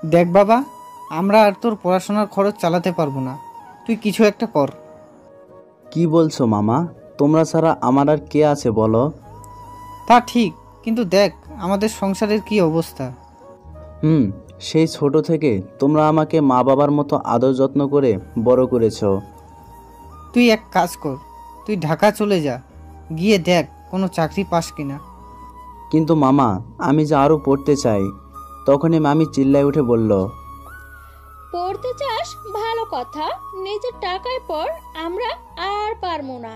দেখ বাবা, আমরা আর তোর পড়াশোনার খরচ চালাতে পারবো না, তুই কিছু একটা কর। কি বলছো মামা? তোমরা ছাড়া আমার আর কে আছে বলো? তা ঠিক, কিন্তু দেখ আমাদের সংসারের কি অবস্থা। হুম। সেই ছোট থেকে তোমরা আমাকে মা বাবার মতো আদর যত্ন করে বড় করেছো। তুই এক কাজ কর, তুই ঢাকা চলে যা, গিয়ে দেখ কোনো চাকরি পাস কিনা। কিন্তু মামা, আমি যে আরও পড়তে চাই। তখনই মামি চিল্লায় উঠে বলল, পড়তে চাস? ভালো কথা, নিজের টাকায় পড়। আমরা আর পারবো না,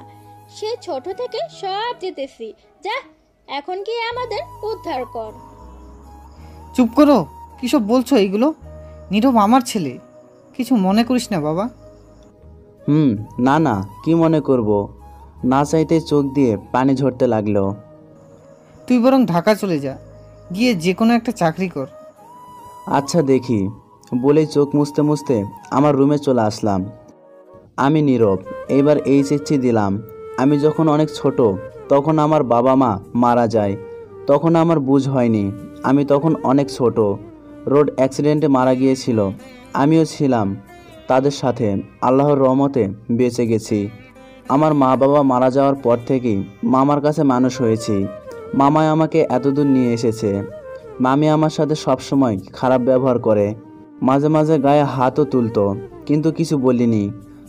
সে ছোট থেকে সব জিতেছি। যা, এখন কি আমাদের উদ্ধার কর। চুপ করো, কিসব বলছো এইগুলো? নীরব আমার ছেলে, কিছু মনে করিস না বাবা। হুম। না না, কি মনে করব? না চাইতে চোখ দিয়ে পানি ঝরতে লাগলো। তুই বরং ঢাকা চলে যা, গিয়ে যে কোনো একটা চাকরি কর। আচ্ছা দেখি, বলেই চোখ মুছতে মুছতে আমার রুমে চলে আসলাম। আমি নীরব। এইবার এই চিঠি দিলাম। আমি যখন অনেক ছোট, তখন আমার বাবা মা মারা যায়। তখন আমার বুঝ হয়নি। আমি তখন অনেক ছোট, রোড অ্যাক্সিডেন্টে মারা গিয়েছিল। আমিও ছিলাম তাদের সাথে। আল্লাহর রহমতে বেঁচে গেছি। আমার মা বাবা মারা যাওয়ার পর থেকেই মামার কাছে মানুষ হয়েছি। মামাই আমাকে এতদূর নিয়ে এসেছে। মামি আমার সাথে সবসময় খারাপ ব্যবহার করে, মাঝে মাঝে গায়ে হাতও তুলতো, কিন্তু কিছু বলিনি।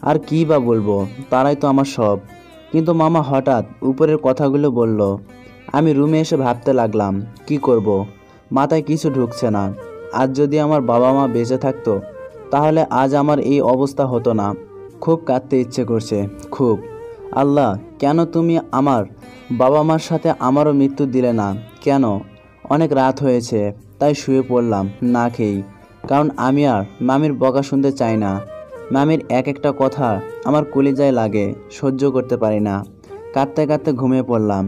আর কী বা বলবো, তারাই তো আমার সব। কিন্তু মামা হঠাৎ উপরের কথাগুলো বলল। আমি রুমে এসে ভাবতে লাগলাম, কি করব, মাথায় কিছু ঢুকছে না। আজ যদি আমার বাবা মা বেঁচে থাকতো, তাহলে আজ আমার এই অবস্থা হতো না। খুব কাঁদতে ইচ্ছে করছে, খুব। আল্লাহ, কেন তুমি আমার বাবা মার সাথে আমারও মৃত্যু দিলে না? কেন? অনেক রাত হয়েছে, তাই শুয়ে পড়লাম না খেয়েই। কারণ আমি আর মামির বকা শুনতে চাই না। মামির এক একটা কথা আমার কলিজায় লাগে, সহ্য করতে পারি না। কাঁদতে কাঁদতে ঘুমিয়ে পড়লাম।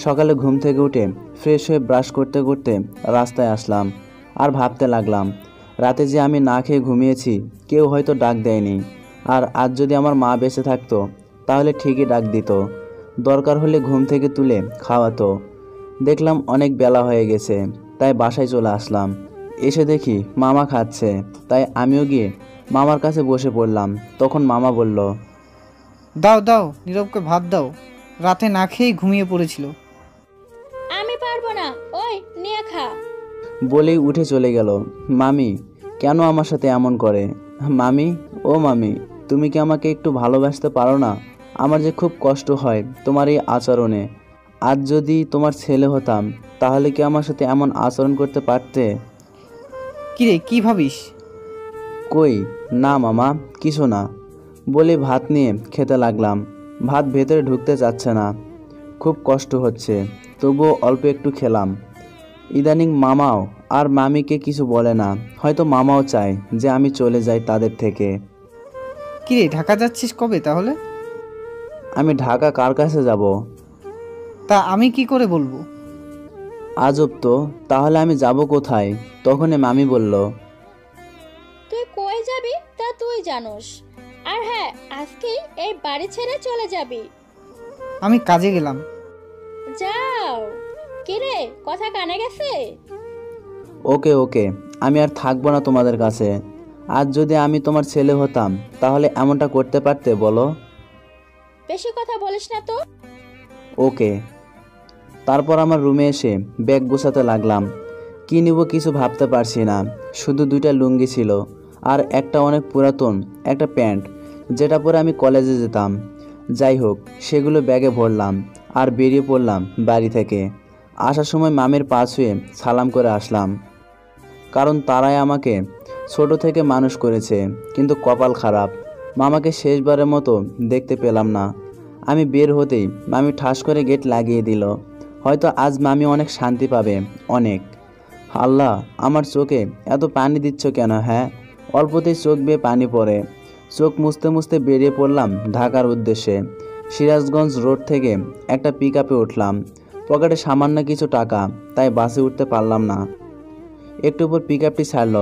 সকালে ঘুম থেকে উঠে ফ্রেশ হয়ে ব্রাশ করতে করতে রাস্তায় আসলাম। আর ভাবতে লাগলাম, রাতে যে আমি না খেয়ে ঘুমিয়েছি, কেউ হয়তো ডাক দেয়নি। আর আজ যদি আমার মা বেঁচে থাকতো, তাহলে ঠিকই ডাক দিত, দরকার হলে ঘুম থেকে তুলে খাওয়াতো। দেখলাম অনেক বেলা হয়ে গেছে, তাই বাসায় চলে আসলাম। এসে দেখি মামা খাচ্ছে, তাই আমিও গিয়ে মামার কাছে বসে পড়লাম। তখন মামা বলল, দাও দাও, নীরবকে ভাত দাও, রাতে না খেয়েই ঘুমিয়ে পড়েছিল। আমি পারবো না, ওই নিয়ে খা। বলেই উঠে চলে গেল। মামি কেন আমার সাথে এমন করে? মামি, ও মামি, তুমি কি আমাকে একটু ভালোবাসতে পারো না? আমার যে খুব কষ্ট হয় তোমার এই আচরণে। আজ যদি তোমার ছেলে হতাম, তাহলে কি আমার সাথে এমন আচরণ করতে পারতে? কিরে, কি ভাবিস? কই, না মামা, কিছু না। বলে ভাত নিয়ে খেতে লাগলাম। ভাত ভেতরে ঢুকতে চাচ্ছে না, খুব কষ্ট হচ্ছে। তবুও অল্প একটু খেলাম। ইদানিং মামাও আর মামিকে কিছু বলে না। হয়তো মামাও চায় যে আমি চলে যাই তাদের থেকে। কিরে, ঢাকা যাচ্ছিস কবে তাহলে? আমি ঢাকা কার কাছে যাব? তা আমি কি করে বলবো? আজব তো, তাহলে আমি যাব কোথায়? তখনই মামি বলল, তুই কই যাবি তা তুই জানোস। আর হ্যাঁ, আজকেই এই বাড়ি ছেড়ে চলে যাবি। আমি কাজে গেলাম। যাও। কিরে, কথা কানে গেছে? ওকে ওকে, আমি আর থাকবো না তোমাদের কাছে। আজ যদি আমি তোমার ছেলে হতাম, তাহলে এমনটা করতে পারতে বলো? বেশি কথা বলিস না তো। ওকে। তারপর আমার রুমে এসে ব্যাগ গোছাতে লাগলাম। কী নিব কিছু ভাবতে পারছি না। শুধু দুইটা লুঙ্গি ছিল, আর একটা অনেক পুরাতন একটা প্যান্ট, যেটা পরে আমি কলেজে যেতাম। যাই হোক, সেগুলো ব্যাগে ভরলাম আর বেরিয়ে পড়লাম বাড়ি থেকে। আসার সময় মামির পা ছুঁয়ে সালাম করে আসলাম, কারণ তারাই আমাকে ছোট থেকে মানুষ করেছে। কিন্তু কপাল খারাপ, মামাকে শেষবারের মতো দেখতে পেলাম না। আমি বের হতেই মামি ঠাস করে গেট লাগিয়ে দিল। হয়তো আজ মামি অনেক শান্তি পাবে, অনেক। আল্লাহ, আমার চোখে এত পানি দিচ্ছ কেন? হ্যাঁ, অল্পতেই চোখ বেয়ে পানি পড়ে। চোখ মুছতে মুছতে বেরিয়ে পড়লাম ঢাকার উদ্দেশ্যে। সিরাজগঞ্জ রোড থেকে একটা পিক আপে উঠলাম। পকেটে সামান্য কিছু টাকা, তাই বাসে উঠতে পারলাম না। একটু পর পিক আপটি ছাড়ল,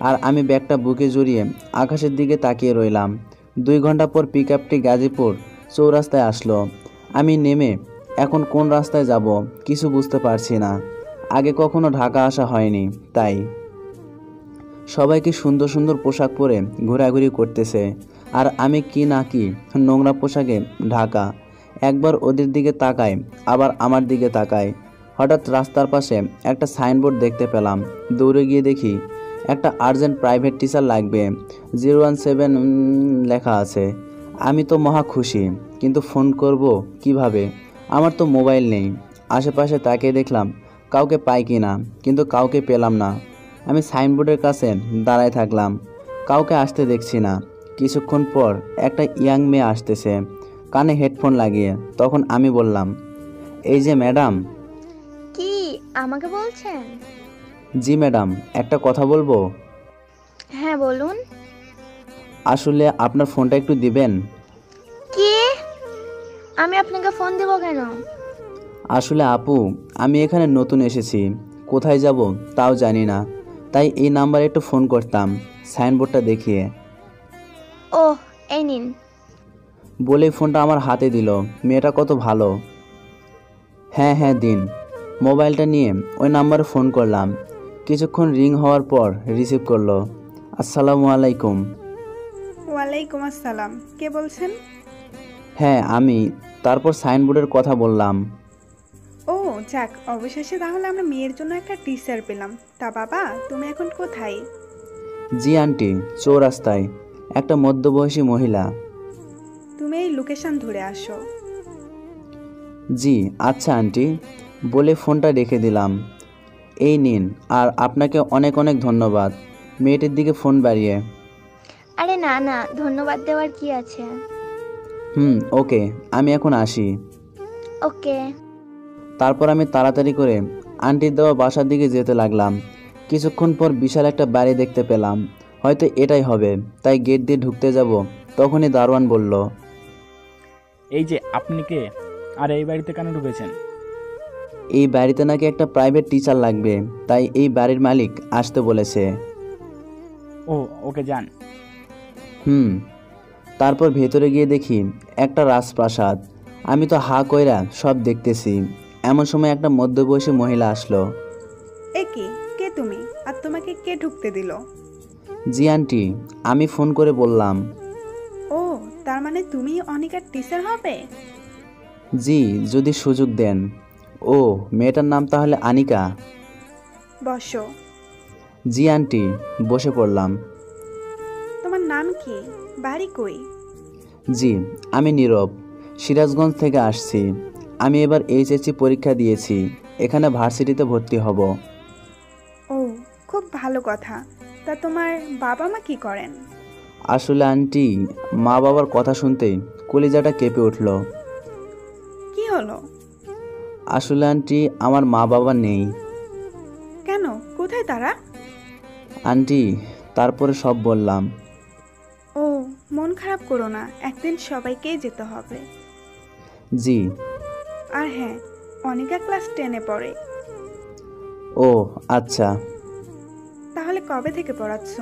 আর আমি ব্যাগটা বুকে জড়িয়ে আকাশের দিকে তাকিয়ে রইলাম। 2 ঘন্টা পর পিক আপটি গাজীপুর চৌরাস্তায় আসলো। আমি নেমে এখন কোন রাস্তায় যাব কিছু বুঝতে পারছি না। আগে কখনো ঢাকা আসা হয়নি, তাই। সবাই কি সুন্দর সুন্দর পোশাক পরে ঘোরাঘুরি করতেছে, আর আমি কি না কি নোংরা পোশাকে ঢাকা। একবার ওদের দিকে তাকাই, আবার আমার দিকে তাকাই। হঠাৎ রাস্তার পাশে একটা সাইনবোর্ড দেখতে পেলাম। দৌড়ে গিয়ে দেখি একটা আর্জেন্ট প্রাইভেট টিচার লাগবে, 017 লেখা আছে। আমি তো মহা খুশি, কিন্তু ফোন করব কিভাবে? আমার তো মোবাইল নেই। আশেপাশে তাকিয়ে দেখলাম কাউকে পাই কি না, কিন্তু কাউকে পেলাম না। আমি সাইনবোর্ডের কাছে দাঁড়ায় থাকলাম, কাউকে আসতে দেখছি না। কিছুক্ষণ পর একটা ইয়াং মেয়ে আসতেছে, কানে হেডফোন লাগিয়ে। তখন আমি বললাম, এই যে ম্যাডাম। কি আমাকে বলছেন? জি ম্যাডাম, একটা কথা বলবো। হ্যাঁ বলুন। আসলে আপনার ফোনটা একটু দিবেন? কি? আমি আপনাকে ফোন দেব কেন? আসলে আপু, আমি এখানে নতুন এসেছি, কোথায় যাব তাও জানি না, তাই এই নাম্বারে একটু ফোন করতাম, সাইনবোর্ডটা দেখিয়ে। ওহ, এই নিন। বলেই ফোনটা আমার হাতে দিল। মেয়েটা কত ভালো। হ্যাঁ হ্যাঁ দিন। মোবাইলটা নিয়ে ওই নাম্বারে ফোন করলাম। কিছুক্ষণ রিং হওয়ার পর রিসিভ করলো। আসসালামু আলাইকুম। ওয়ালাইকুম আসসালাম। কে বলছেন? হ্যাঁ আমি। তারপর সাইনবোর্ডের কথা বললাম। ও যাক, অবশেষে তাহলে আমরা মেয়ের জন্য একটা টিচার পেলাম। তা বাবা, তুমি এখন কোথায়? জি আন্টি, চৌরাস্তায়, একটা মধ্যবয়সী মহিলা। তুমি এই লোকেশন ধরে আসো। জি আচ্ছা আন্টি, বলে ফোনটা রেখে দিলাম। এই নিন, আর আপনাকে অনেক অনেক ধন্যবাদ। মেয়েটির দিকে ফোন বাড়িয়ে। আরে না না, ধন্যবাদ দেওয়ার কি আছে। ওকে, আমি এখন আসি। ওকে। তারপর আমি তাড়াতাড়ি করে আন্টির দেওয়া বাসার দিকে যেতে লাগলাম। কিছুক্ষণ পর বিশাল একটা বাড়ি দেখতে পেলাম। হয়তো এটাই হবে, তাই গেট দিয়ে ঢুকতে যাব। তখনই দারোয়ান বলল, এই যে আপনি কে, আর এই বাড়িতে কেন ঢুকেছেন? এই বাড়িতে নাকি একটা প্রাইভেট টিচার লাগবে, তাই এই বাড়ির মালিক আসতে বলেছে। ও ওকে যান। তারপর ভেতরে গিয়ে দেখি একটা রাজপ্রাসাদ। আমি তো হা কইরা সব দেখতেছি। এমন সময় একটা মধ্যবয়সী মহিলা আসলো। এ কি, কে তুমি? আর তোমাকে কে ঢুকতে দিল? জি আন্টি, আমি ফোন করে বললাম। ও, তার মানে তুমি অনিকার টিচার হবে? জি, যদি সুযোগ দেন। ও, মেয়েটার নাম তাহলে আনিকা? বসো। জি আন্টি, বসে পড়লাম। তোমার নাম কি? বাড়ি কই? জি, আমি নীরব, সিরাজগঞ্জ থেকে আসছি। আমি এবার এইচএসসি পরীক্ষা দিয়েছি, এখানে ভার্সিটিতে ভর্তি হব। ও, খুব ভালো কথা। তা তোমার বাবা মা কি করেন? আসলে আন্টি, মা বাবার কথা শুনতেই কলিজাটা কেঁপে উঠল। কি হলো? আসলে আন্টি, আমার মা বাবা নেই। কেন, কোথায় তারা? আন্টি, তারপরে সব বললাম। ও, মন খারাপ করো না, একদিন সবাইকেই যেতে হবে। জি। আর হ্যাঁ, অনিকা ক্লাস 10-এ পড়ে। ও আচ্ছা। তাহলে কবে থেকে পড়াচ্ছ?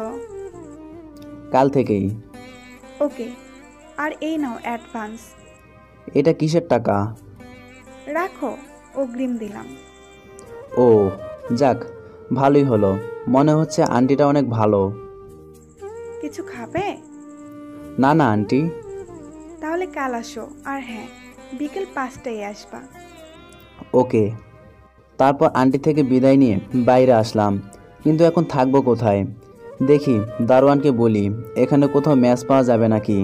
কাল থেকেই। ওকে, আর এই নাও অ্যাডভান্স। এটা কিসের টাকা? রাখো, অগ্রিম দিলাম। ও যাক, ভালোই হলো। মনে হচ্ছে আন্টিটা অনেক ভালো। কিছু খাবে? না না আন্টি। তাহলে কাল আসো, আর হ্যাঁ, বিকেল 5টায় আসবা। ওকে। তারপর আন্টি থেকে বিদায় নিয়ে বাইরে আসলাম, কিন্তু এখন থাকবো কোথায়? দেখি দারোয়ানকে বলি, এখানে কোথাও ম্যাচ পাওয়া যাবে নাকি।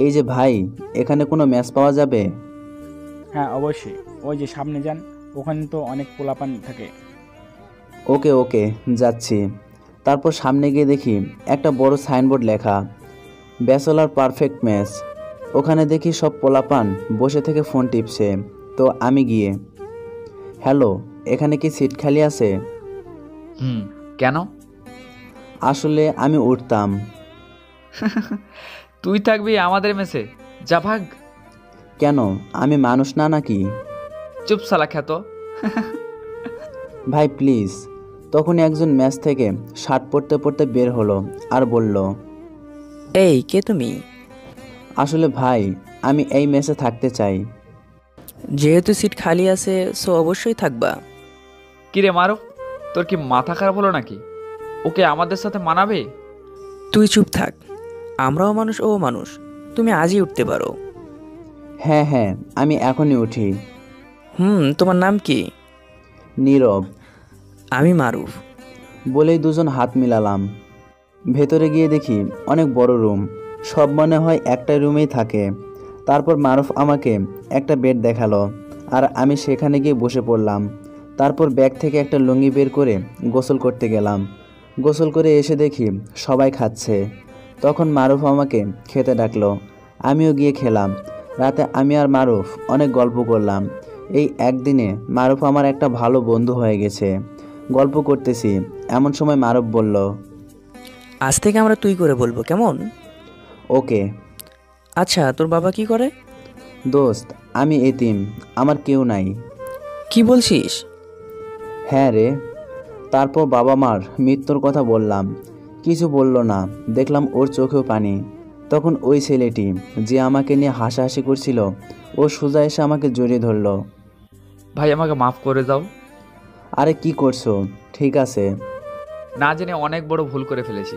এই যে ভাই, এখানে কোনো ম্যাচ পাওয়া যাবে? হ্যাঁ অবশ্যই, ওই যে সামনে যান, ওখানে তো অনেক পোলাপান থাকে। ওকে ওকে, যাচ্ছি। তারপর সামনে গিয়ে দেখি একটা বড় সাইনবোর্ড লেখা, ব্যাচেলর পারফেক্ট ম্যাচ। ওখানে দেখি সব পোলাপান বসে থেকে ফোন টিপছে। তো আমি গিয়ে, হ্যালো, এখানে কি সিট খালি আছে? কেন? আসলে আমি উঠতাম। তুই থাকবি আমাদের মেসে? যা ভাগ। কেন, আমি মানুষ না নাকি? চুপ শালা খ্যাত। ভাই প্লিজ। তখন একজন ম্যাচ থেকে শার্ট পরতে পরতে বের হলো আর বলল, এই কে তুমি? আসলে ভাই, আমি এই মেসে থাকতে চাই। যেহেতু সিট খালি আছে সো অবশ্যই থাকবা। কিরে মারুফ, তোর কি মাথা খারাপ হলো নাকি? ওকে আমাদের সাথে মানাবে? তুই চুপ থাক। আমরাও মানুষ, ও মানুষ। তুমি আজই উঠতে পারো। হ্যাঁ হ্যাঁ, আমি এখনই উঠি। তোমার নাম কি? নীরব। আমি মারুফ। বলেই দুজন হাত মিলালাম। ভেতরে গিয়ে দেখি অনেক বড় রুম, সব মনে হয় একটা রুমেই থাকে। তারপর মারুফ আমাকে একটা বেড দেখালো, আর আমি সেখানে গিয়ে বসে পড়লাম। তারপর ব্যাগ থেকে একটা লুঙ্গি বের করে গোসল করতে গেলাম। গোসল করে এসে দেখি সবাই খাচ্ছে। তখন মারুফ আমাকে খেতে ডাকলো, আমিও গিয়ে খেলাম। রাতে আমি আর মারুফ অনেক গল্প করলাম। এই একদিনে মারুফ আমার একটা ভালো বন্ধু হয়ে গেছে। গল্প করতেছি, এমন সময় মারুফ বলল, আজ থেকে আমরা তুই করে বলবো, কেমন? ওকে। আচ্ছা, তোর বাবা কি করে? দোস্ত, আমি এতিম, আমার কেউ নাই। কি বলছিস? হ্যাঁ রে। তারপর বাবা মার মৃত্যুর কথা বললাম। কিছু বলল না, দেখলাম ওর চোখেও পানি। তখন ওই ছেলেটি যে আমাকে নিয়ে হাসাহাসি করছিল, ও সোজা এসে আমাকে জড়িয়ে ধরল। ভাই আমাকে মাফ করে দাও। আরে কি করছো? ঠিক আছে। না জেনে অনেক বড় ভুল করে ফেলেছি।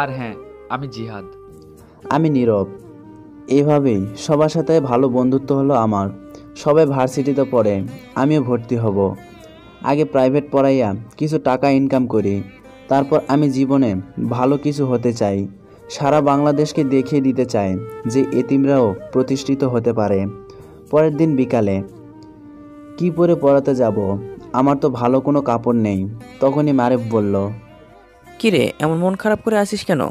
আর হ্যাঁ, আমি জিহাদ। আমি নীরব। এইভাবেই সবার সাথে ভালো বন্ধুত্ব হলো আমার। সবাই ভার্সিটিতে পড়ে, আমিও ভর্তি হব। আগে প্রাইভেট পড়াইয়া কিছু টাকা ইনকাম করি, তারপর আমি জীবনে ভালো কিছু হতে চাই। সারা বাংলাদেশকে দেখিয়ে দিতে চাই যে এতিমরাও প্রতিষ্ঠিত হতে পারে। পরের দিন বিকালে কি পরে পড়াতে যাব? আমার তো ভালো কোনো কাপড় নেই। তখনই মারেফ বলল, কিরে, এমন মন খারাপ করে আসিস কেন?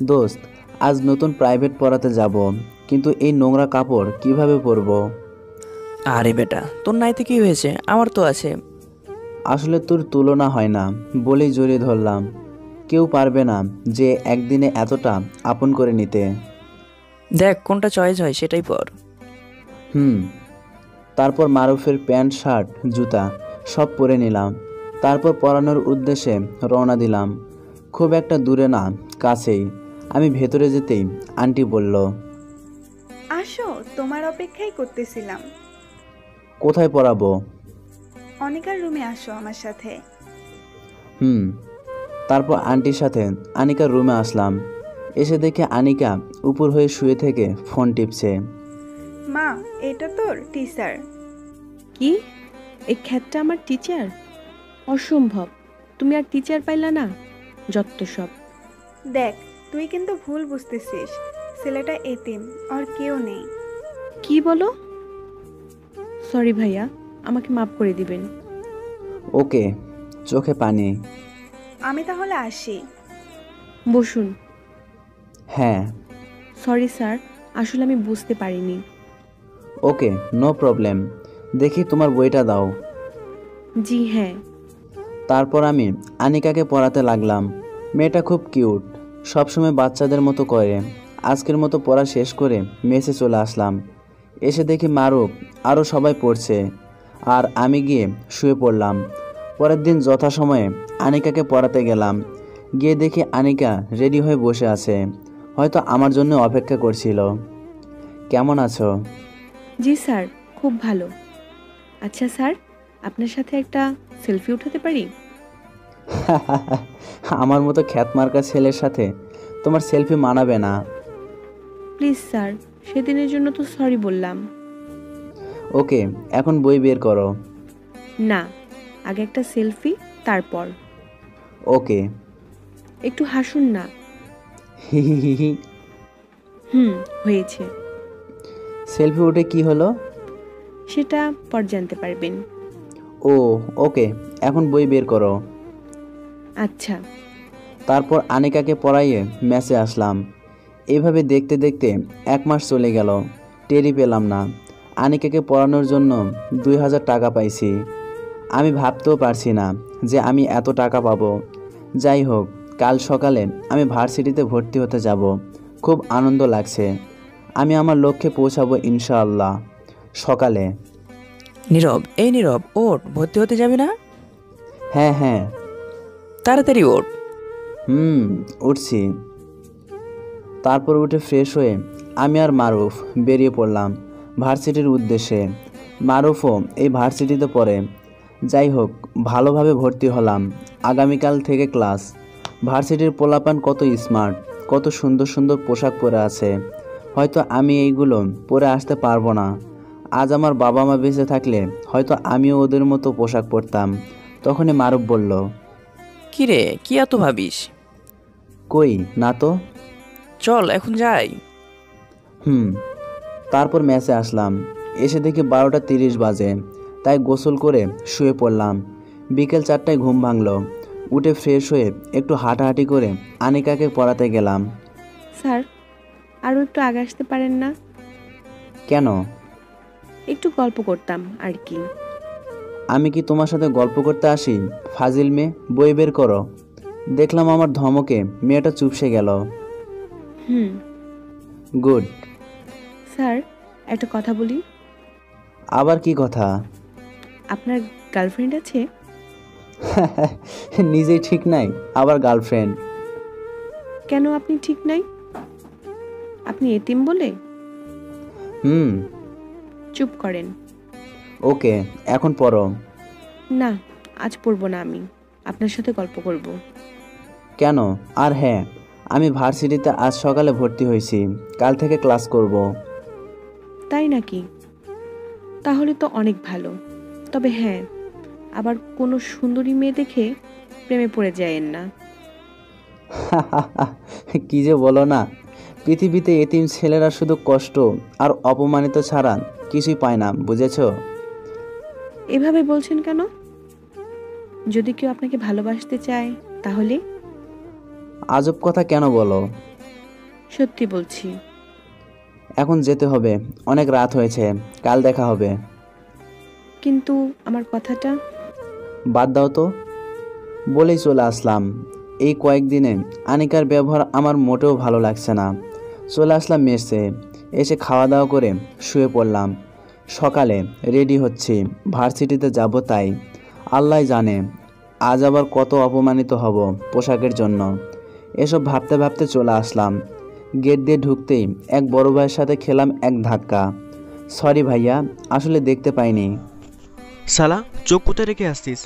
দোস্ত, আজ নতুন প্রাইভেট পড়াতে যাব, কিন্তু এই নোংরা কাপড় কিভাবে পরবো? আরে বেটা, তোর নাইতে কি হয়েছে? আমার তো আছে। আসলে তোর তুলনা হয় না বলেই জড়িয়ে ধরলাম। কেউ পারবে না যে একদিনে এতটা আপন করে নিতে। দেখ কোনটা চয়েস হয় সেটাই পর। তারপর মারুফের প্যান্ট, শার্ট, জুতা সব পরে নিলাম। তারপর পরানোর উদ্দেশ্যে রওনা দিলাম। খুব একটা দূরে না, কাছেই। আমি ভেতরে যেতেই আন্টি বলল, আসো, তোমার অপেক্ষাই করতেছিলাম। কোথায় পড়াবো? অনিকার রুমে আসো আমার সাথে। তারপর আন্টির সাথে আনিকার রুমে আসলাম। এসে দেখে আনিকা উপর হয়ে শুয়ে থেকে ফোন টিপছে। মা, এটা তোর টিচার। কি? এই খ্যাতটা আমার টিচার? অসম্ভব। তুমি আর টিচার পাইলা না? যত সব। দেখ, তুই কিন্তু ভুল বুঝতেছিস। ছেলেটা এতিম, আর কেউ নেই। কি বলো? সরি ভাইয়া, আমাকে মাফ করে দিবেন। ওকে। চোখে পানি। আমি তাহলে আসি। বসুন। হ্যাঁ। সরি স্যার, আসলে আমি বুঝতে পারিনি। ওকে, নো প্রবলেম। দেখি তোমার বইটা দাও। জি হ্যাঁ। তারপর আমি আনিকাকে পড়াতে লাগলাম। মেয়েটা খুব কিউট, সবসময় বাচ্চাদের মতো করে। আজকের মতো পড়া শেষ করে মেসে চলে আসলাম। এসে দেখি মারুফ আরও সবাই পড়ছে, আর আমি গিয়ে শুয়ে পড়লাম। পরের দিন যথাসময়ে আনিকাকে পড়াতে গেলাম। গিয়ে দেখি আনিকা রেডি হয়ে বসে আছে, হয়তো আমার জন্য অপেক্ষা করছিল। কেমন আছো? জি স্যার, খুব ভালো। আচ্ছা স্যার, আপনার সাথে একটা সেলফি উঠাতে পারি? আমার মতো খ্যাতমার্কা ছেলের সাথে তোমার সেলফি মানাবে না। প্লিজ স্যার, সেদিনের জন্য তো সরি বললাম। ওকে, এখন বই বের করো। না, আগে একটা সেলফি, তারপর। ওকে। একটু হাসুন না। হয়েছে। সেলফি উঠে কি হলো? সেটা পর জানতে পারবেন। ও ওকে, এখন বই বের করো। আচ্ছা। তারপর আনিকাকে পড়াইয়ে ম্যাচে আসলাম। এইভাবে দেখতে দেখতে 1 মাস চলে গেল, টেরই পেলাম না। আনিকাকে পড়ানোর জন্য 2000 টাকা পাইছি। আমি ভাবতেও পারছি না যে আমি এত টাকা পাবো। যাই হোক, কাল সকালে আমি ভার্সিটিতে ভর্তি হতে যাব। খুব আনন্দ লাগছে। আমি আমার লক্ষ্যে পৌঁছাবো ইনশাআল্লাহ। সকালে। নীরব, এই নীরব, ওঠ, ভর্তি হতে যাবি না? হ্যাঁ হ্যাঁ। তাড়াতাড়ি ওঠ। উঠছি। তারপর উঠে ফ্রেশ হয়ে আমি আর মারুফ বেরিয়ে পড়লাম ভার্সিটির উদ্দেশ্যে। মারুফও এই ভার্সিটিতে পড়ে। যাই হোক, ভালোভাবে ভর্তি হলাম। আগামীকাল থেকে ক্লাস। ভার্সিটির পোলাপান কত স্মার্ট, কত সুন্দর সুন্দর পোশাক পরে আছে। হয়তো আমি এইগুলো পরে আসতে পারবো না। আজ আমার বাবা মা বেঁচে থাকলে হয়তো আমিও ওদের মতো পোশাক পরতাম। তখনই মারুফ বলল, কি রে, কি এত ভাবিস? কই না তো। চল এখন যাই। তারপর ম্যাচে আসলাম। এসে দেখি 12:30 বাজে, তাই গোসল করে শুয়ে পড়লাম। বিকেল 4টায় ঘুম ভাঙলো। উঠে ফ্রেশ হয়ে একটু হাঁটাহাঁটি করে আনিকাকে পড়াতে গেলাম। স্যার, আরও একটু আগে আসতে পারেন না? কেন? একটু গল্প করতাম আর কি। আমি কি তোমার সাথে গল্প করতে আসি? ফাজিল মেয়ে, বই বের করো। দেখলাম আমার ধমকে মেয়েটা চুপসে গেল। গুড। স্যার, একটা কথা বলি। আবার কি কথা? আপনার গার্লফ্রেন্ড আছে? নিজেই ঠিক নাই, আবার গার্লফ্রেন্ড? কেন আপনি ঠিক নাই? আপনি এতিম বলে? চুপ করেন। ওকে, এখন পড়ো। না, আজ পড়বো না। আমি আপনার সাথে গল্প করব। কেন? আর হ্যাঁ, আমি ভার্সিটিতে আজ সকালে ভর্তি হয়েছি। কাল থেকে ক্লাস করব। তাই নাকি? তাহলে তো অনেক ভালো। তবে হ্যাঁ, আবার কোনো সুন্দরী মেয়ে দেখে প্রেমে পড়ে যায়েন না। কি যে বলো না, পৃথিবীতে এতিম ছেলেরা শুধু কষ্ট আর অপমানিত ছাড়া কিছুই পায় না, বুঝেছো? এভাবে বলছেন কেন? যদি কেউ আপনাকে ভালোবাসতে চায় তাহলে? আজব কথা কেন বলো? সত্যি বলছি। এখন যেতে হবে, অনেক রাত হয়েছে। কাল দেখা হবে। কিন্তু আমার কথাটা? বাদ দাও তো, বলেই চলে আসলাম। এই কয়েকদিনে আনিকার ব্যবহার আমার মোটেও ভালো লাগছে না। চলে আসলাম মেসে। এসে খাওয়া দাওয়া করে শুয়ে পড়লাম। সকালে রেডি হচ্ছি, ভার্সিটিতে যাব। তাই আল্লাহ জানে আজ আবার কত অপমানিত হব পোশাকের জন্য। এসব ভাবতে ভাবতে চলে আসলাম। গেট দিয়ে ঢুকতেই এক বড় ভাইয়ের সাথে খেলাম এক ধাক্কা। সরি ভাইয়া, আসলে দেখতে পাইনি। শালা, চোখ কোথায় রেখে আসছিস?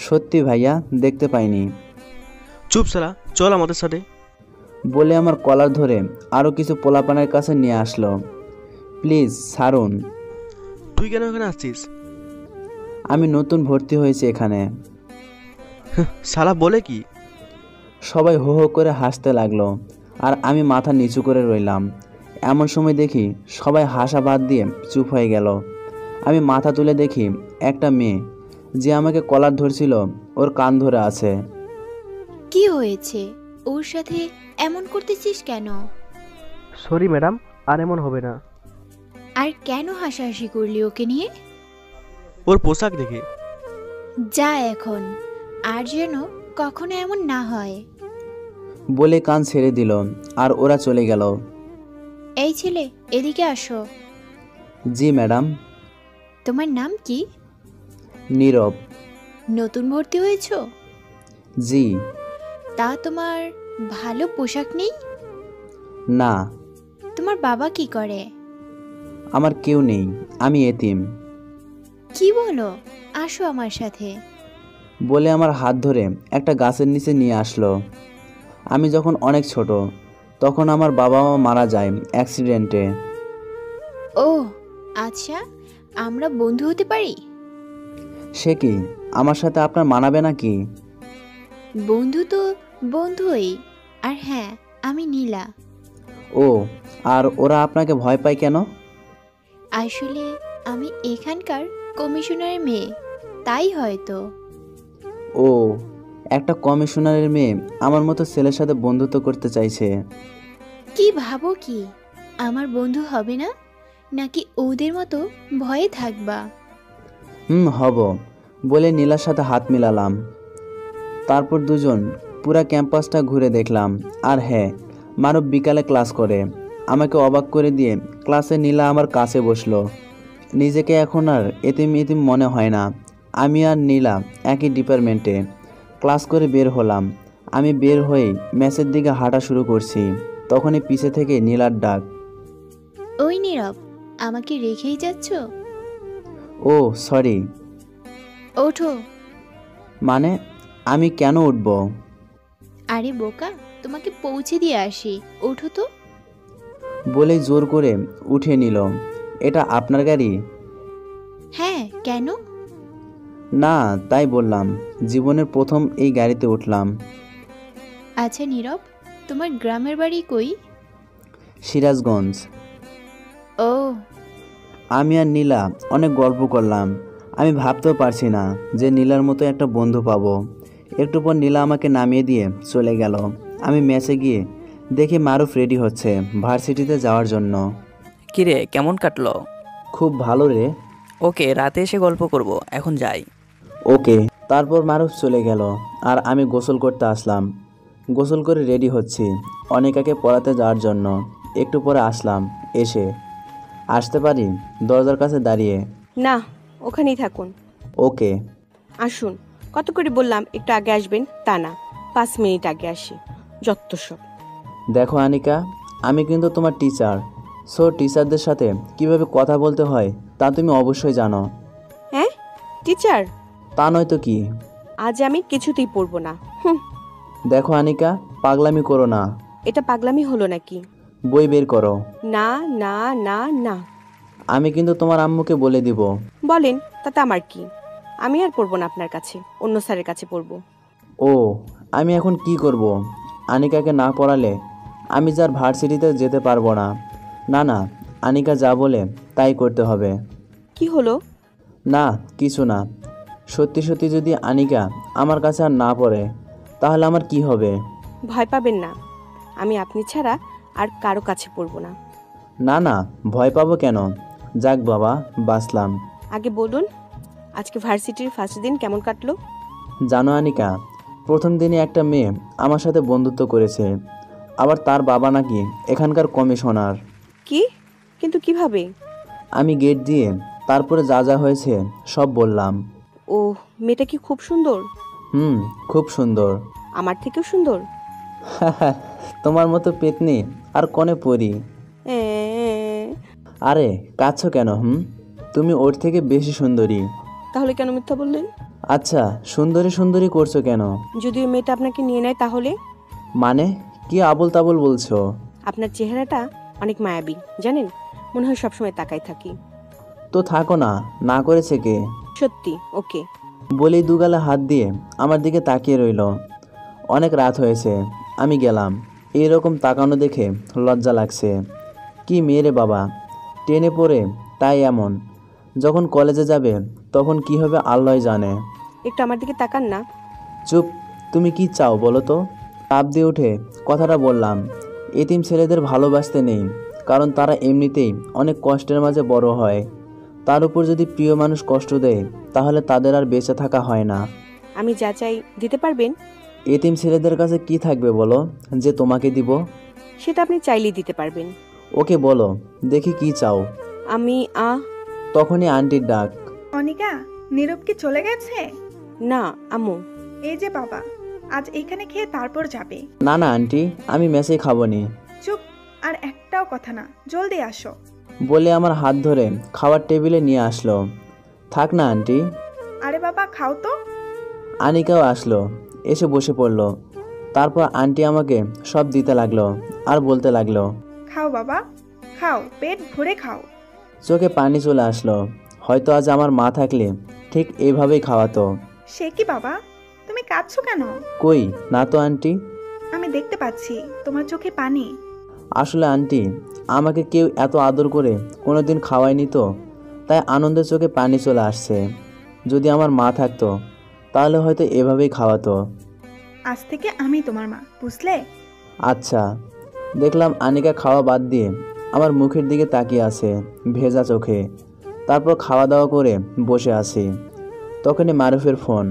সত্যি ভাইয়া, দেখতে পাইনি। চুপ শালা, চল আমাদের সাথে। বলে আমার কলার ধরে আরও কিছু পোলাপানের কাছে নিয়ে আসলো। প্লিজ ছাড়ুন। তুই কেন এখানে আসছিস? আমি নতুন ভর্তি হয়েছি এখানে। শালা বলে কি? সবাই হো হো করে হাসতে লাগলো, আর আমি মাথা নিচু করে রইলাম। এমন সময় দেখি সবাই হাসা বাদ দিয়ে চুপ হয়ে গেল। আমি মাথা তুলে দেখি একটা মেয়ে, যে আমাকে কলার ধরছিল, ওর কান ধরে আছে। কি হয়েছে? ওর সাথে এমন করতেছিস কেন? সরি ম্যাডাম, আর এমন হবে না। আর কেন হাসাহাসি করলি ওকে নিয়ে? ওর পোশাক দেখে। যা এখন, আর যেন কখনো এমন না হয়। বলে কান ছেড়ে দিল, আর ওরা চলে গেল। এই ছেলে, এদিকে আসো। জি ম্যাডাম। তোমার নাম কি? নীরব। নতুন ভর্তি হয়েছো? জি। তা তোমার ভালো পোশাক নেই? না। তোমার বাবা কি করে? আমার কেউ নেই, আমি এতিম। কি বলো? আসো আমার সাথে। বলে আমার হাত ধরে একটা গাছের নিচে নিয়ে আসলো। আমি যখন অনেক ছোট, তখন আমার বাবা মা মারা যায় অ্যাক্সিডেন্টে। ও আচ্ছা, আমরা বন্ধু হতে পারি? সে কি, আমার সাথে আপনার মানাবে নাকি? বন্ধু তো বন্ধুই। আর হ্যাঁ, আমি নীলা। ও, আর ওরা আপনাকে ভয় পায় কেন? আসলে আমি এখানকার কমিশনারের মেয়ে, তাই হয়তো। ও, একটা কমিশনারের মেয়ে আমার মতো ছেলের সাথে বন্ধুত্ব করতে চাইছে। কি ভাবো কি, আমার বন্ধু হবে না? নাকি ওদের মতো ভয়ে থাকবা? হব। বলে নীলার সাথে হাত মিলালাম। তারপর দুজন পুরা ক্যাম্পাসটা ঘুরে দেখলাম। আর হ্যাঁ, মারুফ বিকালে ক্লাস করে। আমাকে অবাক করে দিয়ে ক্লাসে নীলা আমার কাছে বসলো। নিজেকে এখন আর এতিম এতিম মনে হয় না। আমি আর নীলা একই ডিপার্টমেন্টে। ক্লাস করে বের হলাম। আমি বের হয়ে ম্যাচের দিকে হাঁটা শুরু করছি, তখনই পিছে থেকে নীলার ডাক। ওই নীরব, আমাকে রেখেই যাচ্ছ? ও সরি। ওঠো। মানে আমি কেন উঠব? আরে বোকা, তোমাকে পৌঁছে দিয়ে আসি, ওঠো তো। বলেই জোর করে উঠে নিল। এটা আপনার গাড়ি? হ্যাঁ, কেন? না, তাই বললাম, জীবনের প্রথম এই গাড়িতে উঠলাম। আচ্ছা নীরব, তোমার গ্রামের বাড়ি কই? সিরাজগঞ্জ। ও, আমি আর নীলা অনেক গল্প করলাম। আমি ভাবতেও পারছি না যে নীলার মতো একটা বন্ধু পাবো। একটু পর নীলা আমাকে নামিয়ে দিয়ে চলে গেল। আমি মেসে গিয়ে দেখি মারুফ রেডি হচ্ছে ভার্সিটিতে যাওয়ার জন্য। কিরে, কেমন কাটলো? খুব ভালো রে। ওকে, রাতে এসে গল্প করব, এখন যাই। ওকে। তারপর মারুফ চলে গেল আর আমি গোসল করতে আসলাম। গোসল করে রেডি হচ্ছি অনিকাকে পড়াতে যাওয়ার জন্য। একটু পরে আসলাম। এসে আসতে পারি? দরজার কাছে দাঁড়িয়ে। না, ওখানেই থাকুন। ওকে। আসুন, কত করে বললাম একটু আগে আসবেন, তা না 5 মিনিট আগে আসি, যত সব। দেখো আনিকা, আমি কিন্তু তোমার টিচার। সো টিচারদের সাথে কিভাবে কথা বলতে হয় তা তুমি অবশ্যই জানো। হ্যাঁ, টিচার? তা নয়তো কি? আজ আমি কিছুতেই পড়বো না। হুম। দেখো আনিকা, পাগলামি করো না। এটা পাগলামি হলো নাকি? বই বের করো। না না না না। আমি কিন্তু তোমার আম্মুকে বলে দিব। বলেন, তাতে আমার কি? আমি আর পড়বো না আপনার কাছে, অন্য স্যারের কাছে পড়বো। ও, আমি এখন কি করব? আনিকাকে না পড়ালে আমি যার ভার্সিটিতে যেতে পারবো না। না না, আনিকা যা বলে তাই করতে হবে। কি হলো? না, কিছু না। সত্যি সত্যি যদি আনিকা আমার কাছে আর না পড়ে তাহলে আমার কি হবে? ভয় পাবেন না, আমি আপনি ছাড়া আর কারো কাছে পড়বো না। না না, ভয় পাবো কেন? যাক বাবা, বাঁচলাম। আগে বলুন, আজকে ভার্সিটির ফার্স্ট দিন কেমন কাটলো? জানো আনিকা, প্রথম দিনে একটা মেয়ে আমার সাথে বন্ধুত্ব করেছে। আবার তার বাবা নাকি এখানকার কমিশনার। কি? কিন্তু কিভাবে? আমি গেট দিয়ে তারপরে যা যা হয়েছে সব বললাম। ও, মেয়েটা কি খুব সুন্দর? খুব সুন্দর। আমার থেকেও সুন্দর? তোমার মতো পেতনি আর কনে পড়ি। আরে কাঁদছো কেন? তুমি ওর থেকে বেশি সুন্দরী। তাহলে কেন মিথ্যা বললেন? আচ্ছা, সুন্দরী সুন্দরী করছো কেন? যদি ওই মেয়েটা আপনাকে নিয়ে নেয় তাহলে? মানে কি আবল তাবল বলছো? আপনার চেহারাটা অনেক মায়াবী, জানেন, মনে হয় সবসময় তাকাই থাকি। তো থাকো না, না করেছে কে? সত্যি। ওকে। বলেই দুগালে হাত দিয়ে আমার দিকে তাকিয়ে রইল। অনেক রাত হয়েছে, আমি গেলাম। এইরকম তাকানো দেখে লজ্জা লাগছে। কি মেয়ে রে বাবা, টেনে পড়ে তাই এমন। যখন কলেজে যাবে তখন কি হবে আল্লাহ জানে। একটু আমার দিকে তাকান না। চুপ, তুমি কি চাও বলো তো? তাপ দিয়ে উঠে কথাটা বললাম। এতিম ছেলেদের ভালোবাসতে নেই, কারণ তারা এমনিতেই অনেক কষ্টের মাঝে বড় হয়। তার উপর যদি প্রিয় মানুষ কষ্ট দেয় তাহলে তাদের আর বেঁচে থাকা হয় না। আমি যা চাই দিতে পারবেন? এতিম ছেলেদের কাছে কি থাকবে বলো যে তোমাকে দিব? সেটা আপনি চাইলেই দিতে পারবেন। ওকে বলো, দেখি কি চাও। আমি তখনই আন্টির ডাক। অনিকা, নীরব কি চলে গেছে? না আম্মু। এই যে বাবা, আজ এখানে খেয়ে তারপর যাবে। না না আন্টি, আমি মেসে খাবো নি। চুপ, আর একটাও কথা না, জলদি আসো। বলে আমার হাত ধরে খাওয়ার টেবিলে নিয়ে আসলো। থাক না আন্টি। আরে বাবা, খাও তো। আনিকাও আসলো, এসে বসে পড়লো। তারপর আন্টি আমাকে সব দিতে লাগলো আর বলতে লাগলো, খাও বাবা, খাও, পেট ভরে খাও। চোখে পানি চলে আসলো। হয়তো আজ আমার মা থাকলে ঠিক এইভাবেই খাওয়াতো। সে কি বাবা, তুমি কাঁদছো কেন? কই না তো আন্টি। আমি দেখতে পাচ্ছি তোমার চোখে পানি। আসলে আন্টি, আমাকে কেউ এত আদর করে কোনোদিন খাওয়ায়নি তো, তাই আনন্দের চোখে পানি চলে আসছে। যদি আমার মা থাকতো তাহলে হয়তো এভাবেই খাওয়াতো। আজ থেকে আমি তোমার মা, বুঝলে? আচ্ছা। দেখলাম আনিকা খাওয়া বাদ দিয়ে আমার মুখের দিকে তাকিয়ে আছে ভেজা চোখে। তারপর খাওয়া দাওয়া করে বসে আছি। তখনই মারুফের ফোন।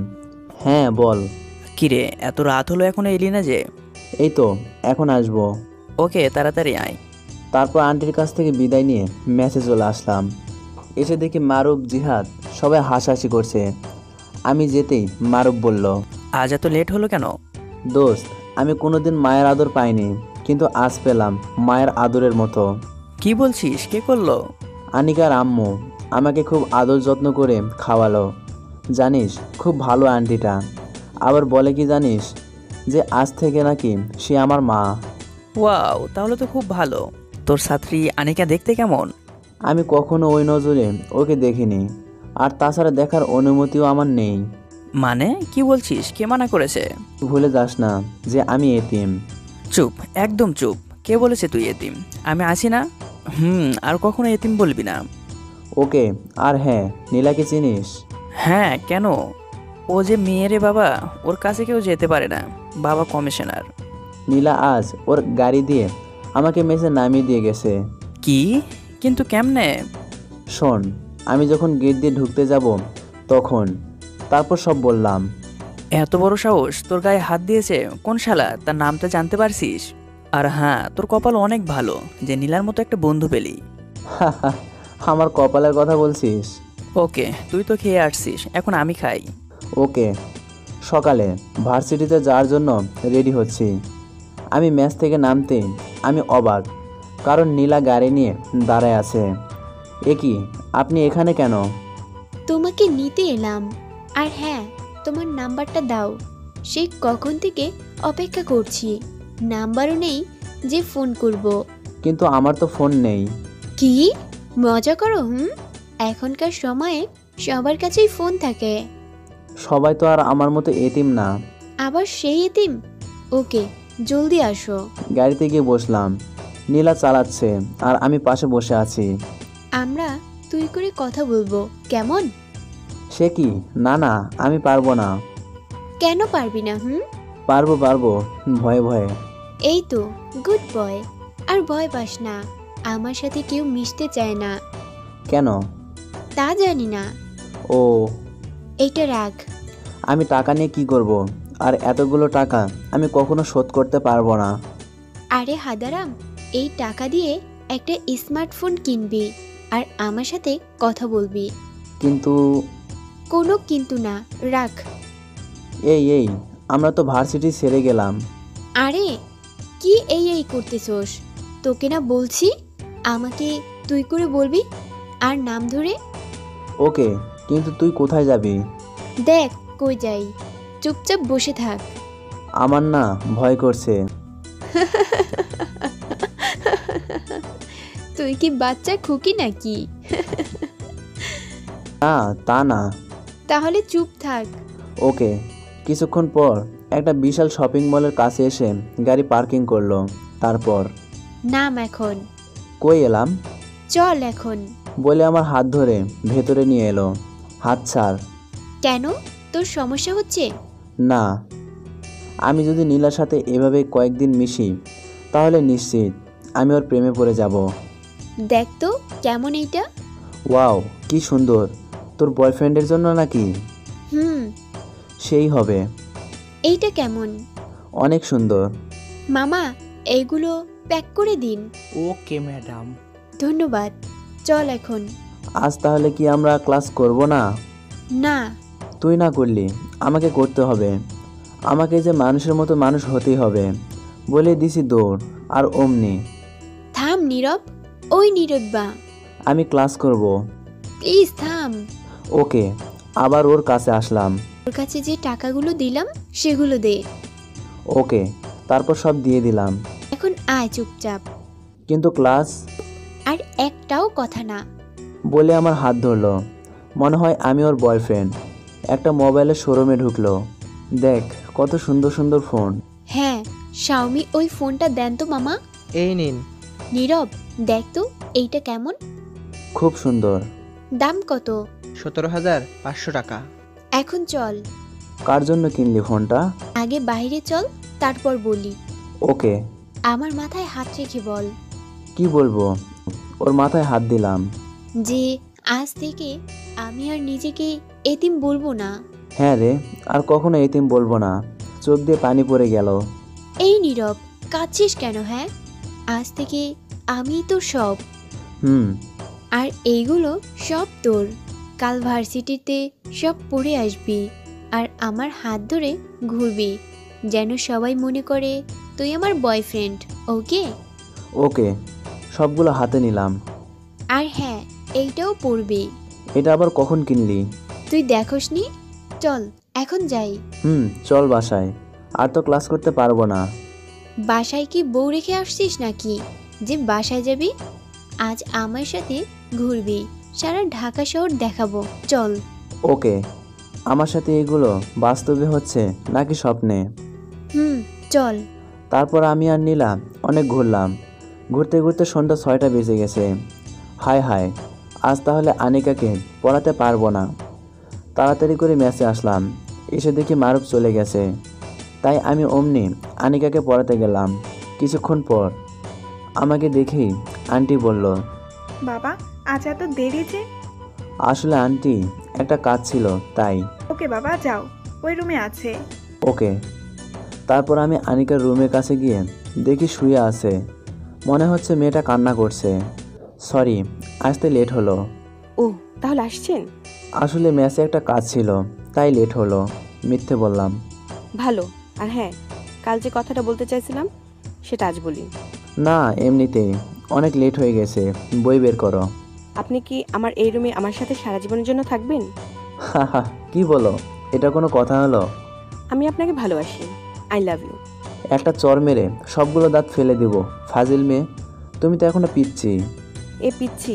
হ্যাঁ বল। কিরে, এত রাত হলো এখনো এলি না যে? এই তো এখন আসবো। ওকে, তাড়াতাড়ি আয়। তারপর আন্টির কাছ থেকে বিদায় নিয়ে মেসে চলে আসলাম। এসে দেখি মারুফ, জিহাদ সবাই হাসাহাসি করছে। আমি যেতেই মারুফ বলল, আজ এত লেট হলো কেন? দোস্ত, আমি কোনোদিন মায়ের আদর পাইনি, কিন্তু আজ পেলাম মায়ের আদরের মতো। কি বলছিস? কে করলো? আনিকার আম্মু। আমাকে খুব আদর যত্ন করে খাওয়ালো। জানিস, খুব ভালো আন্টিটা। আবার বলে কি জানিস, যে আজ থেকে নাকি সে আমার মা। ওয়াও, তাহলে তো খুব ভালো। তোর ছাত্রী আনিকা দেখতে কেমন? আমি কখনো ওই নজরে ওকে দেখিনি, আর তাছাড়া দেখার অনুমতিও আমার নেই। মানে কি বলছিস? কে মানা করেছে? ভুলে যাস না যে আমি এতিম। চুপ, একদম চুপ। কে বলেছে তুই এতিম? আমি আছি না। আর কখনো এতিম বলবি না। ওকে, আর হ্যাঁ, নীলাকে চিনিস? হ্যাঁ, কেন? ও যে মেয়েরে বাবা, ওর কাছে কেউ যেতে পারে না। বাবা কমিশনার। নীলা আজ ওর গাড়ি দিয়ে আমাকে মেসে নামিয়ে দিয়ে গেছে। কি? কিন্তু কেমনে? শোন, আমি যখন গেট দিয়ে ঢুকতে যাব তখন, তারপর সব বললাম। এত বড় সাহস, তোর গায়ে হাত দিয়েছে? কোন শালা? তার নামটা জানতে পারছিস? আর হ্যাঁ, তোর কপাল অনেক ভালো যে নীলার মতো একটা বন্ধু পেলি। আমার কপালের কথা বলছিস? ওকে, তুই তো খেয়ে আসছিস, এখন আমি খাই। ওকে। সকালে ভার্সিটিতে যাওয়ার জন্য রেডি হচ্ছি। আমি ম্যাচ থেকে নামতে আমি অবাক, কারণ নীলা গাড়ি নিয়ে দাঁড়ায় আছে। এ কি, আপনি এখানে কেন? তোমাকে নিতে এলাম। আর হ্যাঁ, তোমার নাম্বারটা দাও। সেই কখন থেকে অপেক্ষা করছি। নাম্বারও নেই যে ফোন করব। কিন্তু আমার তো ফোন নেই। কি মজা করো? এখনকার সময়ে সবার কাছেই ফোন থাকে। সবাই তো আর আমার মতো এতিম না। আবার সেই এতিম? ওকে, জলদি আসো। গাড়িতে গিয়ে বসলাম। নীলা চালাচ্ছে আর আমি পাশে বসে আছি। আমরা তুই করে কথা বলবো, কেমন? সে কি, না না, আমি পারবো না। কেন পারবি না? পারবো পারবো, ভয়ে ভয়ে। এই তো গুড বয়। আর ভয় পাস না, আমার সাথে কেউ মিশতে চায় না। কেন? তা জানি না। ও, এইটা রাখ। আমি টাকা নিয়ে কি করব? আর এতগুলো টাকা আমি কখনো শোধ করতে পারবো না। আরে হাদারাম, এই টাকা দিয়ে একটা স্মার্টফোন কিনবি আর আমার সাথে কথা বলবি। কিন্তু কোনো কিন্তু না, রাখ। এই আমরা তো ভার্সিটি ছেড়ে গেলাম। আরে কি এই করতেছোস? তোকে না বলছি আমাকে তুই করে বলবি, আর নাম ধরে। ওকে, কিন্তু তুই কোথায় যাবি? দেখ কই যাই, চুপচাপ বসে থাক। আমার না ভয় করছে। তুই কি বাচ্চা খুকি নাকি? না, তা না। তাহলে চুপ থাক। ওকে। কিছুক্ষণ পর একটা বিশাল শপিং মলের কাছে এসে গাড়ি পার্কিং করলো। তারপর নাম এখন। কই এলাম? চল এখন। বলে আমার হাত ধরে ভেতরে নিয়ে এলো। হাত ছাড়। কেন, তোর সমস্যা হচ্ছে? না, আমি যদি নীলার সাথে এভাবে কয়েকদিন মিশি তাহলে নিশ্চিত আমি ওর প্রেমে পড়ে যাব। দেখ তো কেমন এইটা। ওয়াও, কি সুন্দর। তোর বয়ফ্রেন্ডের জন্য নাকি? সেই হবে। এইটা কেমন? অনেক সুন্দর। মামা, এইগুলো প্যাক করে দিন। Okay madam. ধন্যবাদ। চল এখন। আজ তাহলে কি আমরা ক্লাস করব না? না। তুই না করলি, আমাকে করতে হবে। আমাকে যে মানুষের মতো মানুষ হতেই হবে। বলে দিছি দৌড়, আর অমনি। থাম নীরব, ওই নীরব বা। আমি ক্লাস করব। প্লিজ থাম। ওকে, আবার ওর কাছে আসলাম। ওর কাছে যে টাকাগুলো দিলাম সেগুলো দে। ওকে, তারপর সব দিয়ে দিলাম। এখন আয় চুপচাপ। কিন্তু ক্লাস? আর একটাও কথা না। বলে আমার হাত ধরলো। মনে হয় আমি ওর বয়ফ্রেন্ড। একটা মোবাইলের শোরুমে ঢুকলো। দেখ কত সুন্দর সুন্দর ফোন। হ্যাঁ, শাওমি ওই ফোনটা দেন তো মামা। এই নিন। নীরব, দেখ তো এইটা কেমন। খুব সুন্দর। দাম কত? 17,500 টাকা। এখন চল। কার জন্য কিনলি ফোনটা? আগে বাইরে চল, তারপর বলি। ওকে। আমার মাথায় হাত রেখে বল। কি বলবো? ওর মাথায় হাত দিলাম। যে আজ থেকে আমি আর নিজেকে এতিম বলবো না। হ্যাঁ রে, আর কখনো এতিম বলবো না। চোখ দিয়ে পানি পড়ে গেল। এই নীরব, কাঁদছিস কেন? হ্যাঁ, আজ থেকে আমি তো সব। আর এইগুলো সব তোর। কাল ভার্সিটিতে সব পড়ে আসবি আর আমার হাত ধরে ঘুরবি, যেন সবাই মনে করে তুই আমার বয়ফ্রেন্ড। ওকে? ওকে, সবগুলো হাতে নিলাম। আর হ্যাঁ, এইটাও পরবি। এটা আবার কখন কিনলি? তুই দেখোসনি? চল এখন যাই। চল বাসায়, আর তো ক্লাস করতে পারবো না। বাসায় কি বউ রেখে আসছিস নাকি যে বাসায় যাবি? আজ আমার সাথে ঘুরবি, সারা ঢাকা শহর দেখাবো। চল। ওকে, আমার সাথে এগুলো বাস্তবে হচ্ছে নাকি স্বপ্নে? চল। তারপর আমি আর নীলা অনেক ঘুরলাম। ঘুরতে ঘুরতে সন্ধ্যা 6টা বেজে গেছে। হায় হায়, আজ তাহলে আনিকাকে পড়াতে পারবো না। তাড়াতাড়ি করে মেসে আসলাম, এসে দেখি মারুফ চলে গেছে। তাই আমি অমনি আনিকাকে পড়াতে গেলাম। কিছুক্ষণ পর আমাকে দেখেই আন্টি বলল, বাবা আজ এত দেরি যে? আসলে আন্টি একটা কাজ ছিল তাই। ওকে বাবা যাও, ওই রুমে আছে। ওকে। তারপর আমি আনিকার রুমের কাছে গিয়ে দেখি শুয়ে আছে। মনে হচ্ছে মেয়েটা কান্না করছে। সরি, আসতে লেট হলো। ও তাহলে আসছেন? আসলে মেসে একটা কাজ ছিল তাই লেট হলো, মিথ্যে বললাম। ভালো। আর হ্যাঁ, কাল যে কথাটা বলতে চাইছিলাম সেটা আজ বলি। না, এমনিতেই অনেক লেট হয়ে গেছে, বই বের করো। আপনি কি আমার এই রুমে আমার সাথে সারা জীবনের জন্য থাকবেন? কি বলো, এটা কোনো কথা হলো? আমি আপনাকে ভালোবাসি। I love you. একটা চর মেরে সবগুলো দাঁত ফেলে দিব, ফাজিল মেয়ে। তুমি তো এখনো পিচ্ছি। এ পিচ্ছি,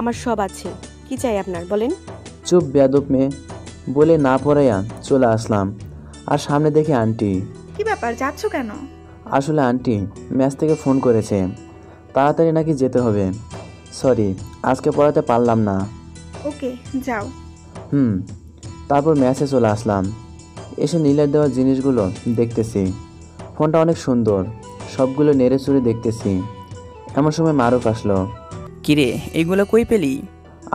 আমার সব আছে। কি চাই আপনার বলেন? চুপ বেয়াদব মেয়ে, বলে না পড়াইয়া চলে আসলাম। আর সামনে দেখি আন্টি। কি ব্যাপার, যাচ্ছ কেন? আসলে আন্টি ম্যাচ থেকে ফোন করেছে, তাড়াতাড়ি নাকি যেতে হবে। সরি, আজকে পড়াতে পারলাম না। ওকে যাও। তারপর ম্যাচে চলে আসলাম। এসে নীলের দেওয়া জিনিসগুলো দেখতেছি। ফোনটা অনেক সুন্দর, সবগুলো নেড়ে চড়ে দেখতেছি। এমন সময় মারুফ আসলো। কিরে, এইগুলো কই পেলি?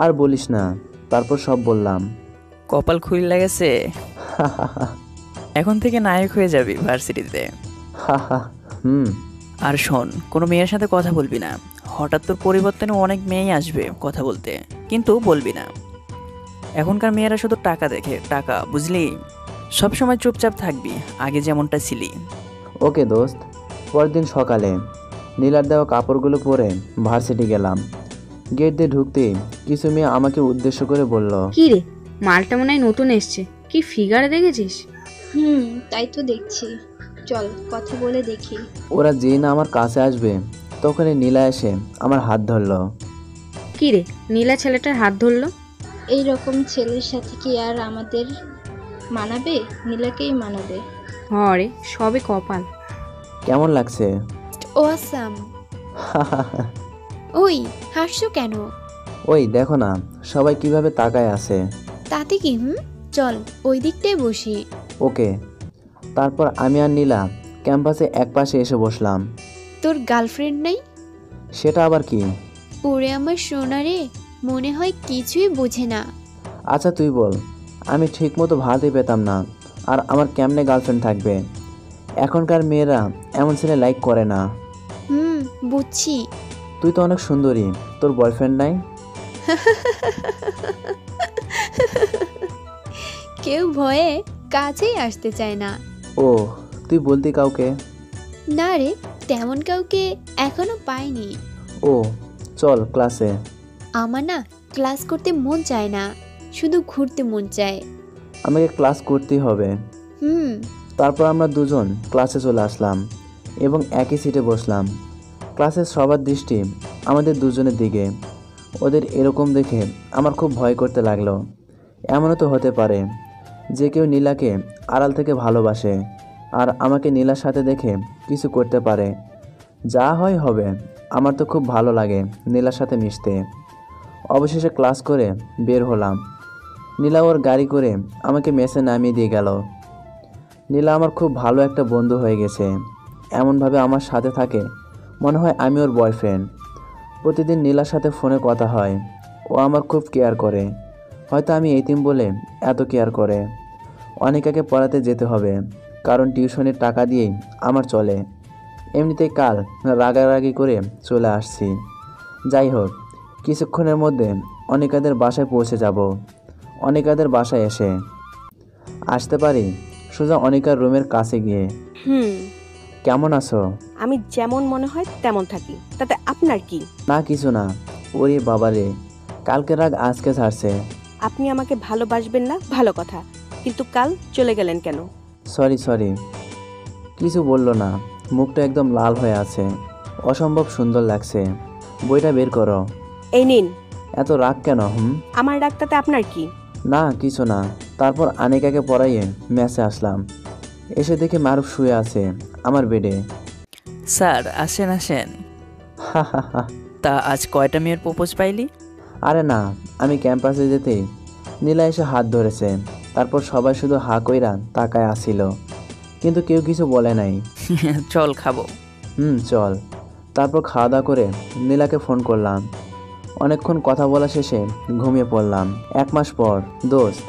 আর বলিস না, তারপর সব বললাম। কপাল খুলে গেছে। এখন থেকে নায়ক হয়ে যাবি ভার্সিটিতে। আর শোন, কোনো মেয়ের সাথে কথা বলবি না। হঠাৎ তোর পরিবর্তনে অনেক মেয়েই আসবে কথা বলতে, কিন্তু বলবি না। এখনকার মেয়েরা শুধু টাকা দেখে, টাকা, বুঝলি? সবসময় চুপচাপ থাকবি, আগে যেমনটা ছিলি। ওকে দোস্ত। পরের দিন সকালে নীলার দেওয়া কাপড়গুলো পরে ভার্সিটি গেলাম। গেট দিয়ে ঢুকতে কিছু মেয়ে আমাকে উদ্দেশ্য করে বলল, কি রে, মালটা মনে হয় নতুন এসছে, কি ফিগার দেখেছিস? তাই তো দেখছি, চল কথা বলে দেখি। ওরা যেই না আমার কাছে আসবে তখনই নীলা এসে আমার হাত ধরলো। কি রে, নীলা ছেলেটার হাত ধরলো? এই রকম ছেলের সাথে কি আর আমাদের মানাবে? নীলাকেই মানাবে। হরে, সবে কপাল। কেমন লাগছে? অসাম। ওই হাসছো কেন? ওই দেখো না সবাই কিভাবে তাকায় আছে। তাতে কি? চল ওই দিকটায় বসি। ওকে। তারপর আমি আর নীলা ক্যাম্পাসে একপাশে এসে বসলাম। তোর গার্লফ্রেন্ড নাই? সেটা আবার কি? ওরে আমার সোনা রে, মনে হয় কিছুই বোঝে না। আচ্ছা তুই বল, আমি ঠিক মতো ভাবতেই পেতাম না, আর আমার কেমনে গার্লফ্রেন্ড থাকবে? এখনকার মেয়েরা এমন ছেলে লাইক করে না। বুঝছি। তুই তো অনেক সুন্দরী, তোর বয়ফ্রেন্ড নাই? কেউ ভয়ে কাছেই আসতে চায় না। ও, তুই বলতি কাউকে? না রে, তেমন কাউকে এখনো পাইনি। ও চল ক্লাসে। আমার না ক্লাস করতে মন চায় না, শুধু ঘুরতে মন চায়। আমাকে ক্লাস করতেই হবে। তারপর আমরা দুজন ক্লাসে চলে আসলাম এবং একই সিটে বসলাম। ক্লাসের সবার দৃষ্টি আমাদের দুজনের দিকে। ওদের এরকম দেখে আমার খুব ভয় করতে লাগলো। এমনও তো হতে পারে যে কেউ নীলাকে আড়াল থেকে ভালোবাসে আর আমাকে নীলার সাথে দেখে কিছু করতে পারে। যা হয় হবে, আমার তো খুব ভালো লাগে নীলার সাথে মিশতে। অবশেষে ক্লাস করে বের হলাম। নীলা ওর গাড়ি করে আমাকে মেসে নামিয়ে দিয়ে গেল। নীলা আমার খুব ভালো একটা বন্ধু হয়ে গেছে। এমনভাবে আমার সাথে থাকে মনে হয় আমি ওর বয়ফ্রেন্ড। প্রতিদিন নীলার সাথে ফোনে কথা হয়। ও আমার খুব কেয়ার করে। হয়তো আমি এতিম বলে এত কেয়ার করে। অনিকাকে পড়াতে যেতে হবে, কারণ টিউশনের টাকা দিয়েই আমার চলে। এমনিতেই কাল রাগারাগি করে চলে আসছি। যাই হোক, কিছুক্ষণের মধ্যে অনিকাদের বাসায় পৌঁছে যাব। অনিকাদের বাসায় এসে আসতে পারি সোজা অনিকার রুমের কাছে গিয়ে। কেমন আছো? আমি যেমন মনে হয় তেমন থাকি, তাতে আপনার কি? না কিছু না। ওরে বাবারে, কালকে রাগ আজকে ছাড়ছে। আপনি আমাকে ভালোবাসবেন না ভালো কথা, কিন্তু কাল চলে গেলেন কেন? সরি কিছু বললো না, মুখটা একদম লাল হয়ে আছে, অসম্ভব সুন্দর লাগছে। বইটা বের করো। এই নিন। এত রাগ কেন? আমার রাগটাতে আপনার কি? না কিছু না। তারপর আনিকাকে পড়াইয়ে ম্যাচে আসলাম। এসে দেখি মারুফ শুয়ে আছে আমার বেডে। স্যার আসেন আসেন। তা আজ কয়টা মেয়ের প্রপোজ পাইলি? আরে না, আমি ক্যাম্পাসে যেতেই নীলা এসে হাত ধরেছে। তারপর সবাই শুধু হা কইরা তাকায় আসিল, কিন্তু কেউ কিছু বলে নাই। চল খাবো। চল। তারপর খাওয়া দাওয়া করে নীলাকে ফোন করলাম। অনেকক্ষণ কথা বলা শেষে ঘুমিয়ে পড়লাম। 1 মাস পর। দোস্ত,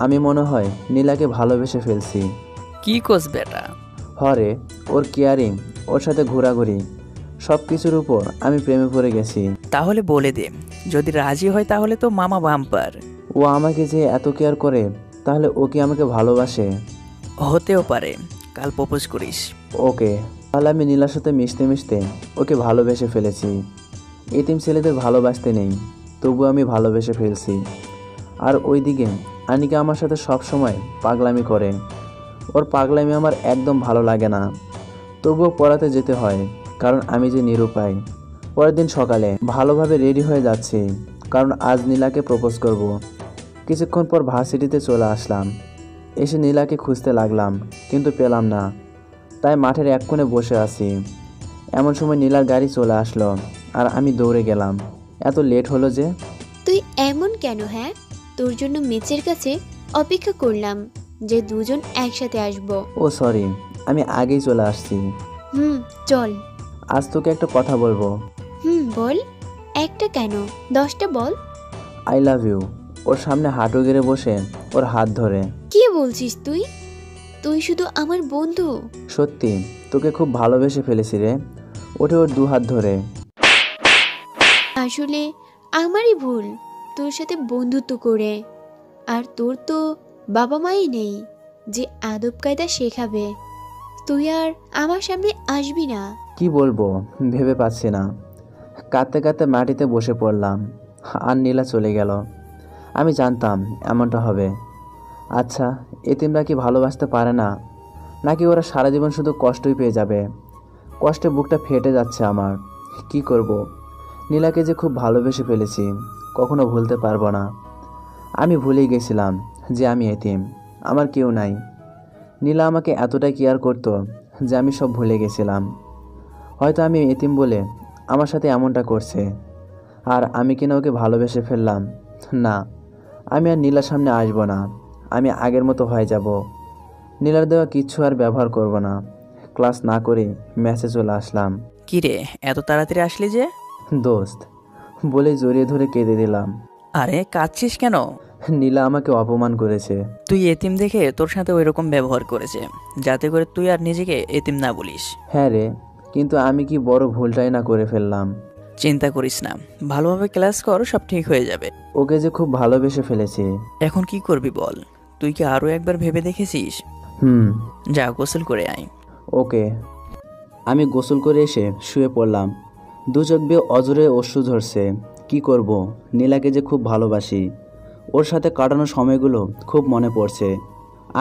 আমি মনে হয় নীলাকে ভালোবেসে ফেলছি। কি কোস বেটা? হরে, ওর কেয়ারিং, ওর সাথে ঘোরাঘুরি, সব কিছুর উপর আমি প্রেমে পড়ে গেছি। তাহলে বলে দে, যদি রাজি হয় তাহলে তো মামা বাম্পার। ও আমাকে যে এত কেয়ার করে, তাহলে ও কি আমাকে ভালোবাসে? হতেও পারে, কাল প্রপোজ করিস। ওকে। তাহলে আমি নীলার সাথে মিশতে মিশতে ওকে ভালোবেসে ফেলেছি। এতিম ছেলেদের ভালোবাসতে নেই, তবু আমি ভালোবেসে ফেলছি। আর ওইদিকে আনিকা আমার সাথে সব সময় পাগলামি করে। ওর পাগলামি আমার একদম ভালো লাগে না, তবুও পড়াতে যেতে হয়, কারণ আমি যে নিরুপায়। পরের দিন সকালে ভালোভাবে রেডি হয়ে যাচ্ছি, কারণ আজ নীলাকে প্রপোজ করব। কিছুক্ষণ পর ভার্সিটিতে চলে আসলাম। এসে নীলাকে খুঁজতে লাগলাম, কিন্তু পেলাম না। তাই মাঠের এক কোণে বসে আছি। এমন সময় নীলার গাড়ি চলে আসলো, আর আমি দৌড়ে গেলাম। এত লেট হলো যে? তুই এমন কেন? হ্যাঁ, তোর জন্য মেচের কাছে অপেক্ষা করলাম যে দুজন একসাথে আসবো। ও সরি, আমি আগেই চলে আসছি। চল। আজ তোকে একটা কথা বলবো। বল। একটা কেন, 10টা বল। I love you. ওর সামনে হাঁটু গেড়ে বসে ওর হাত ধরে। কি বলছিস তুই? তুই শুধু আমার বন্ধু। সত্যি, তোকে খুব ভালোবেসে ফেলেছি রে। ওঠে ওর 2 হাত ধরে। আসলে আমারই ভুল তোর সাথে বন্ধুত্ব করে। আর তোর তো বাবা মাই নেই যে আদব কায়দা শেখাবে। তুই আর আমার সামনে আসবি না। কি বলবো ভেবে পাচ্ছি না। কাঁদতে কাঁদতে মাটিতে বসে পড়লাম, আর নীলা চলে গেল। আমি জানতাম এমনটা হবে। আচ্ছা, এতিমরা কি ভালোবাসতে পারে না, নাকি ওরা সারা জীবন শুধু কষ্টই পেয়ে যাবে? কষ্টে বুকটা ফেটে যাচ্ছে আমার। কি করব? নীলাকে যে খুব ভালোবেসে ফেলেছি, কখনো ভুলতে পারবো না। আমি ভুলেই গেছিলাম যে আমি এতিম, আমার কেউ নাই। নীলা আমাকে এতটাই কেয়ার করতো যে আমি সব ভুলে গেছিলাম। হয়তো আমি এতিম বলে আমার সাথে এমনটা করছে, আর আমি কিনা ওকে ভালোবেসে ফেললাম। না, আমি আর নীলার সামনে আসবো না। আমি আগের মতো হয়ে যাব। নীলার দেওয়া কিচ্ছু আর ব্যবহার করব না। ক্লাস না করে ম্যাচে চলে আসলাম। কি রে, এত তাড়াতাড়ি আসলি যে? দোস্ত, বলে জড়িয়ে ধরে কেঁদে দিলাম। আরে কাঁদছিস কেন? নীলা আমাকে অপমান করেছে। তুই এতিম দেখে তোর সাথে ওই রকম ব্যবহার করেছে, যাতে করে তুই আর নিজেকে এতিম না বলিস। হ্যাঁ রে, কিন্তু আমি কি বড় ভুলটাই না করে ফেললাম। চিন্তা করিস না, ভালোভাবে ক্লাস কর, সব ঠিক হয়ে যাবে। ওকে যে খুব ভালোবেসে ফেলেছি। এখন কি করবি বল? তুই কি আরো একবার ভেবে দেখেছিস? যা গোসল করে আয়। ওকে। আমি গোসল করে এসে শুয়ে পড়লাম। 2 চোখ বেয়ে অজরে অশ্রু ঝরছে। কি করব? নীলাকে যে খুব ভালোবাসি। ওর সাথে কাটানো সময়গুলো খুব মনে পড়ছে।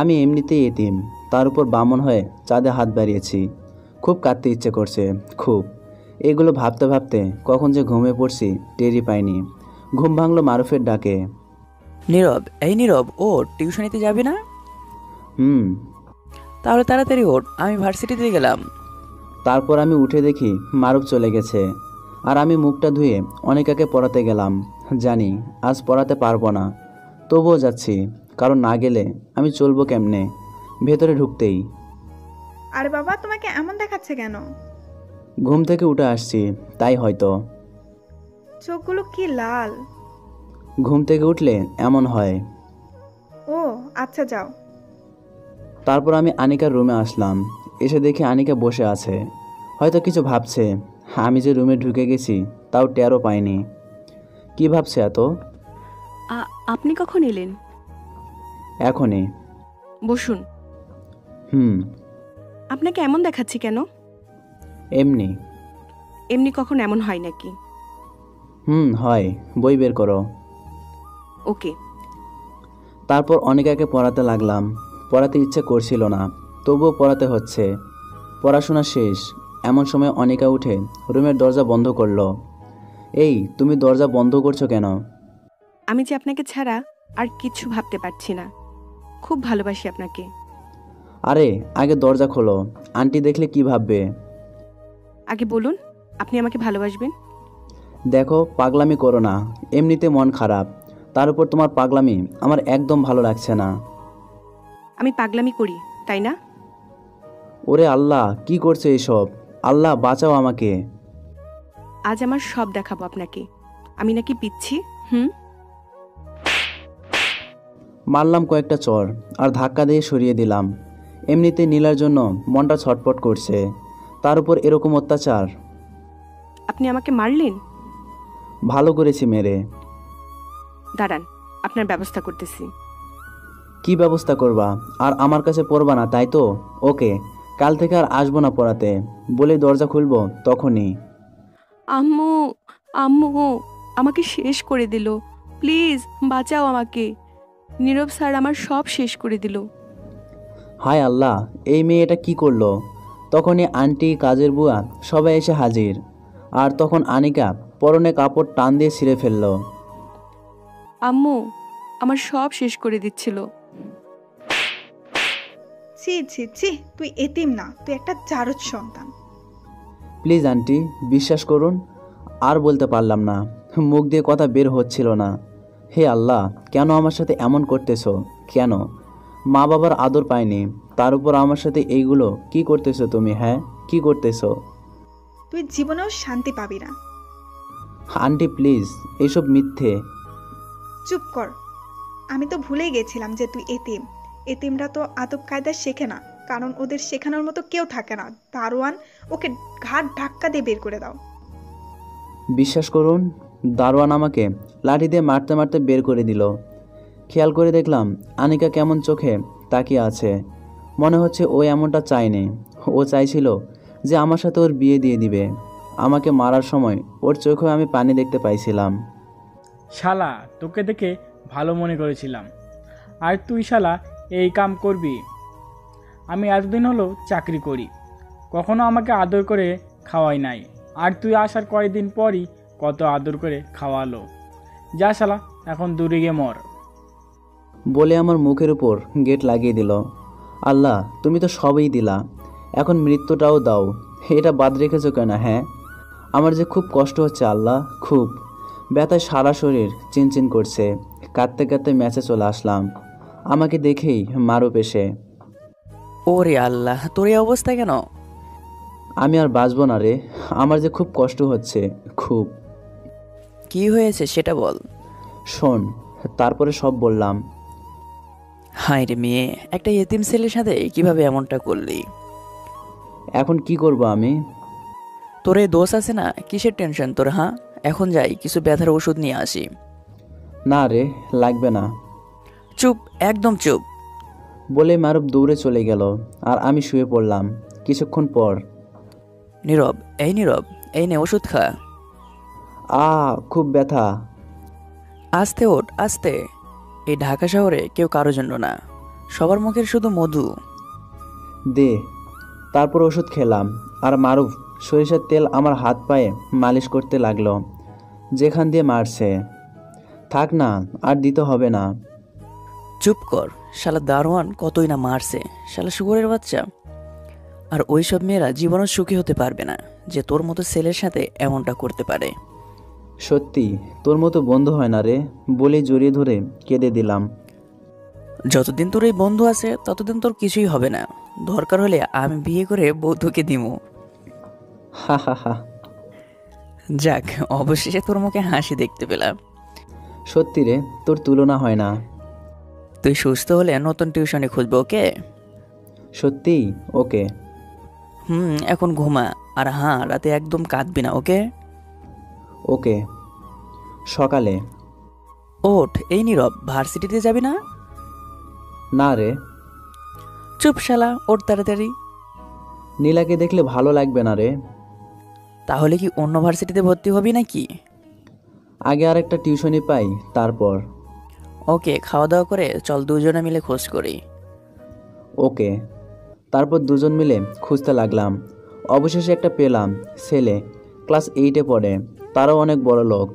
আমি এমনিতেই এতিম, তার উপর বামন হয়ে চাঁদে হাত বাড়িয়েছি। খুব কাঁদতে ইচ্ছে করছে, খুব। এগুলো ভাবতে ভাবতে কখন যে ঘুমিয়ে পড়ছি টেরই পাইনি। ঘুম ভাঙলো মারুফের ডাকে। নীরব, এই নীরব, ও টিউশনিতে যাবি না? তাহলে তাড়াতাড়ি ওঠ, আমি ভার্সিটিতে গেলাম। তারপর আমি উঠে দেখি মারুফ চলে গেছে, আর আমি মুখটা ধুয়ে অনিকাকে পড়াতে গেলাম। জানি আজ পড়াতে পারবো না, তবুও যাচ্ছি, কারণ না গেলে আমি চলবো কেমনে। ভেতরে ঢুকতেই, আরে বাবা, তোমাকে এমন দেখাচ্ছে কেন? ঘুম থেকে উঠে আসছি, তাই হয়তো। চোখগুলো কি লাল? ঘুম থেকে উঠলে এমন হয়। ও আচ্ছা, যাও। তারপর আমি আনিকার রুমে আসলাম। এসে দেখি আনিকা বসে আছে, হয়তো কিছু ভাবছে। আমি যে রুমে ঢুকে গেছি তাও টেরও পাইনি। কি ভাবছে এত? আপনি কখন এলেন? এখনই। বসুন। আপনাকে এমন দেখাচ্ছি কেন? এমনি। এমনি কখন এমন হয় নাকি? হয়, বই বের করো। ওকে। তারপর অনিকাকে পড়াতে লাগলাম। পড়াতে ইচ্ছে করছিল না, তবুও পড়াতে হচ্ছে। পড়াশোনা শেষ। এমন সময় অনিকা উঠে রুমের দরজা বন্ধ করলো। এই, তুমি দরজা বন্ধ করছো কেন? আমি যে আপনাকে ছাড়া আর কিছু ভাবতে পারছি না। খুব ভালোবাসি আপনাকে। আরে আগে দরজা খোলো, আন্টি দেখলে কি ভাববে? আগে বলুন, আপনি আমাকে ভালোবাসবেন? দেখো, পাগলামি করো না, এমনিতে মন খারাপ, তার উপর তোমার পাগলামি আমার একদম ভালো লাগছে না। আমি পাগলামি করি, তাই না? ওরে আল্লাহ, কি করছে এসব? আল্লাহ বাঁচাও আমাকে। আজ আমার সব দেখাবো আপনাকে। আমি নাকি পিচ্ছি? মারলাম কয়েকটা চর আর ধাক্কা দিয়ে সরিয়ে দিলাম। এমনিতে নীলার জন্য মনটা ছটপট করছে, তার উপর এরকম অত্যাচার। আপনি আমাকে মারলেন? ভালো করেছি মেরে। দাঁড়ান, আপনার ব্যবস্থা করতেছি। কি ব্যবস্থা করবা? আর আমার কাছে পড়বা না, তাই তো? ওকে, কাল থেকে আর আসবো না পড়াতে। বলে দরজা খুলবো তখনই। আম্মু, আম্মু আমাকে শেষ করে দিল। প্লিজ বাঁচাও আমাকে। নীরব স্যার আমার সব শেষ করে দিল। হায় আল্লাহ, এই মেয়ে এটা কি করলো? তখনই আন্টি, কাজের বুয়া সবাই এসে হাজির। আর তখন আনিকা পরনে কাপড় টান দিয়ে ছিঁড়ে ফেললো। আম্মু আমার সব শেষ করে দিচ্ছিল। ছি ছি ছি, তুই এতিম না, তুই একটা জারজ সন্তান। প্লিজ আন্টি, বিশ্বাস করুন। আর বলতে পারলাম না, মুখ দিয়ে কথা বের হচ্ছিল না। হে আল্লাহ, কেন আমার সাথে এমন করতেছো? কেন? মা বাবার আদর পাইনি, তার উপর আমার সাথে এইগুলো কি করতেছো তুমি? হ্যাঁ, কি করতেছো? তুই জীবনেও শান্তি পাবি না। আন্টি প্লিজ, এইসব মিথ্যে। চুপ কর। আমি তো ভুলেই গেছিলাম যে তুই এতিম। এতিমরা তো আদব কায়দা শেখে না, কারণ ওদের শেখানোর মতো কেউ থাকে না। দারোয়ান, ওকে ঘাট ধাক্কা দিয়ে বের করে দাও। বিশ্বাস করুন, দারোয়ান আমাকে লাঠি দিয়ে মারতে মারতে বের করে দিল। খেয়াল করে দেখলাম আনিকা কেমন চোখে তাকিয়ে আছে। মনে হচ্ছে ও এমনটা চায়নি। ও চাইছিল যে আমার সাথে ওর বিয়ে দিয়ে দিবে। আমাকে মারার সময় ওর চোখে আমি পানি দেখতে পাইছিলাম। শালা, তোকে দেখে ভালো মনে করেছিলাম, আর তুই শালা এই কাম করবি? আমি এতদিন হলো চাকরি করি, কখনো আমাকে আদর করে খাওয়াই নাই, আর তুই আসার কয়েকদিন পরই কত আদর করে খাওয়ালো। যা শালা, এখন দূরে গিয়ে মর। বলে আমার মুখের উপর গেট লাগিয়ে দিল। আল্লাহ, তুমি তো সবই দিলা, এখন মৃত্যুটাও দাও। এটা বাদ রেখেছো কেন? হ্যাঁ, আমার যে খুব কষ্ট হচ্ছে আল্লাহ, খুব ব্যথায় সারা শরীর চিনচিন করছে। কাঁদতে কাঁদতে ম্যাচে চলে আসলাম। আমাকে দেখেই মারুপ এসে। ওরে আল্লাহ, তোর এই অবস্থা কেন? আমি আর বাঁচবো না রে, আমার যে খুব কষ্ট হচ্ছে, খুব। কি হয়েছে সেটা বল। শোন, তারপরে সব বললাম। হায় রে মেয়ে, একটা এতিম ছেলের সাথে কিভাবে এমনটা করলি? এখন কি করব আমি? তোর এই দোষ আছে না, কিসের টেনশন তোর? হ্যাঁ, এখন যাই কিছু ব্যথার ওষুধ নিয়ে আসি। না রে, লাগবে না। চুপ, একদম চুপ। বলে মারুপ দৌড়ে চলে গেল আর আমি শুয়ে পড়লাম। কিছুক্ষণ পর, নীরব, এই নে ওষুধ খা। খুব ব্যথা। আস্তে ওঠ, আস্তে। এই ঢাকা শহরে কেউ কারো জন্য না, সবার মুখের শুধু মধু। দে। তারপর ওষুধ খেলাম আর মারুফ সরিষার তেল আমার হাত পায়ে মালিশ করতে লাগলো, যেখান দিয়ে মারছে। থাক না, আর দিতে হবে না। চুপ কর শালা, দারোয়ান কতই না মারছে, শালা শুয়োরের বাচ্চা। আর ওইসব মেয়েরা জীবনও সুখী হতে পারবে না যে তোর মতো ছেলের সাথে এমনটা করতে পারে। সত্যি তোর মতো বন্ধু হয় না রে, বলে জড়িয়ে ধরে কেঁদে দিলাম। যতদিন তোর এই বন্ধু আছে ততদিন তোর কিছুই হবে না, দরকার হলে আমি বিয়ে করে বৌদ্ধকে দিমু। হা হা হা। যাক, অবশেষে তোর মুখে হাসি দেখতে পেলাম। সত্যি রে, তোর তুলনা হয় না। তুই সুস্থ হলে নতুন টিউশনে খুঁজবো, ওকে? সত্যি? ওকে। এখন ঘুমা, আর হ্যাঁ, রাতে একদম কাঁদবি না, ওকে? ওকে। সকালে। ওঠ, এই নীরব, ভার্সিটিতে যাবি না? না রে। চুপ শালা, ওঠ তাড়াতাড়ি। নীলাকে দেখলে ভালো লাগবে না রে। তাহলে কি অন্য ভার্সিটিতে ভর্তি হবি নাকি? আগে আর একটা টিউশনি পাই, তারপর। ওকে, খাওয়া দাওয়া করে চল দুজনে মিলে খোঁজ করি। ওকে। তারপর দুজন মিলে খুঁজতে লাগলাম। অবশেষে একটা পেলাম, ছেলে, ক্লাস 8-এ পড়ে, তারাও অনেক বড় লোক।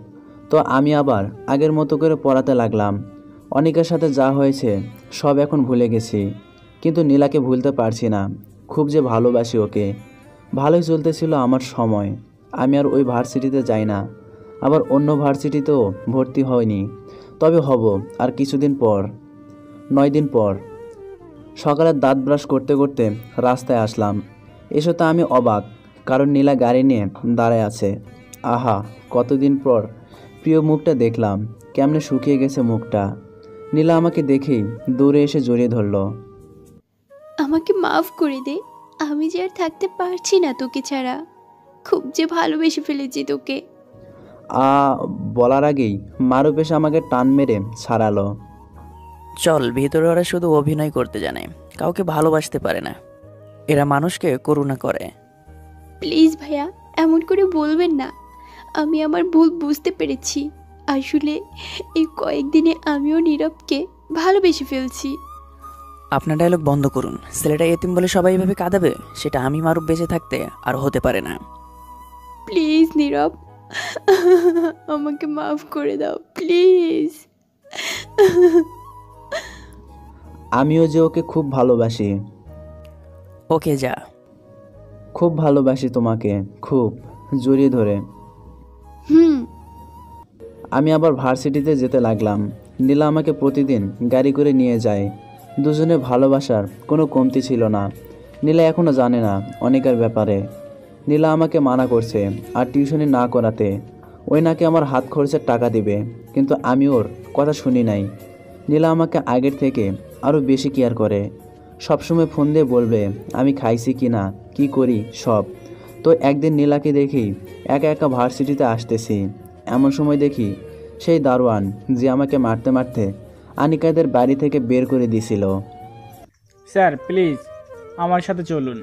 তো আমি আবার আগের মতো করে পড়াতে লাগলাম। অনিকার সাথে যা হয়েছে সব এখন ভুলে গেছি, কিন্তু নীলাকে ভুলতে পারছি না। খুব যে ভালোবাসি ওকে। ভালোই চলতেছিল আমার সময়। আমি আর ওই ভার্সিটিতে যাই না, আবার অন্য ভার্সিটিতেও ভর্তি হয়নি, তবে হব আর কিছুদিন পর, 9 দিন পর। সকালে দাঁত ব্রাশ করতে করতে রাস্তায় আসলাম। এসে তো আমি অবাক, কারণ নীলা গাড়ি নিয়ে দাঁড়ায় আছে। আহা, কতদিন পর প্রিয় মুখটা দেখলাম। কেমনে শুকিয়ে গেছে মুখটা। নীলা আমাকে দেখেই দৌড়ে এসে জড়িয়ে ধরল। আমাকে মাফ করে দে, আমি যে আর থাকতে পারছি না তোকে ছাড়া। খুব যে ভালোবেসে ফেলেছি তোকে। বলার আগেই মারুপ এসে আমাকে টান মেরে ছাড়ালো। চল, ভিতরে ওরা শুধু অভিনয় করতে জানে, কাউকে ভালোবাসতে পারে না। এরা মানুষকে করুণা করে। প্লিজ ভাইয়া, এমন করে বলবেন না। আমি আমার ভুল বুঝতে পেরেছি। আসলে এই কয়েকদিনে আমিও নীরবকে ভালোবেসে ফেলছি। আপনার ডায়লগ বন্ধ করুন। ছেলেটা এতিম বলে সবাই এভাবে কাঁদাবে, সেটা আমি মারুপ বেঁচে থাকতে আর হতে পারে না। প্লিজ নীরব, আমাকে মাফ করে দাও প্লিজ। আমিও যে ওকে খুব ভালোবাসি। ওকে যা। খুব ভালোবাসি তোমাকে, খুব, জড়িয়ে ধরে। আমি আবার ভার্সিটিতে যেতে লাগলাম। নীলা আমাকে প্রতিদিন গাড়ি করে নিয়ে যায়। দুজনে ভালোবাসার কোনো কমতি ছিল না। নীলা এখনও জানে না অনিকার ব্যাপারে। নীলা আমাকে মানা করছে আর টিউশনি না করাতে। ওই নাকি আমার হাত খরচের টাকা দিবে, কিন্তু আমি ওর কথা শুনি নাই। নীলা আমাকে আগের থেকে আরও বেশি কেয়ার করে। সবসময় ফোন দিয়ে বলবে আমি খাইছি কি না, কী করি সব। তো একদিন নীলাকে দেখি একা একা ভার্সিটিতে আসতেছি। এমন সময় দেখি সেই দারোয়ান যে আমাকে মারতে মারতে আনিকাদের বাড়ি থেকে বের করে দিয়েছিল। স্যার প্লিজ আমার সাথে চলুন।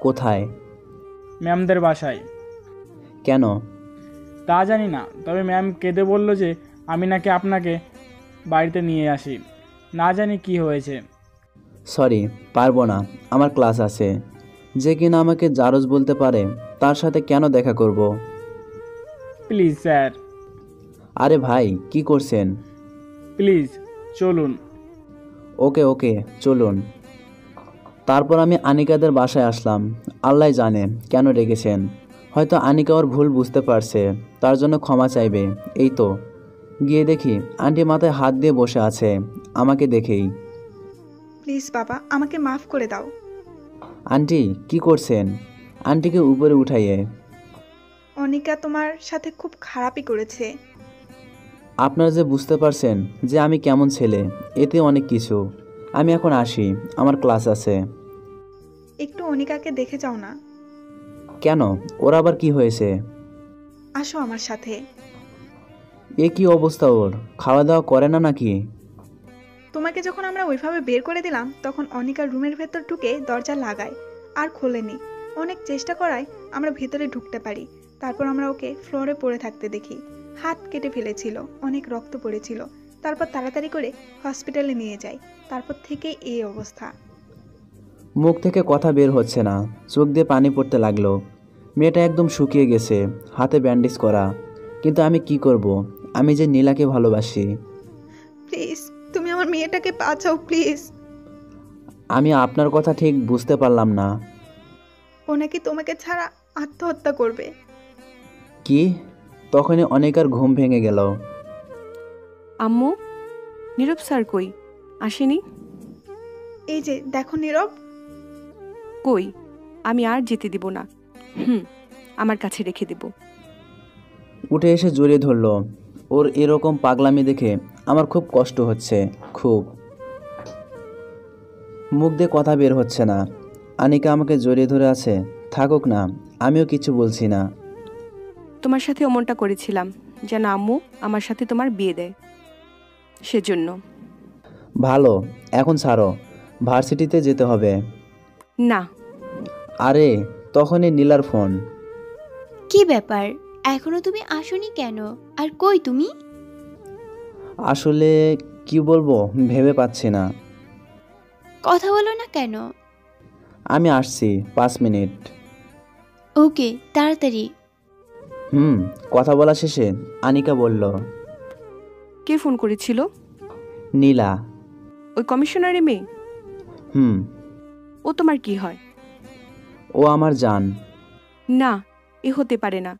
কোথায়? ম্যামদের বাসায়। কেন? তা জানি না, তবে ম্যাম কেঁদে বলল যে আমি নাকি আপনাকে বাড়িতে নিয়ে আসি। না জানি কি হয়েছে। সরি, পারবো না, আমার ক্লাস আছে। যে কিনা আমাকে জারজ বলতে পারে, তার সাথে কেন দেখা করব? Please sir. আরে ভাই, কি করছেন? প্লিজ চলুন। ওকে ওকে, চলুন। তারপর আমি আনিকাদের বাসায় আসলাম। আল্লাহ জানে কেন রেখেছেন। হয়তো আনিকা ওর ভুল বুঝতে পারছে, তার জন্য ক্ষমা চাইবে। এই তো গিয়ে দেখি আন্টি মাথায় হাত দিয়ে বসে আছে আমাকে দেখেই। প্লিজ বাবা, আমাকে মাফ করে দাও। আন্টি কি করছেন? আন্টিকে উপরে উঠাইয়ে। অনিকা তোমার সাথে খুব খারাপই করেছে। আপনারা যে বুঝতে পারছেন যে আমি কেমন ছেলে, এতে অনেক কিছু। আমি এখন আসি, আমার ক্লাস আছে। একটু অনিকাকে দেখে যাও না। কেন, ওর আবার কি হয়েছে? আসো আমার সাথে। এ কি অবস্থা ওর? খাওয়া দাওয়া করে না নাকি? তোমাকে যখন আমরা ওইভাবে বের করে দিলাম, তখন অনিকার রুমের ভেতর ঢুকে দরজা লাগায় আর খোলেনি। অনেক চেষ্টা করায় আমরা ভেতরে ঢুকতে পারি। তারপর আমরা ওকে ফ্লোরে পড়ে থাকতে দেখি। হাত কেটে ফেলেছিল, অনেক রক্ত পড়েছিল। তারপর তাড়াতাড়ি করে হসপিটালে নিয়ে যাই। তারপর থেকে এই অবস্থা। মুখ থেকে কথা বের হচ্ছে না, চোখ দিয়ে পানি পড়তে লাগলো। মেয়েটা একদম শুকিয়ে গেছে, হাতে ব্যান্ডেজ করা। কিন্তু আমি কি করব? আমি যে নীলাকে ভালোবাসি। প্লিজ তুমি আমার মেয়েটাকে বাঁচাও প্লিজ। আমি আপনার কথা ঠিক বুঝতে পারলাম না। ও নাকি তোমাকে ছাড়া আত্মহত্যা করবে। কি? তখনই অনেকার ঘুম ভেঙে গেল। আম্মু, নীরব স্যার কই? আসেনি? এই যে দেখো নীরব। কই? আমি আর যেতে দিব না। আমার কাছে রেখে দেব। উঠে এসে জড়িয়ে ধরল। ওর এরকম পাগলামি দেখে আমার খুব কষ্ট হচ্ছে, খুব। মুখ দিয়ে কথা বের হচ্ছে না। আনিকা আমাকে জড়িয়ে ধরে আছে, থাকুক না, আমিও কিছু বলছি না। তোমার সাথে অমনটা করেছিলাম যেন আম্মু আমার সাথে তোমার বিয়ে দেয়, সেজন্য। ভালো, এখন ছাড়ো, ভার্সিটিতে যেতে হবে। না। আরে তখনই নীলার ফোন। কি ব্যাপার, এখনো তুমি আসোনি কেন? আর কই তুমি? আসলে কি বলবো ভেবে পাচ্ছি না। কথা বলো না কেন? আমি আসছি 5 মিনিট। ওকে, তাড়াতাড়ি। কথা বলা শেষে আনিকা বলল, কে ফোন করেছিল? নীলা। ওই কমিশনারের মেয়ে? ও তোমার কি হয়? ও আমার জান। না, এ হতে পারে না।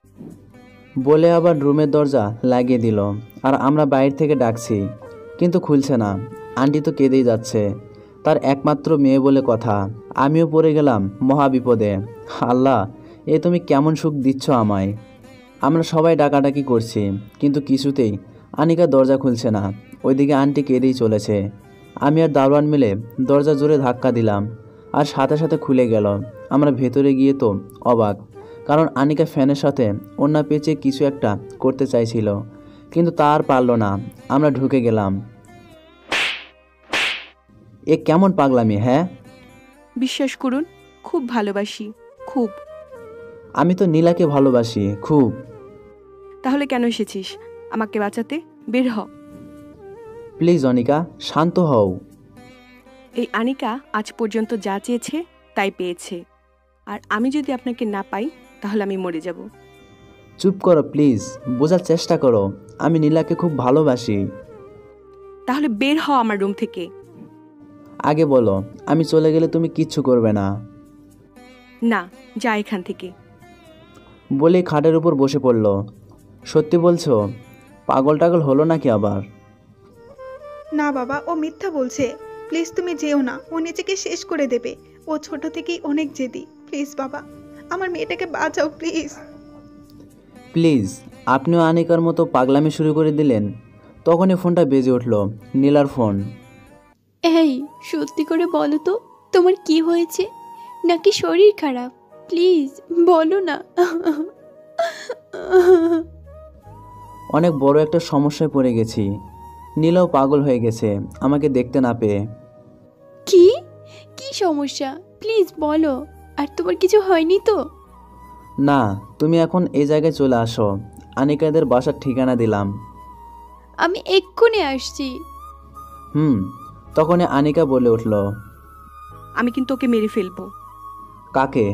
বলে আবার রুমের দরজা লাগিয়ে দিল। আর আমরা বাইরে থেকে ডাকছি, কিন্তু খুলছে না। আন্টি তো কেঁদেই যাচ্ছে, তার একমাত্র মেয়ে বলে কথা। আমিও পড়ে গেলাম মহা বিপদে। আল্লাহ, এ তুমি কেমন সুখ দিচ্ছ আমায়। আমরা সবাই ডাকাডাকি করছি, কিন্তু কিছুতেই আনিকা দরজা খুলছে না। ওইদিকে আন্টি কেঁদেই চলেছে। আমি আর দারোয়ান মিলে দরজা জোরে ধাক্কা দিলাম, আর সাথে সাথে খুলে গেল। আমরা ভেতরে গিয়ে তো অবাক, কারণ আনিকা ফ্যানের সাথে ওড়না পেঁচে কিছু একটা করতে চাইছিল, কিন্তু তা আর পারল না। আমরা ঢুকে গেলাম। এ কেমন পাগলামি? হ্যাঁ, বিশ্বাস করুন, খুব ভালোবাসি, খুব। আমি তো নীলাকে ভালোবাসি খুব। তাহলে কেন এসেছিস আমাকে বাঁচাতে? বের হ। প্লিজ অনিকা, শান্ত হও। এই আনিকা আজ পর্যন্ত যা চেয়েছে তাই পেয়েছে, আর আমি যদি আপনাকে না পাই তাহলে আমি মরে যাব। চুপ করো প্লিজ, বোঝার চেষ্টা করো। আমি নীলাকে খুব ভালোবাসি। তাহলে বের হ আমার রুম থেকে। আগে বলো, আমি চলে গেলে তুমি কিচ্ছু করবে না? না, যা এখান থেকে। বলে খাটের উপর বসে পড়ল। সত্যি বলছো? পাগল টাগল হলো নাকি আবার? না বাবা, ও মিথ্যা বলছে। প্লিজ তুমি যেও না, ও নিজেকে শেষ করে দেবে। ও ছোট থেকেই অনেক জেদি। প্লিজ বাবা, আমার মেয়েটাকে বাঁচাও প্লিজ। প্লিজ। আপনিও আনিকার মতো পাগলামি শুরু করে দিলেন। তখনই ফোনটা বেজে উঠল, নীলার ফোন। এই, সত্যি করে বলো তো, তোমার কি হয়েছে? নাকি শরীর খারাপ? প্লিজ বলো না। অনেক বড় একটা সমস্যায় পড়ে গেছি। নীলাও পাগল হয়ে গেছে আমাকে দেখতে না পেয়ে। কি কি সমস্যা? প্লিজ বলো। আর তোমার কিছু হয়নি তো? না, তুমি এখন এই জায়গায় চলে আসো। আনিকাদের বাসার ঠিকানা দিলাম। আমি এক্ষুনি আসছি। তখনই আনিকা বলে উঠল, আমি কিন্তু ওকে মেরে ফেলবো। কাকে?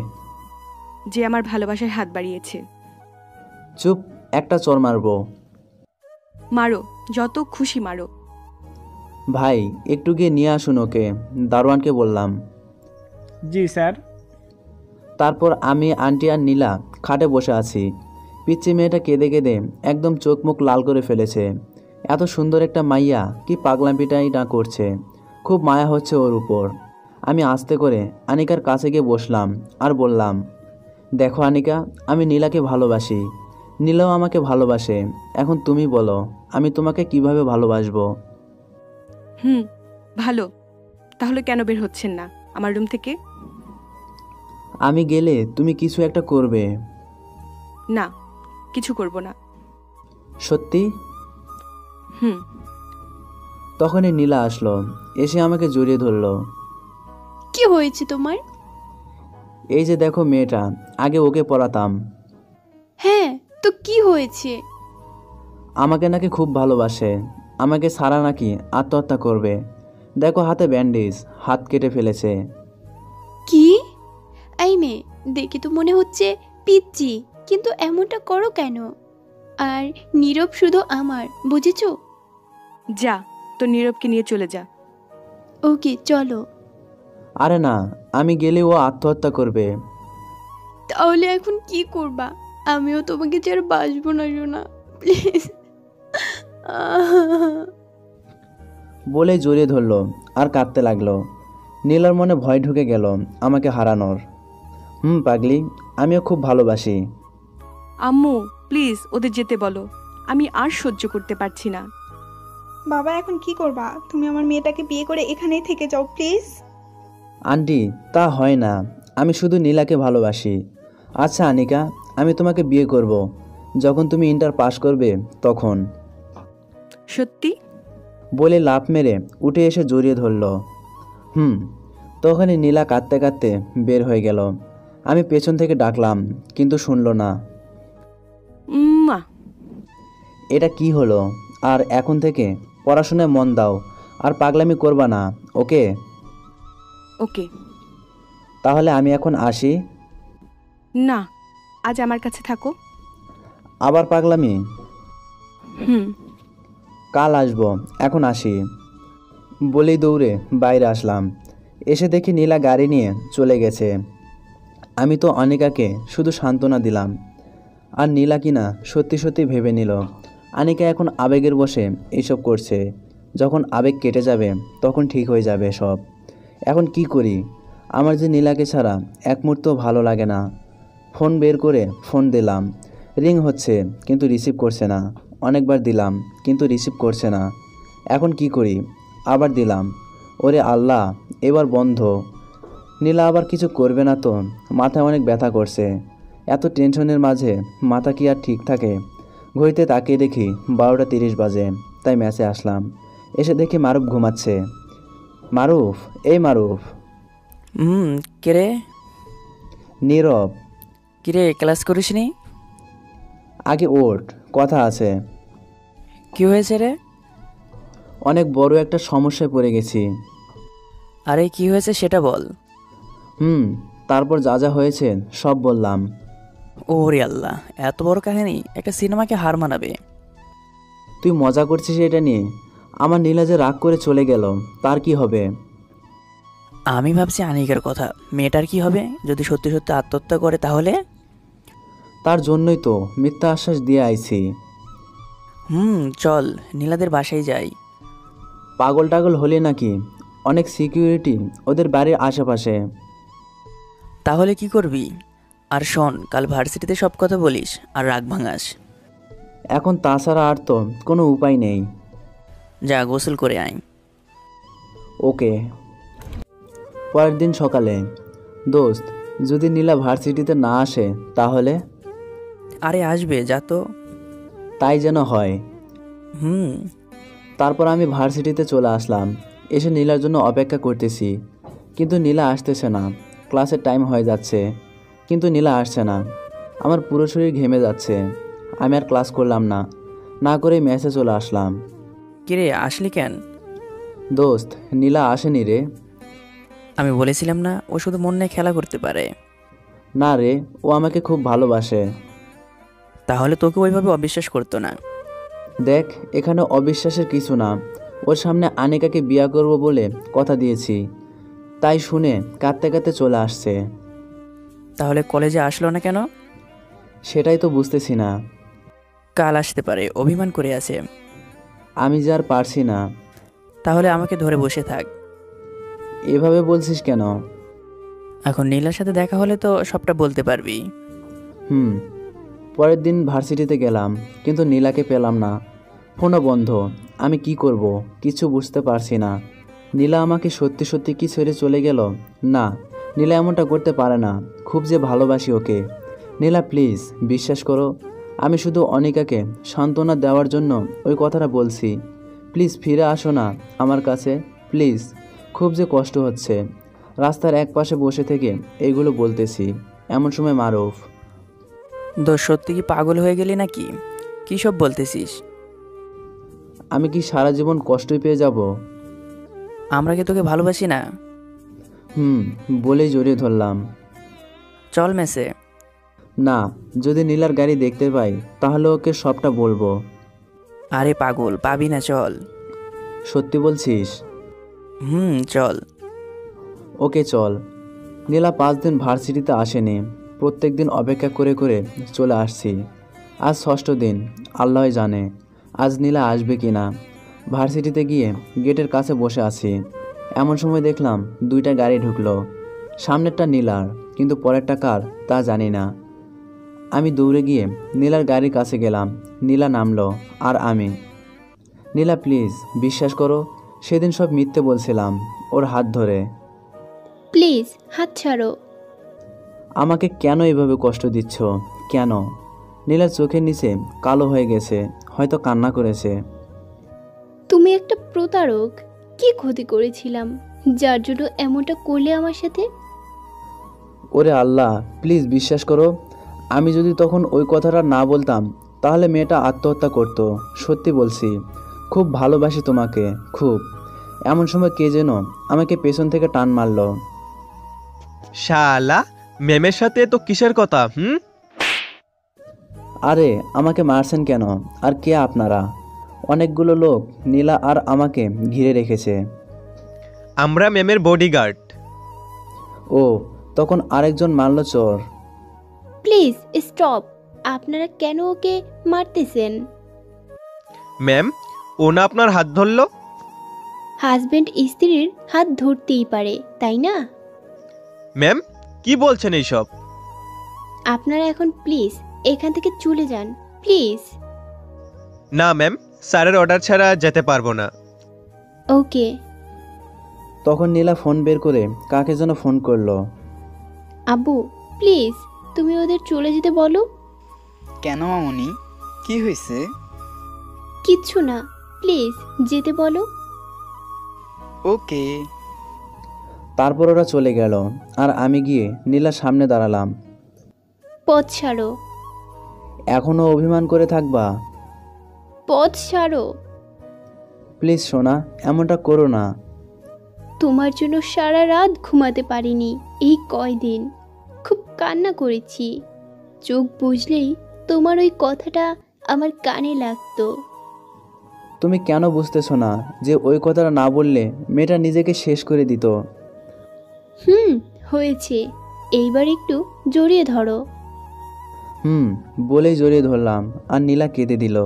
যে আমার ভালোবাসায় হাত বাড়িয়েছে। চুপ, একটা চর মারবো। মারো, যত খুশি মারো। ভাই, একটু গিয়ে নিয়ে আসুন ওকে, দারোয়ানকে বললাম। জি স্যার। তারপর আমি, আন্টি আর নীলা খাটে বসে আছি। পিচ্চি মেয়েটা কেঁদে কেঁদে একদম চোখ মুখ লাল করে ফেলেছে। এত সুন্দর একটা মাইয়া কি পাগলামিটাই না করছে। খুব মায়া হচ্ছে ওর উপর। আমি আস্তে করে আনিকার কাছে গিয়ে বসলাম আর বললাম, দেখো আনিকা, আমি নীলাকে ভালোবাসি, নীলাও আমাকে ভালোবাসে। এখন তুমি বলো, আমি তোমাকে কিভাবে ভালোবাসবো? ভালো। তাহলে কেন বের হচ্ছেন না আমার রুম থেকে? আমি গেলে তুমি কিছু একটা করবে। না, কিছু করব না। সত্যি? তখনই নীলা আসলো, এসে আমাকে জড়িয়ে ধরলো। কি হয়েছে তোমার? এই যে দেখো মেয়েটা, আগে ওকে পড়াতাম। হ্যাঁ, তো কি হয়েছে? আমাকে নাকি খুব ভালোবাসে, আমাকে ছাড়া নাকি আত্মহত্যা করবে। দেখো হাতে ব্যান্ডেজ, হাত কেটে ফেলেছে। কি? এই মেয়ে, দেখে তো মনে হচ্ছে পিচ্চি, কিন্তু এমনটা করো কেন? আর নীরব শুধু আমার, বুঝেছো? যা, তো নীরবকে নিয়ে চলে যা। ওকে, চলো। আরে না, আমি গেলে ও আত্মহত্যা করবে। তাহলে এখন কি করবা? আমিও তোমাকে ছাড়া বাঁচবো না সোনা, প্লিজ। বলে জড়িয়ে ধরলো আর কাঁদতে লাগলো। নীলার মনে ভয় ঢুকে গেল আমাকে হারানোর। পাগলি, আমিও খুব ভালোবাসি। আম্মু প্লিজ ওদের যেতে বলো, আমি আর সহ্য করতে পারছি না। বাবা, এখন কি করবা? তুমি আমার মেয়েটাকে বিয়ে করে এখানেই থেকে যাও প্লিজ। আন্টি, তা হয় না, আমি শুধু নীলাকে ভালোবাসি। আচ্ছা আনিকা, আমি তোমাকে বিয়ে করব যখন তুমি ইন্টার পাস করবে তখন। সত্যি? বলে লাফ মেরে উঠে এসে জড়িয়ে ধরল। তখনই নীলা কাঁদতে কাঁদতে বের হয়ে গেল। আমি পেছন থেকে ডাকলাম, কিন্তু শুনল না। এটা কি হলো? আর এখন থেকে পড়াশোনায় মন দাও, আর পাগলামি করবা না, ওকে? ওকে। তাহলে আমি এখন আসি। না, আজ আমার কাছে থাকো। আবার পাগলামি? হুম। কাল আসবো, এখন আসি। বলেই দৌড়ে বাইরে আসলাম। এসে দেখি নীলা গাড়ি নিয়ে চলে গেছে। আমি তো অনিকাকে শুধু সান্ত্বনা দিলাম, আর নীলা কিনা সত্যি সত্যি ভেবে নিল আনিকা এখন আবেগের বশে এইসব করছে। যখন আবেগ কেটে যাবে তখন ঠিক হয়ে যাবে সব। এখন কি করি? আমার যে নীলাকে ছাড়া এক মুহূর্ত ভালো লাগে না। ফোন বের করে ফোন দিলাম, রিং হচ্ছে কিন্তু রিসিভ করছে না। অনেকবার দিলাম কিন্তু রিসিভ করছে না। এখন কি করি? আবার দিলাম, ওরে আল্লাহ, এবার বন্ধ। নীলা আবার কিছু করবে না তো? মাথায় অনেক ব্যথা করছে। এত টেনশনের মাঝে মাথা কি আর ঠিক থাকে? ঘড়িতে তাকিয়ে দেখি 12:30 বাজে, তাই ম্যাচে আসলাম। এসে দেখি মারুফ ঘুমাচ্ছে। মারুফ, এই মারুফ। কে রে? নীরব। কিরে, ক্লাস করিসনি? আগে ওঠ, কথা আছে। কি হয়েছে রে? অনেক বড় একটা সমস্যায় পড়ে গেছি। আরে কি হয়েছে সেটা বল। তারপর যা যা হয়েছে সব বললাম। ওরে আল্লাহ, এত বড় কাহিনী একটা সিনেমাকে হার মানাবে। তুই মজা করছিস এটা নিয়ে? আমার নীলা যে রাগ করে চলে গেল, তার কি হবে? আমি ভাবছি আনিকার কথা। মেয়েটার কি হবে যদি সত্যি সত্যি আত্মহত্যা করে? তাহলে তার জন্যই তো মিথ্যা আশ্বাস দিয়ে আইছি। চল নীলাদের বাসায় যাই। পাগল টাগল হলে নাকি? অনেক সিকিউরিটি ওদের বাড়ির আশেপাশে। তাহলে কি করবি? আর শোন, কাল ভার্সিটিতে সব কথা বলিস আর রাগ ভাঙাস। এখন তাছাড়া আর তো কোনো উপায় নেই। যা গোসল করে আয়। ওকে। পরের দিন সকালে, দোস্ত, যদি নীলা ভার্সিটিতে না আসে তাহলে? আরে আসবে, যা তো। তাই যেন হয়। তারপর আমি ভার্সিটিতে চলে আসলাম। এসে নীলার জন্য অপেক্ষা করতেছি, কিন্তু নীলা আসতেছে না। ক্লাসের টাইম হয়ে যাচ্ছে কিন্তু নীলা আসছে না। আমার পুরো শরীর ঘেমে যাচ্ছে। আমি আর ক্লাস করলাম না, না করেই মেসে চলে আসলাম। কিরে, আসলি কেন? দোস্ত, নীলা আসেনি রে। আমি বলেছিলাম না, ও শুধু মন নিয়ে খেলা করতে পারে। না রে, ও আমাকে খুব ভালোবাসে। তাহলে তোকে ওইভাবে অবিশ্বাস করতো না। দেখ, এখানে অবিশ্বাসের কিছু না। ওর সামনে আনিকাকে বিয়ে করব বলে কথা দিয়েছি, তাই শুনে কাঁদতে কাঁদতে চলে আসছে। তাহলে কলেজে আসলো না কেন? সেটাই তো বুঝতেছি না। কাল আসতে পারে, অভিমান করে আছে। আমি যে আর পারছি না। তাহলে আমাকে ধরে বসে থাক। এভাবে বলছিস কেন? এখন নীলার সাথে দেখা হলে তো সবটা বলতে পারবি। পরের দিন ভার্সিটিতে গেলাম কিন্তু নীলাকে পেলাম না। ফোনও বন্ধ। আমি কি করব কিছু বুঝতে পারছি না। নীলা আমাকে সত্যি সত্যি কি ছেড়ে চলে গেল? না, নীলা এমনটা করতে পারে না। খুব যে ভালোবাসি ওকে। নীলা, প্লিজ বিশ্বাস করো। আমি শুধু অনিকাকে সান্ত্বনা দেওয়ার জন্য ওই কথাটা বলছি। প্লিজ ফিরে আসো না আমার কাছে, প্লিজ। খুব যে কষ্ট হচ্ছে। রাস্তার এক পাশে বসে থেকে এইগুলো বলতেছি। এমন সময় মারুফ। সত্যি কি পাগল হয়ে গেলি নাকি? কি সব বলতেছিস? আমি কি সারা জীবন কষ্টই পেয়ে যাব? আমরা কি তোকে ভালোবাসি না? বলেই জড়িয়ে ধরলাম। চল মেসে। না, যদি নীলার গাড়ি দেখতে পাই তাহলে ওকে সবটা বলবো। আরে পাগল, পাবি না, চল। সত্যি বলছিস? চল। ওকে চল। নীলা 5 দিন ভার্সিটিতে আসেনি। প্রত্যেক দিন অপেক্ষা করে করে চলে আসছি। আজ 6ষ্ঠ দিন। আল্লাহ জানে আজ নীলা আসবে কি না। ভার্সিটিতে গিয়ে গেটের কাছে বসে আছি। এমন সময় দেখলাম 2টা গাড়ি ঢুকলো। সামনেরটা নীলার, কিন্তু পরেরটা কার তা জানি না। আমি দৌড়ে গিয়ে নীলার গাড়ির কাছে গেলাম। নীলা নামলো আর আমি। নীলা, প্লিজ বিশ্বাস করো, সেদিন সব মিথ্যে বলছিলাম। ওর হাত ধরে। প্লিজ হাত ছাড়ো। আমাকে কেন এভাবে কষ্ট দিচ্ছ? কেন? নীলার চোখের নিচে কালো হয়ে গেছে, হয়তো কান্না করেছে। তুমি একটা প্রতারক। কি ক্ষতি করেছিলাম যার জন্য এমনটা করলে আমার সাথে? ওরে আল্লাহ, প্লিজ বিশ্বাস করো। আমি যদি তখন ওই কথাটা না বলতাম তাহলে মেয়েটা আত্মহত্যা করতো। সত্যি বলছি, খুব ভালোবাসি তোমাকে, খুব। এমন সময় কে যেন আমাকে পেছন থেকে টান মারলো। শালা, ম্যামের সাথে তো কিসের কথা? আরে আমাকে মারছেন কেন? আর কে আপনারা? অনেকগুলো লোক নীলা আর আমাকে ঘিরে রেখেছে। আমরা ম্যামের বডিগার্ড। ও, তখন আরেকজন মারল চোর। প্লিজ স্টপ, আপনারা কেন ওকে মারতেছেন? ম্যাম, ও না আপনার হাত ধরলো? হাজবেন্ড স্ত্রীর হাত ধরতেই পারে, তাই না? ম্যাম, কি বলছেন এইসব? আপনারা এখন প্লিজ এখান থেকে চলে যান, প্লিজ। না ম্যাম, স্যারের অর্ডার ছাড়া যেতে পারবো না। ওকে। তখন নীলা ফোন বের করে কাকে যেন ফোন করলো। আব্বু, প্লিজ তুমি ওদের চলে যেতে বলো। কেন মামুনি, কি হয়েছে? কিচ্ছু না, প্লিজ যেতে বলো। ওকে। তারপর ওরা চলে গেল আর আমি গিয়ে নীলার সামনে দাঁড়ালাম। পথ ছাড়ো। এখনো অভিমান করে থাকবা? পথ ছাড়ো। প্লিজ সোনা, এমনটা করো না। তোমার জন্য সারা রাত ঘুমাতে পারিনি এই কয়দিন, খুব কান্না করেছি। চোখ বুঝলেই তোমার ওই কথাটা আমার কানে লাগতো। তুমি কেন বুঝতেছো না যে ওই কথাটা না বললে মেয়েটা নিজেকে শেষ করে দিত? হয়েছে, এইবার একটু জড়িয়ে ধরো। বলেই জড়িয়ে ধরলাম আর নীলা কেঁদে দিল।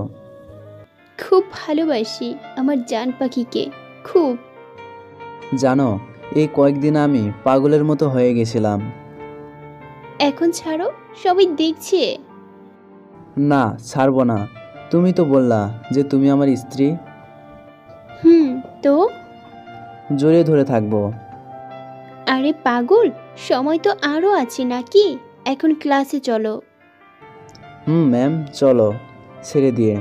খুব ভালোবাসি আমার জান পাখিকে, খুব। জানো, এই কয়েকদিন আমি পাগলের মতো হয়ে গেছিলাম। এখন ছাড়ো, সবাই দেখছে। না, ছাড়বো না। তুমি তো বললা যে তুমি আমার স্ত্রী। তো জড়িয়ে ধরে থাকবো। আরে পাগল, সময় তো আরো আছে নাকি? এখন ক্লাসে চলো। ম্যাম, চলো। ছেড়ে দিয়ে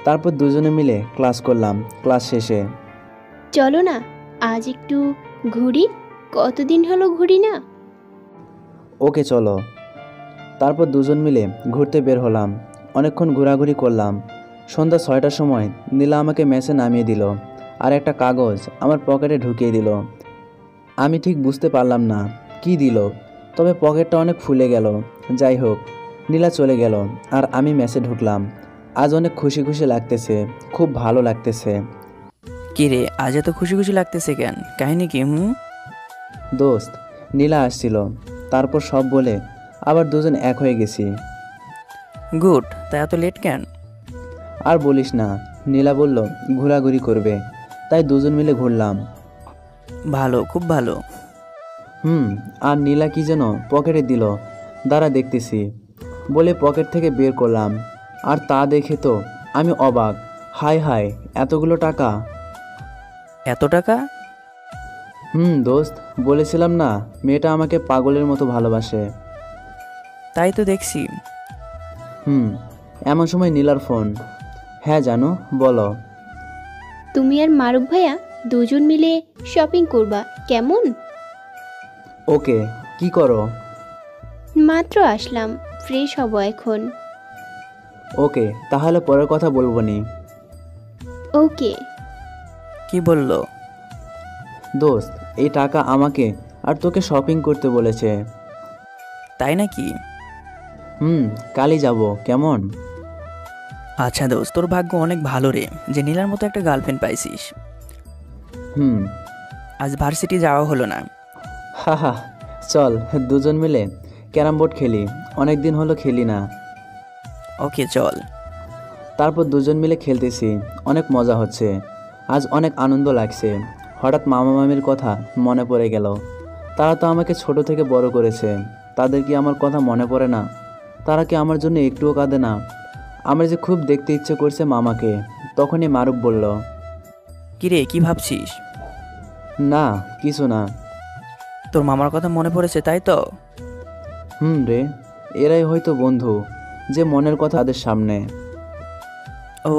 তারপর দুজনে মিলে ক্লাস করলাম। ক্লাস শেষে চলো না, আজ একটু ঘুরি, কতদিন হলো ঘুরি না। ওকে, চলো। তারপর দুজন মিলে ঘুরতে বের হলাম। অনেকক্ষণ ঘোরাঘুরি করলাম। সন্ধ্যা 6টার সময় নীলা আমাকে মেসে নামিয়ে দিল আর একটা কাগজ আমার পকেটে ঢুকিয়ে দিল। আমি ঠিক বুঝতে পারলাম না কি দিল, তবে পকেটটা অনেক ফুলে গেল। যাই হোক, নীলা চলে গেল আর আমি মেসে ঢুকলাম। আজ অনেক খুশি খুশি লাগতেছে, খুব ভালো লাগতেছে। কি রে, আজ এত খুশি খুশি লাগতেছে কেন? কাহিনী কি? দোস্ত, নীলা আসছিল, তারপর সব বলে আবার দুজন এক হয়ে গেছি। গুড। তা এত লেট কেন? আর বলিস না, নীলা বলল ঘোরাঘুরি করবে, তাই দুজন মিলে ঘুরলাম। ভালো, খুব ভালো। আর নীলা কি যেন পকেটে দিল, দাঁড়া দেখতেছি বলে পকেট থেকে বের করলাম। আর তা দেখে তো আমি অবাক। হাই হাই, এতগুলো টাকা! এত টাকা? দোস্ত, বলেছিলাম না মেয়েটা আমাকে পাগলের মতো ভালোবাসে। তাই তো দেখছি। এমন সময় নীলার ফোন। হ্যাঁ জানো, বলো। তুমি আর মারুফ ভাইয়া দুজন মিলে শপিং করবা, কেমন? ওকে। কি করো? মাত্র আসলাম, ফ্রেশ হব এখন। ওকে, তাহলে পরের কথা বলবো নি। ওকে। কি বললো? দোস্ত, এই টাকা আমাকে আর তোকে শপিং করতে বলেছে। তাই নাকি? কালই যাব, কেমন? আচ্ছা দোস্ত, তোর ভাগ্য অনেক ভালো রে যে নীলার মতো একটা গার্লফ্রেন্ড পাইছিস। আজ ভার্সিটি যাওয়া হলো না। হা, চল দুজন মিলে ক্যারাম বোর্ড খেলি, অনেক দিন হলো খেলি না। ওকে, চল। তারপর দুজন মিলে খেলতেছি, অনেক মজা হচ্ছে। আজ অনেক আনন্দ লাগছে। হঠাৎ মামা মামির কথা মনে পড়ে গেল। তারা তো আমাকে ছোট থেকে বড় করেছে, তাদের কি আমার কথা মনে পড়ে না? তারা কি আমার জন্য একটুও কাঁদে না? আমার যে খুব দেখতে ইচ্ছে করছে মামাকে। তখনই মারুফ বলল, কিরে, কি ভাবছিস? না, কিছু না। তোর মামার কথা মনে পড়েছে, তাই তো? রে, এরাই হয়তো বন্ধু যে মনের কথা তাদের সামনে। ও।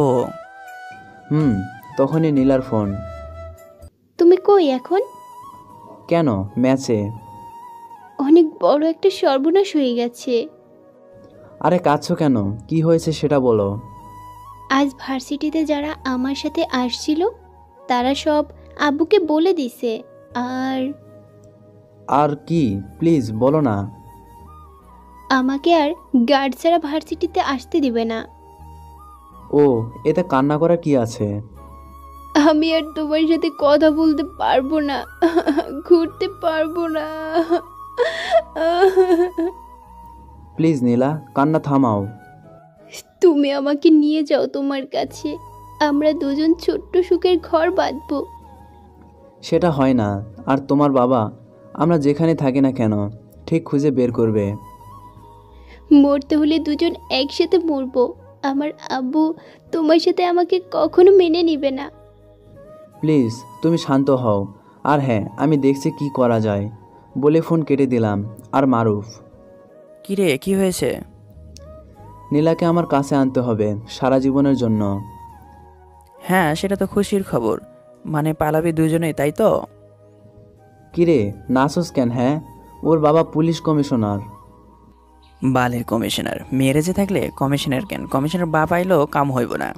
তখনই নীলার ফোন। তুমি কই এখন? কেন, ম্যাচে। অনেক বড় একটা সর্বনাশ হয়ে গেছে। আরে কাঁদছো কেন? কি হয়েছে সেটা বলো। আজ ভার্সিটিতে যারা আমার সাথে আসছিল তারা সব আব্বুকে বলে দিছে। আর আর কি? প্লিজ বলো না। আমাকে আর গার্ড ছাড়া ভার্সিটিতে আসতে দিবে না। ও, এতে কান্না করার কি আছে? আমি আর তোমার সাথে কথা বলতে পারবো না, ঘুরতে পারবো না। প্লিজ নীলা, কান্না থামাও। তুমি আমাকে নিয়ে যাও তোমার কাছে, আমরা দুজন ছোট্ট সুখের ঘর বাঁধবো। সেটা হয় না। আর তোমার বাবা, আমরা যেখানে থাকি না কেন ঠিক খুঁজে বের করবে। মরতে হলে দুজন একসাথে মরবো। আমার আব্বু তোমার সাথে আমাকে কখনো মেনে নিবে না। প্লিজ তুমি শান্ত হও। আর হ্যাঁ, আমি দেখছি কি করা যায় বলে ফোন কেটে দিলাম। আর মারুফ, কিরে কি হয়েছে? নীলাকে আমার কাছে আনতে হবে সারা জীবনের জন্য। হ্যাঁ, সেটা তো খুশির খবর। মানে পালাবি দুজনেই, তাই তো? কিরে নাসোস কেন? হ্যাঁ, ওর বাবা পুলিশ কমিশনার। বালের কমিশনার, মেরেজে থাকলে কমিশনার কেন? কমিশনার বাপ আইলেও কাম হইব না।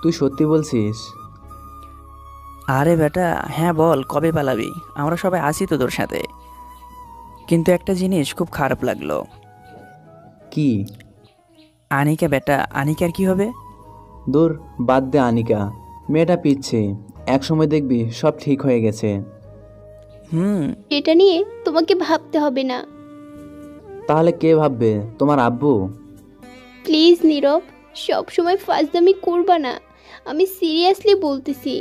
তুই সত্যি বলছিস? আরে বেটা হ্যাঁ বল, কবে পালাবি? আমরা সবাই আসি তো তোর সাথে। কিন্তু একটা জিনিস খুব খারাপ লাগলো। কি? আনিকা বেটা, আনিকার কি হবে? দূর, বাদ দে আনিকা। মেয়েটা পিচ্ছে, একসময় দেখবি সব ঠিক হয়ে গেছে। এটা নিয়ে তোমাকে ভাবতে হবে না। তাহলে কে ভাববে? তোমার আব্বু? প্লিজ নীরব, সবসময় ফাজলামি করবা না। আমি সিরিয়াসলি বলতেছি।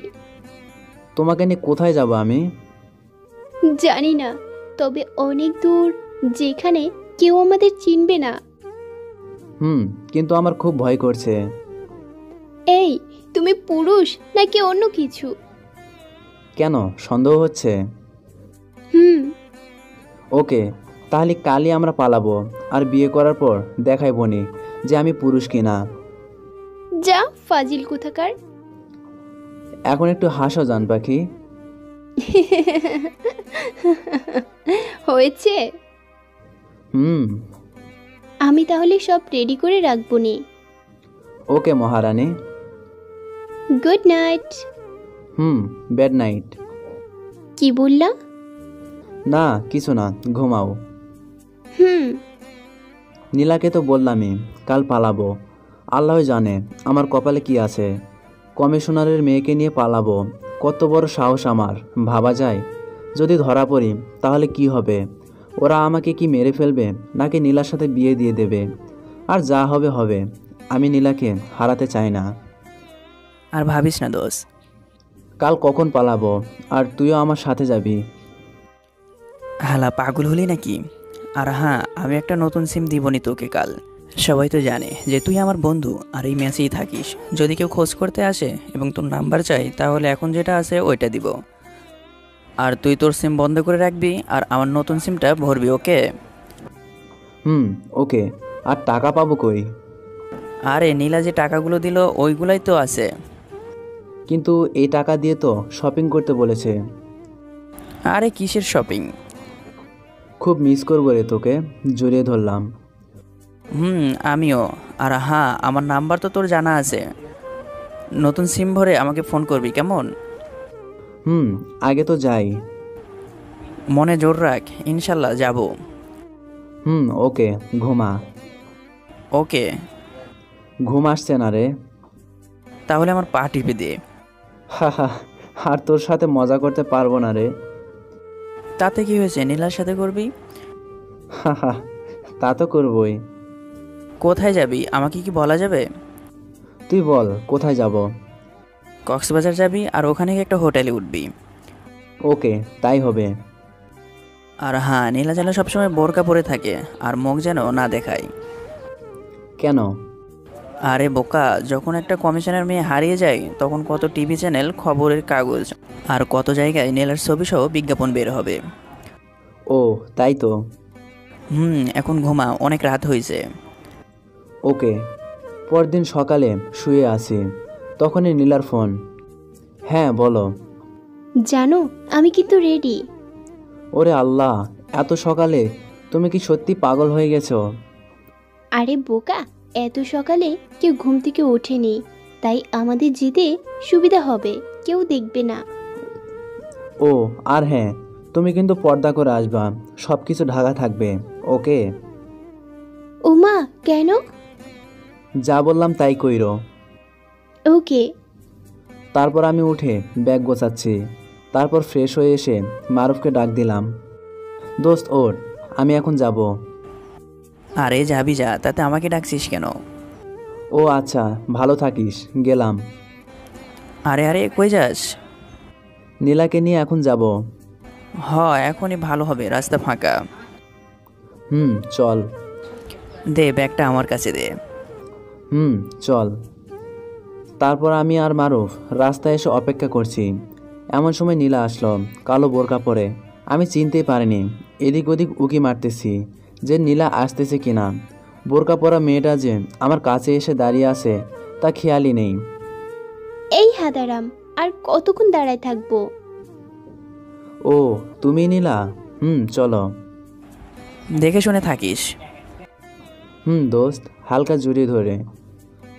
তোমাকে নিয়ে কোথায় যাব আমি? জানি না, তবে অনেক দূর, যেখানে কেউ আমাদের চিনবে না। কিন্তু আমার খুব ভয় করছে। এই, তুমি পুরুষ নাকি অন্য কিছু? কেন, সন্দেহ হচ্ছে? ওকে, তাহলে কালই আমরা পালাবো। আর বিয়ে করার পর দেখাই বনি যে আমি পুরুষ কিনা। যা ফাজিল কোথাকার। এখন একটু হাসো জান পাখি। হয়েছে। আমি তাহলে সব রেডি করে রাখবো নি। ওকে মহারানী। Good night. Bad night. কি বললা? না কিছু না, ঘুমাও। নীলাকে তো বললামই কাল পালাবো। আল্লাহ জানে আমার কপালে কি আছে। কমিশনারের মেয়েকে নিয়ে পালাবো, কত বড় সাহস আমার, ভাবা যায়? যদি ধরা পড়ি তাহলে কি হবে? ওরা আমাকে কি মেরে ফেলবে নাকি নীলার সাথে বিয়ে দিয়ে দেবে? আর যা হবে হবে, আমি নীলাকে হারাতে চাই না। আর ভাবিস না দোষ। কাল কখন পালাবো? আর তুইও আমার সাথে যাবি? হালা পাগল হলি নাকি? আর হ্যাঁ, আমি একটা নতুন সিম দিবনি তোকে কাল। সবাই তো জানে যে তুই আমার বন্ধু আর এই ম্যাচেই থাকিস। যদি কেউ খোঁজ করতে আসে এবং তোর নাম্বার চাই, তাহলে এখন যেটা আছে ওইটা দিব। আর তুই তোর সিম বন্ধ করে রাখবি আর আমার নতুন সিমটা ভরবি, ওকে? ওকে। আর টাকা পাবো কই? আরে নীলা যে টাকাগুলো দিল ওইগুলাই তো আছে। কিন্তু এই টাকা দিয়ে তো শপিং করতে বলেছে। আরে কিসের শপিং? খুব মিস করবো রে তোকে, জড়িয়ে ধরলাম। আমিও। আর হ্যাঁ, আমার নাম্বার তো তোর জানা আছে। নতুন সিম ভরে আমাকে ফোন করবি, কেমন? আগে তো যাই। মনে জোর রাখ, ইনশাল্লাহ যাব। ওকে, ঘুমা। ওকে। ঘুম আসছে না রে? তাহলে আমার পা টিপে দে। আর তোর সাথে মজা করতে পারবো না রে। তাতে কি হয়েছে, নীলার সাথে করবি। তা তো করবই। কোথায় যাবি আমাকে কি বলা যাবে? তুই বল কোথায় যাব। কক্সবাজার যাবি আর ওখানে একটা হোটেলে উঠবি। ওকে, তাই হবে। আর হ্যাঁ, নীলা যেন সবসময় বোরকা পরে থাকে আর মুখ যেন না দেখায়। কেন? আরে বোকা, যখন একটা কমিশনের মেয়ে হারিয়ে যায় তখন কত টিভি চ্যানেল, খবরের কাগজ আর কত জায়গায় নীলার ছবি সহ বিজ্ঞাপন বের হবে। ও তাই তো। এখন ঘুমা, অনেক রাত হয়েছে। ওকে। পরদিন সকালে শুয়ে আছি, তখনই নীলার ফোন। হ্যাঁ বলো। জানো আমি কিন্তু রেডি। ওরে আল্লাহ, এত সকালে? তুমি কি সত্যি পাগল হয়ে গেছো? আরে বোকা, এত সকালে কেউ ঘুম থেকে ওঠেনি, তাই আমাদের যেতে সুবিধা হবে, কেউ দেখবে না। ও আর হ্যাঁ, তুমি কিন্তু পর্দা করে আসবা, সব কিছু ঢাকা থাকবে, ওকে? ওমা, কেন? যা বললাম তাই কইরো। ওকে। তারপর আমি উঠে ব্যাগ গোছাচ্ছি। তারপর ফ্রেশ হয়ে এসে মারুফকে ডাক দিলাম, দোস্ত ওঠ, আমি এখন যাব। আরে যাবি যা, তাতে আমাকে ডাকছিস কেন? ও আচ্ছা, ভালো থাকিস, গেলাম। আরে আরে কই যাস? নীলাকে নিয়ে এখন যাব। এখনই ভালো হবে, রাস্তা ফাঁকা। চল। দে ব্যাগটা আমার কাছে দে। চল। তারপর আমি আর মারুফ রাস্তায় এসে অপেক্ষা করছি। এমন সময় নীলা আসলো, কালো বোরকা পরে। আমি চিনতেই পারিনি, এদিক ওদিক উকি মারতেছি যে নীলা আসতেছে কিনা। বোরকা পরা মেয়েটা যে আমার কাছে এসে দাঁড়িয়ে আছে তা খেয়ালই নেই। এই হাদারাম, আর কতক্ষণ দাঁড়ায় থাকবো? ও তুমি নীলা? চলো। দেখে শুনে থাকিস। দোস্ত, হালকা জড়িয়ে ধরে।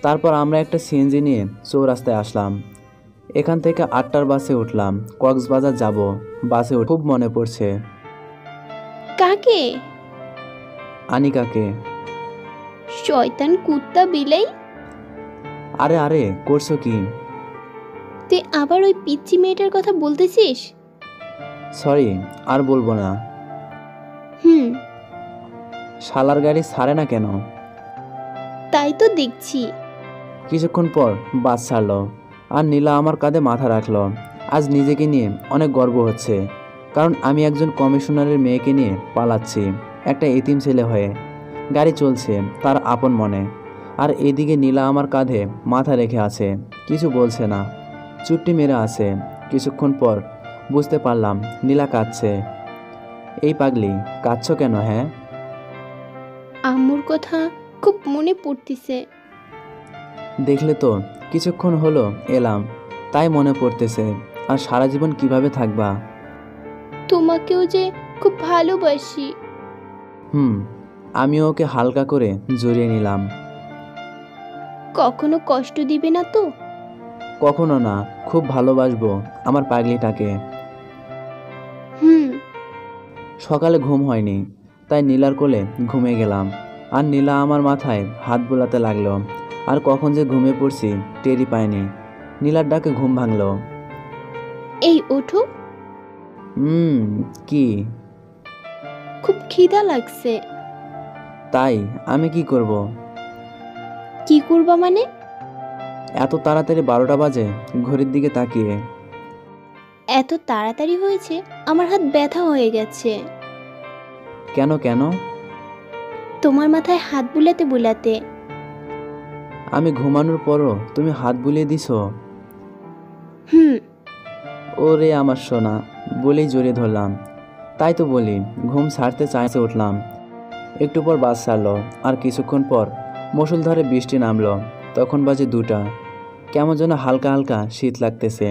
তারপর আমরা একটা সিএনজি নিয়ে চৌরাস্তায় আসলাম। এখান থেকে 8টার বাসে উঠলাম, কক্সবাজার যাব। বাসে খুব মনে পড়ছে। কাকে? আনিকাকে। শয়তান কুত্তা বিলাই। আরে আরে করছো কি? তুই আবার ওই পিচ্চি মেয়েটার কথা বলতেছিস? সরি, আর বলবো না। শালার গাড়ি ছাড়ে না কেন? তাই তো দেখছি। কিছুক্ষণ পর বাস ছাড়লো আর নীলা আমার কাঁধে মাথা রাখলো। আজ নিজেকে নিয়ে অনেক গর্ব হচ্ছে, কারণ আমি একজন কমিশনারের মেয়েকে নিয়ে পালাচ্ছি একটা এতিম ছেলে হয়ে। গাড়ি চলছে তার আপন মনে, আর এদিকে নীলা আমার কাঁধে মাথা রেখে আছে, কিছু বলছে না, চুপটি মেরে আছে। কিছুক্ষণ পর বুঝতে পারলাম নীলা কাঁদছে। এই পাগলি, কাঁদছো কেন? হ্যাঁ, আম্মুর কথা খুব মনে পড়তেছে। দেখলে তো, কিছুক্ষণ হলো এলাম, তাই মনে পড়তেছে। আর সারা জীবন কিভাবে থাকবা? তোমাকেও যে খুব ভালোবাসি। আমিও ওকে হালকা করে জড়িয়ে নিলাম। কখনো কষ্ট দিবে না তো? কখনো না, খুব ভালোবাসবো আমার পাগলিটাকে। সকালে ঘুম হয়নি, তাই নীলার কোলে ঘুমিয়ে গেলাম। আর নীলা আমার মাথায় হাত বোলাতে লাগলো। আর কখন যে ঘুমিয়ে পড়ছি টেরই পাইনি। নীলার ডাকে ঘুম ভাঙলো। এই ওঠো। কি? খুব খিদা লাগছে। তাই আমি কি করব? কি করবা মানে? এত তাড়াতাড়ি 12টা বাজে ঘড়ির দিকে তাকিয়ে। এত তাড়াতাড়ি হয়েছে, আমার হাত ব্যথা হয়ে গেছে। কেন কেন? তোমার মাথায় হাত বুলাতে বুলাতে। আমি ঘুমানোর পরও তুমি হাত বুলিয়ে দিছো? ওরে আমার সোনা, বলেই জড়িয়ে ধরলাম। তাই তো বলি, ঘুম ছাড়তে চাইছে উঠলাম। একটু পর বাস ছাড়লো, আর কিছুক্ষণ পর মুষলধারে বৃষ্টি নামলো। তখন বাজে 2টা। কেমন যেন হালকা হালকা শীত লাগতেছে।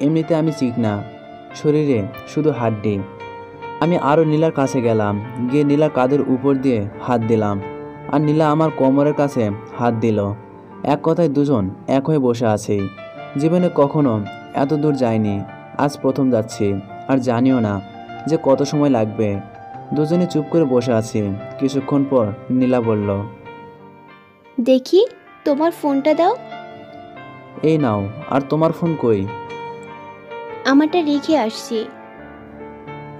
এমনিতে আমি চিকনা, শরীরে শুধু হাড্ডি। আমি আরও নীলার কাছে গেলাম, গিয়ে নীলার কাঁধের উপর দিয়ে হাত দিলাম। আর নীলা আমার কোমরের কাছে হাত দিল। এক কথায় দুজন এক হয়ে বসে আছি। জীবনে কখনো এত দূর যাইনি, আজ প্রথম যাচ্ছি। আর জানিও না যে কত সময় লাগবে। দুজনে চুপ করে বসে আছি। কিছুক্ষণ পর নীলা বলল, দেখি তোমার ফোনটা দাও। এই নাও। আর তোমার ফোন কই? আমারটা রেখে আসছি।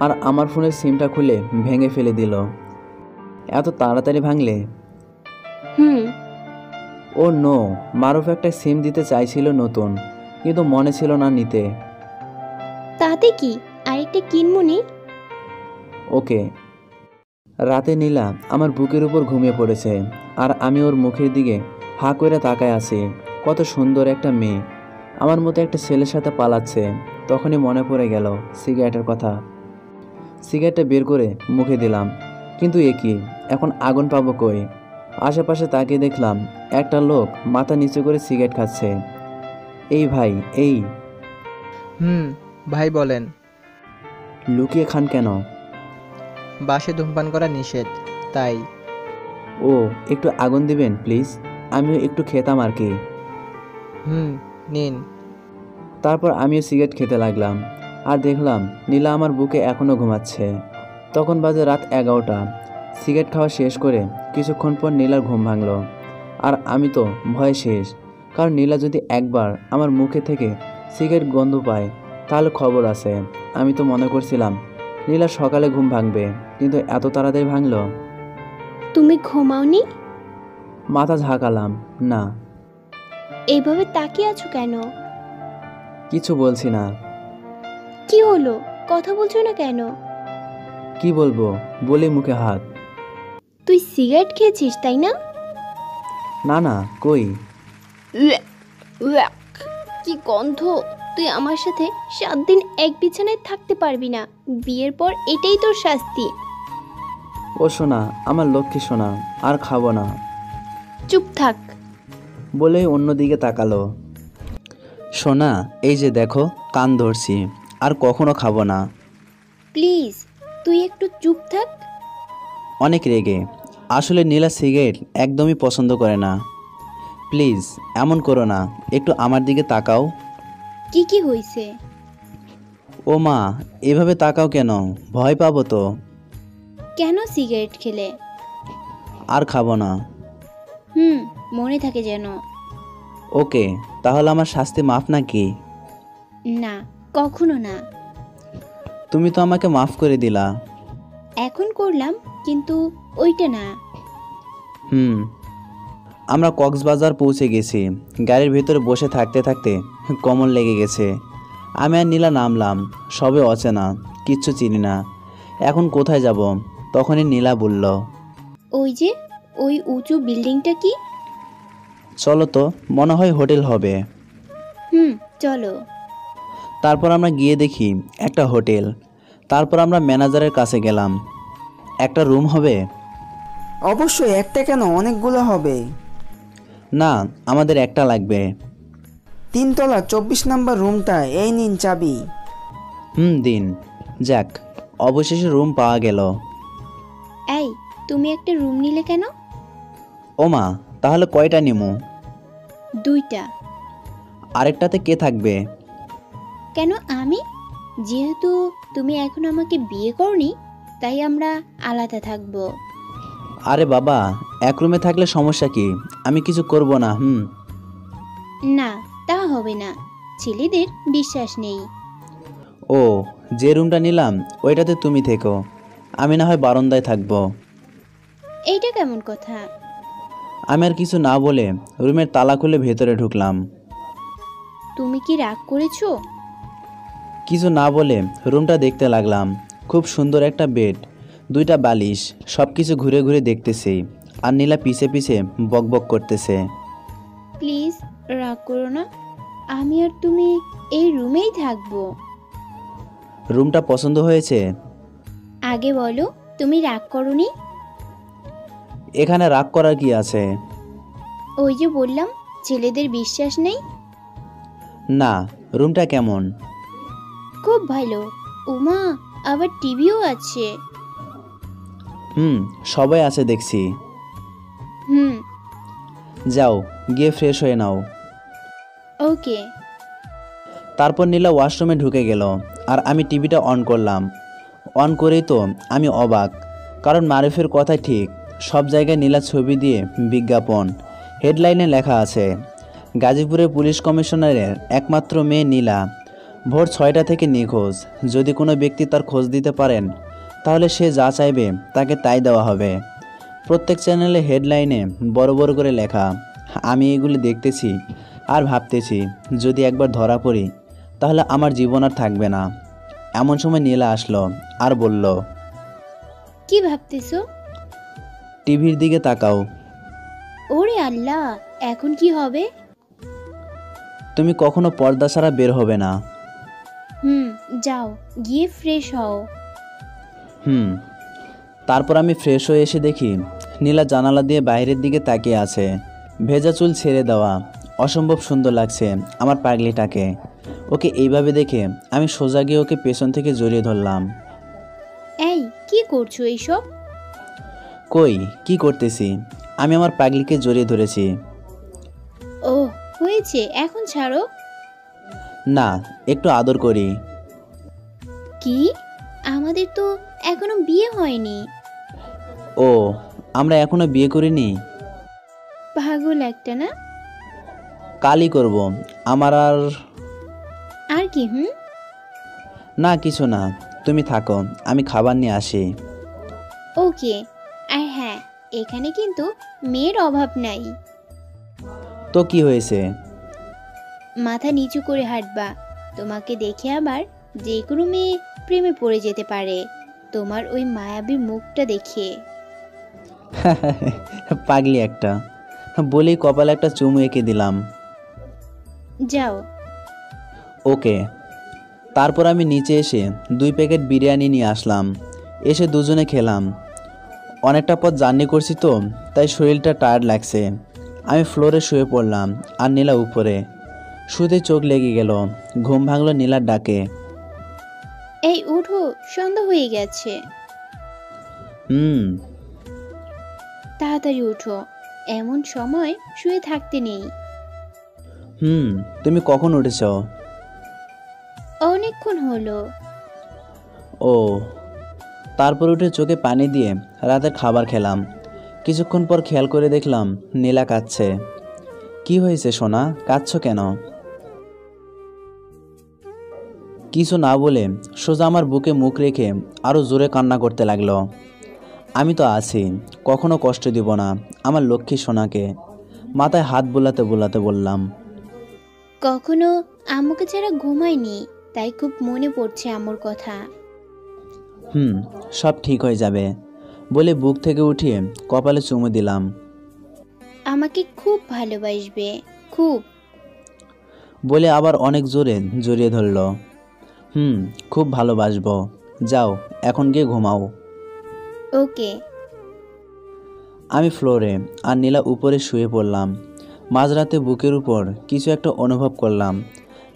আর আমার ফোনের সিমটা খুলে ভেঙে ফেলে দিল। এত তাড়াতাড়ি ভাঙলে? ও নো, মারুফ একটা সিম দিতে চাইছিল নতুন, কিন্তু মনে ছিল না নিতে। তাতে কি, আরেকটা কিনমুনি। ওকে। রাতে নীলা আমার বুকের উপর ঘুমিয়ে পড়েছে, আর আমি ওর মুখের দিকে হা করে তাকায় আছি। কত সুন্দর একটা মেয়ে আমার মতো একটা ছেলের সাথে পালাচ্ছে। তখনই মনে পড়ে গেল সিগারেটের কথা। সিগারেটটা বের করে মুখে দিলাম, কিন্তু এ কি, এখন আগুন পাবো কই? আশেপাশে তাকিয়ে দেখলাম একটা লোক মাথা নিচু করে সিগারেট খাচ্ছে। এই ভাই, এই। ভাই বলেন। লুকিয়ে খান কেন? বাসে ধূমপান করা নিষেধ, তাই। ও একটু আগুন দিবেন প্লিজ, আমিও একটু খেতাম আর কি। নিন। তারপর আমিও সিগারেট খেতে লাগলাম আর দেখলাম নীলা আমার বুকে এখনও ঘুমাচ্ছে। তখন বাজে রাত 11টা। সিগারেট খাওয়া শেষ করে কিছুক্ষণ পর নীলার ঘুম ভাঙলো আর আমি তো ভয়ে শেষ, কারণ নীলা যদি একবার আমার মুখে থেকে সিগারেট গন্ধ পায় তাহলে খবর আছে। আমি তো মনে করছিলাম নীলা সকালে ঘুম ভাঙবে, কিন্তু এত তাড়াতাড়ি ভাঙলো। তুমি ঘুমাওনি? মাথা ঝাঁকালাম, না। এইভাবে তাকিয়ে আছো কেন? কিছু বলছি না। কি হলো, কথা বলছো না কেন? কি বলবো বলে মুখে হাত। তুই সিগারেট খেয়েছিস তাই না? না না, কই। কি গন্ধ! তুই আমার সাথে 7 দিন এক বিছানায় থাকতে পারবি না। বিয়ের পর এটাই তোর শাস্তি। ও সোনা, আমার লক্ষ্মী সোনা, আর খাবো না। চুপ থাক বলেই অন্যদিকে তাকালো। সোনা, এই যে দেখো, কান ধরছি, আর কখনো খাবো না। প্লিজ তুই একটু চুপ থাক। অনেক রেগে। আসলে নীলা সিগারেট একদমই পছন্দ করে না। প্লিজ এমন করো না, একটু আমার দিকে তাকাও। কি হয়েছে? ও মা, এভাবে তাকাও কেন? ভয় পাবো তো। কেন সিগারেট খেলে? আর খাবো না। মনে থাকে যেন। ওকে, তাহলে আমার শাস্তি মাফ নাকি? না, কখনো না। তুমি তো আমাকে মাফ করে দিলা। এখন করলাম, কিন্তু ওইটা না। আমরা কক্সবাজার পৌঁছে গেছি। গাড়ির ভেতরে বসে থাকতে থাকতে কমল লেগে গেছে। আমি আর নীলা নামলাম। সবে অচেনা, কিচ্ছু চিনি না। এখন কোথায় যাব? তখনই নীলা বলল, ওই যে ওই উঁচু বিল্ডিংটা কি? চলো তো, মনে হয় হোটেল হবে। চলো। তারপর আমরা গিয়ে দেখি একটা হোটেল। তারপর আমরা ম্যানেজারের কাছে গেলাম। একটা রুম হবে? অবশ্যই, একটা কেন, অনেকগুলো হবে। না, আমাদের একটা লাগবে। 3 তলা 24 নম্বর রুমটা, এই নিন চাবি। দিন। যাক, অবশেষে রুম পাওয়া গেল। এই, তুমি একটা রুম নিলে কেন? ওমা, তাহলে কয়টা নিমু? 2টা। আরেকটাতে কে থাকবে? কেন আমি? যেহেতু তুমি এখন আমাকে বিয়ে করনি, তাই আমরা আলাদা থাকব। আরে বাবা, এক রুমে থাকলে সমস্যা কি? আমি কিছু করব না। না, তা হবে না। ছেলেদের বিশ্বাস নেই। ও, যে রুমটা নিলাম ওইটাতে তুমি থেকো, আমি না হয় বারান্দায় থাকবো। এইটা কেমন কথা? আমি আর কিছু না বলে রুমের তালা খুলে ভেতরে ঢুকলাম। তুমি কি রাগ করেছো? কিছু না বলে রুমটা দেখতে লাগলাম। খুব সুন্দর একটা বেড, 2টা বালিশ, সব কিছু ঘুরে ঘুরে দেখতেছি। আর নীলা পিছে পিছে বকবক করতেছে। প্লিজ রাগ করো না, আমি আর তুমি এই রুমেই থাকবো। রুমটা পছন্দ হয়েছে? আগে বলো, তুমি রাগ করোনি? এখানে রাগ করার কি আছে? ওই যে বললাম, ছেলেদের বিশ্বাস নেই। না, রুমটা কেমন? খুব ভালো। উমা, আবার টিভিও আছে। সবাই আছে দেখছি। যাও, গিয়ে ফ্রেশ হয়ে নাও। ওকে। তারপর নীলা ওয়াশরুমে ঢুকে গেল আর আমি টিভিটা অন করলাম। অন করেই তো আমি অবাক, কারণ মারুফের কথা ঠিক। সব জায়গায় নীলা ছবি দিয়ে বিজ্ঞাপন। হেডলাইনে লেখা আছে, গাজীপুরের পুলিশ কমিশনারের একমাত্র মেয়ে নীলা ভোর 6টা থেকে নিখোঁজ। যদি কোনো ব্যক্তি তার খোঁজ দিতে পারেন তাহলে সে যা চাইবে তাকে তাই দেওয়া হবে। প্রত্যেক চ্যানেলে হেডলাইনে বড় বড় করে লেখা। আমি এগুলি দেখতেছি আর ভাবতেছি, যদি একবার ধরা পড়ি তাহলে আমার জীবন আর থাকবে না। এমন সময় নীলা আসলো আর বলল, কি ভাবতেছো? টিভির দিকে তাকাও। ওরে আল্লাহ, এখন কি হবে? তুমি কখনো পর্দা ছাড়া বের হবে না। যাও, গিয়ে ফ্রেশ হও। তারপর আমি ফ্রেশ হয়ে এসে দেখি নীলা জানালা দিয়ে বাইরের দিকে তাকিয়ে আছে। ভেজা চুল ছেড়ে দেওয়া, অসম্ভব সুন্দর লাগছে আমার পাগলিটাকে। ওকে এইভাবে দেখে আমি সোজা গিয়ে ওকে পেছন থেকে জড়িয়ে ধরলাম। এই, কি করছো এইসব? কই কি করতেছি? আমি আমার পাগলিকে জড়িয়ে ধরেছি। ও হয়েছে, এখন ছাড়ো। না, একটু আদর করি। কি? আমাদের তো এখনো বিয়ে হয়নি। ও, আমরা এখনো বিয়ে করিনি? পাগল একটা না। কালই করব। আমার আর কি? না কিছু না, তুমি থাকো, আমি খাবার নিয়ে আসি। ওকে। আর হ্যাঁ, এখানে কিন্তু মেয়ের অভাব নাই। তো কি হয়েছে? মাথা নিচু করে হাঁটবা। তোমাকে দেখে আবার যে কোনো মেয়ে প্রেমে পড়ে যেতে পারে তোমার ওই মায়াবী মুখটা দেখে। পাগলি একটা, বলেই কপালে একটা চুমু এঁকে দিলাম। যাও। ওকে। তারপর আমি নিচে এসে 2 প্যাকেট বিরিয়ানি নিয়ে আসলাম। এসে দুজনে খেলাম। অনেকটা পথ জার্নি করছি তো, তাই শরীরটা টায়ার্ড লাগছে। আমি ফ্লোরে শুয়ে পড়লাম আর নীলা উপরে। শুতে চোখ লেগে গেল। ঘুম ভাঙলো নীলার ডাকে। এই উঠো, সন্ধ্যা হয়ে গেছে। তাড়াতাড়ি উঠো, এমন সময় শুয়ে থাকতে নেই। তুমি কখন উঠেছ? অনেকক্ষণ হলো। ও। তারপর উঠে চোখে পানি দিয়ে রাতের খাবার খেলাম। কিছুক্ষণ পর খেয়াল করে দেখলাম নীলা কাঁদছে। কি হয়েছে সোনা, কাঁদছো কেন? কিছু না বলে সোজা আমার বুকে মুখ রেখে আরও জোরে কান্না করতে লাগলো। আমি তো আছি, কখনো কষ্ট দিব না আমার লক্ষ্মী সোনাকে। মাথায় হাত বোলাতে বোলাতে বললাম, কখনো আম্মুকে ছাড়া ঘুমায়নি, তাই খুব মনে পড়ছে আম্মুর কথা। সব ঠিক হয়ে যাবে বলে বুক থেকে উঠিয়ে কপালে চুমু দিলাম। আমাকে খুব ভালোবাসবে, খুব। বলে আবার অনেক জোরে জড়িয়ে ধরল। খুব ভালোবাসবো। যাও এখন গিয়ে ঘুমাও। ওকে। আমি ফ্লোরে আর নীলা উপরে শুয়ে পড়লাম। মাঝরাতে বুকের উপর কিছু একটা অনুভব করলাম।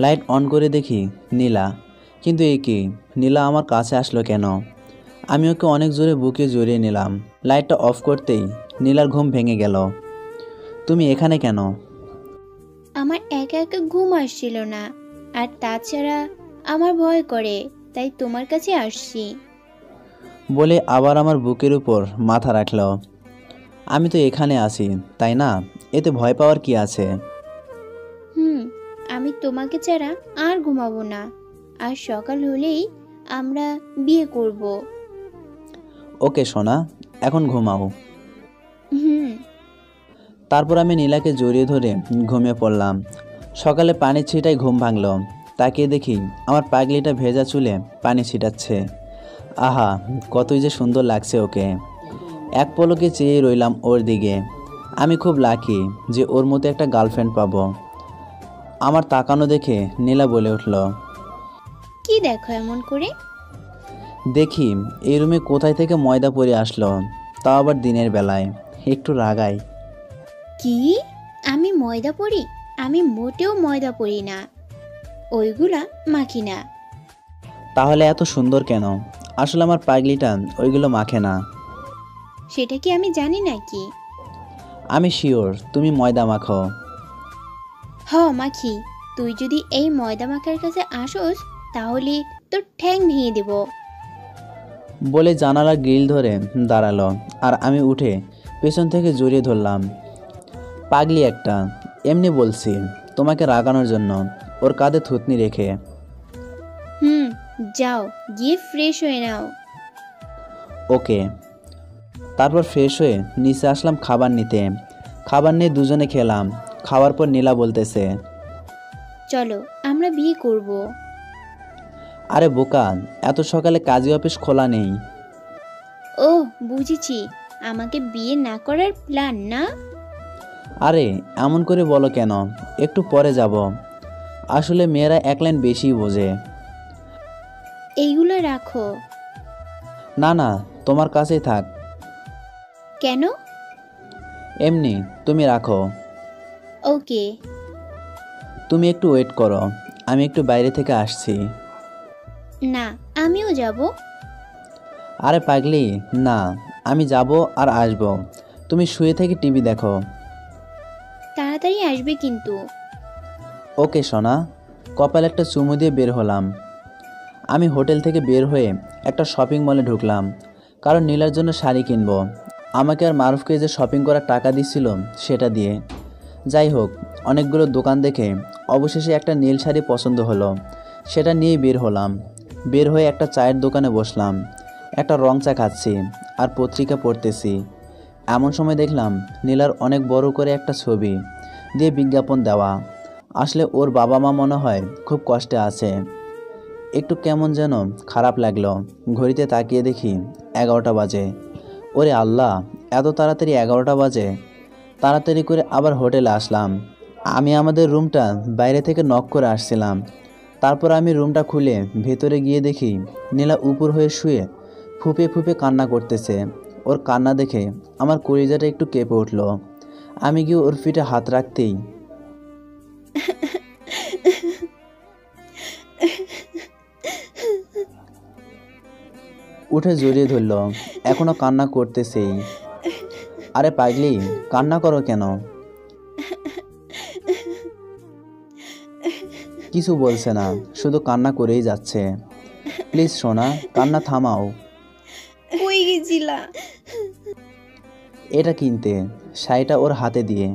লাইট অন করে দেখি নীলা। কিন্তু এ কি, নীলা আমার কাছে আসলো কেন? আমি ওকে অনেক জোরে বুকে জড়িয়ে নিলাম। লাইটটা অফ করতেই নীলার ঘুম ভেঙে গেল। তুমি এখানে কেন? আমার একা একা ঘুম আসছিল না, আর তাছাড়া আমার ভয় করে, তাই তোমার কাছে আসছি। বলে আবার আমার বুকের উপর মাথা রাখল। আমি তো এখানে আছি, তাই না? এতে ভয় পাওয়ার কি আছে? আমি তোমাকে ছাড়া আর ঘুমাবো না, আর সকাল হলেই আমরা বিয়ে করব। ওকে সোনা, এখন ঘুমাও। তারপর আমি নীলাকে জড়িয়ে ধরে ঘুমিয়ে পড়লাম। সকালে পানি ছিটাই ঘুম ভাঙল। তাকিয়ে দেখি আমার পাগলিটা ভেজা চুলে পানি ছিটাচ্ছে। আহা, কতই যে সুন্দর লাগছে ওকে। এক পলকে চেয়ে রইলাম ওর দিকে। আমি খুব লাকি যে ওর মতো একটা গার্লফ্রেন্ড পাবো। আমার তাকানো দেখে নীলা বলে উঠল, কি দেখো এমন করে? দেখি এই রুমে কোথায় থেকে ময়দা পরে আসলো, তাও আবার দিনের বেলায়। একটু রাগাই। কি? আমি ময়দা পরি? আমি মোটেও ময়দা পরি না, ওইগুলা মাখি না। তাহলে এত সুন্দর কেন? আসলে আমার পাগলিটা ওইগুলো মাখে না। সেটা কি আমি জানি নাকি? আমি শিওর তুমি ময়দা মাখো। মাখি। তুই যদি এই ময়দা মাখার কাছে আসোস তাহলে তোর ঠ্যাং ভেঙে দেব। বলে জানালার গ্রিল ধরে দাঁড়ালো আর আমি উঠে পেছন থেকে জড়িয়ে ধরলাম। পাগলি একটা, এমনি বলছি তোমাকে রাগানোর জন্য। ওর কাঁধে থুতনি রেখে। যাও গিয়ে ফ্রেশ হয়ে নাও। ওকে। তারপর ফ্রেশ হয়ে নিচে আসলাম খাবার নিতে। খাবার নিয়ে দুজনে খেলাম। খাওয়ার পর নীলা বলতেছে, চলো আমরা বিয়ে করব। আরে বোকা, এত সকালে কাজী অফিস খোলা নেই। ও বুঝেছি, আমাকে বিয়ে না করার প্ল্যান না? আরে এমন করে বলো কেন, একটু পরে যাব। আসলে মেয়েরা এক লাইন বেশি বোঝে। এইগুলো রাখো। না না, তোমার কাছেই থাক। কেন? এমনি, তুমি রাখো। ওকে। তুমি একটু ওয়েট করো, আমি একটু বাইরে থেকে আসছি। না, আমিও যাব। আরে পাগলি, না, আমি যাব আর আসব, তুমি শুয়ে থেকে টিভি দেখো। তাড়াতাড়ি আসবে কিন্তু। ওকে সোনা। কপাল একটা চুমু দিয়ে বের হলাম। আমি হোটেল থেকে বের হয়ে একটা শপিং মলে ঢুকলাম, কারণ নীলার জন্য শাড়ি কিনবো। আমাকে আর মারুফকে যে শপিং করার টাকা দিছিল সেটা দিয়ে। যাই হোক, অনেকগুলো দোকান দেখে অবশেষে একটা নীল শাড়ি পছন্দ হলো, সেটা নিয়েই বের হলাম। বের হয়ে একটা চায়ের দোকানে বসলাম, একটা রং চা খাচ্ছি আর পত্রিকা পড়তেছি। এমন সময় দেখলাম নীলার অনেক বড় করে একটা ছবি দিয়ে বিজ্ঞাপন দেওয়া। আসলে ওর বাবা মা মনে হয় খুব কষ্টে আছে। একটু কেমন যেন খারাপ লাগলো। ঘড়িতে তাকিয়ে দেখি 11টা বাজে। ওরে আল্লাহ, এত তাড়াতাড়ি 11টা বাজে! তাড়াতাড়ি করে আবার হোটেলে আসলাম। আমি আমাদের রুমটা বাইরে থেকে নক করে আসছিলাম। তারপর আমি রুমটা খুলে ভেতরে গিয়ে দেখি নীলা উপর হয়ে শুয়ে ফুঁপে ফুঁপে কান্না করতেছে। ওর কান্না দেখে আমার কলিজাটা একটু কেঁপে উঠল। আমি গিয়ে ওর পিঠে হাত রাখতেই উঠে জড়িয়ে ধরল। এখনো কান্না করতেছেই। আরে পাগলি, কান্না করো কেন? কিছু বলছে না, শুধু কান্না করেই যাচ্ছে। প্লিজ সোনা, কান্না থামাও। কই গেছিলা? এটা কিনতে। শাড়িটা ওর হাতে দিয়ে।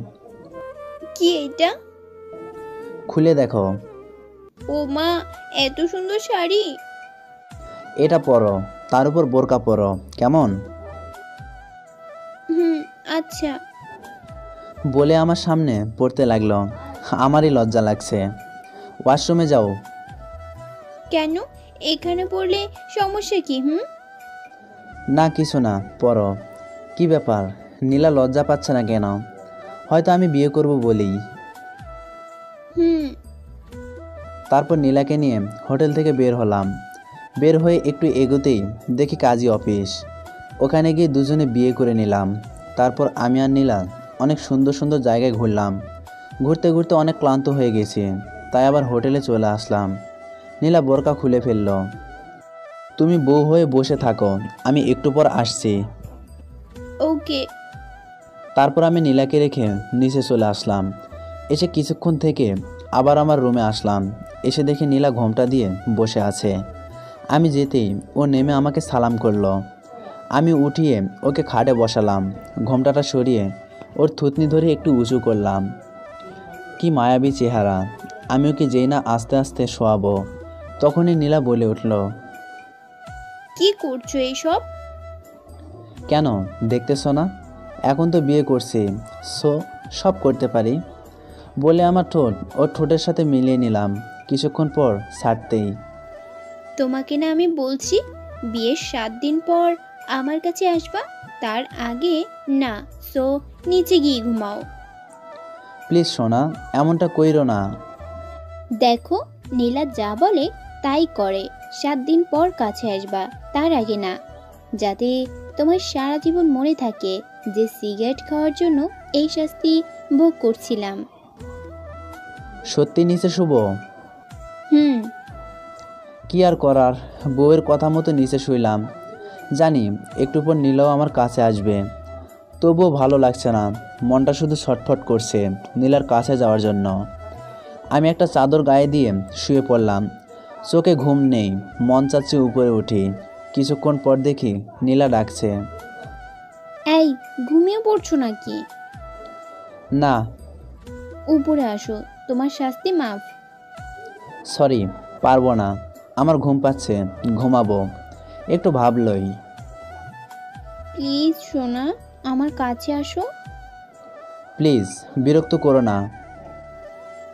কি এটা? খুলে দেখো। ও মা, এত সুন্দর শাড়ি! এটা পরো, তার উপর বোরকা পরো, কেমন? আচ্ছা। বলে আমার সামনে পড়তে লাগলো। আমারই লজ্জা লাগছে। ওয়াশরুমে যাও। কেন? এখানে পড়লে সমস্যা কি? না কিছু না, পড়ো। কি ব্যাপার, নীলা লজ্জা পাচ্ছে না কেন? হয়তো আমি বিয়ে করব বলেই। তারপর নীলাকে নিয়ে হোটেল থেকে বের হলাম। বের হয়ে একটু এগোতেই দেখি কাজী অফিস। ওখানে গিয়ে দুজনে বিয়ে করে নিলাম। তারপর আমি আর নীলা অনেক সুন্দর সুন্দর জায়গায় ঘুরলাম। ঘুরতে ঘুরতে অনেক ক্লান্ত হয়ে গেছি, তাই আবার হোটেলে চলে আসলাম। নীলা বোরকা খুলে ফেলল। তুমি বউ হয়ে বসে থাকো, আমি একটু পর আসছি। ওকে। তারপর আমি নীলাকে রেখে নিচে চলে আসলাম। এসে কিছুক্ষণ থেকে আবার আমার রুমে আসলাম। এসে দেখি নীলা ঘোমটা দিয়ে বসে আছে। আমি যেতেই ও নেমে আমাকে সালাম করলো। আমি উঠিয়ে ওকে খাটে বসালাম। ঘোমটাটা সরিয়ে ওর থুতনি ধরে একটু উঁচু করলাম। কি মায়াবী চেহারা! আমি ওকে যেই না আস্তে আস্তে শোয়াবো, তখনই নীলা বলে উঠল, কি করছো এইসব? কেন দেখতেছো না? এখন তো বিয়ে করছি, সব করতে পারি। বলে আমার ঠোঁট ওর ঠোঁটের সাথে মিলিয়ে নিলাম। কিছুক্ষণ পর ছাড়তেই, তোমাকে না আমি বলছি বিয়ের 7 দিন পর আমার কাছে আসবা, তার আগে না। সো নিচে গিয়ে ঘুমাও। প্লিজ সোনা, এমনটা কইরো না। দেখো, নীলা যা বলে তাই করে। 7 দিন পর কাছে আসবা, তার আগে না। যাতে তোমার সারা জীবন মনে থাকে যে সিগারেট খাওয়ার জন্য এই শাস্তি ভোগ করছিলাম। সত্যি নিচে শুভ? হুম। কি আর করার, বউয়ের কথা মতো নিচে শুইলাম। জানি একটু পর নীলাও আমার কাছে আসবে, তবুও ভালো লাগছে না। মনটা শুধু ছটফট করছে নীলার কাছে যাওয়ার জন্য। আমি একটা চাদর গায়ে দিয়ে শুয়ে পড়লাম। চোখে ঘুম নেই, মন চাচ্ছে উপরে উঠি। কিছুক্ষণ পর দেখি নীলা ডাকছে, এই ঘুমিয়ে পড়ছো নাকি? না। উপরে আসো, তোমার শাস্তি মাফ। সরি, পারবো না। আমার ঘুম পাচ্ছে, ঘুমাবো। একটু ভাবলই। প্লিজ সোনা, আমার কাছে আসো। প্লিজ, বিরক্ত করো না।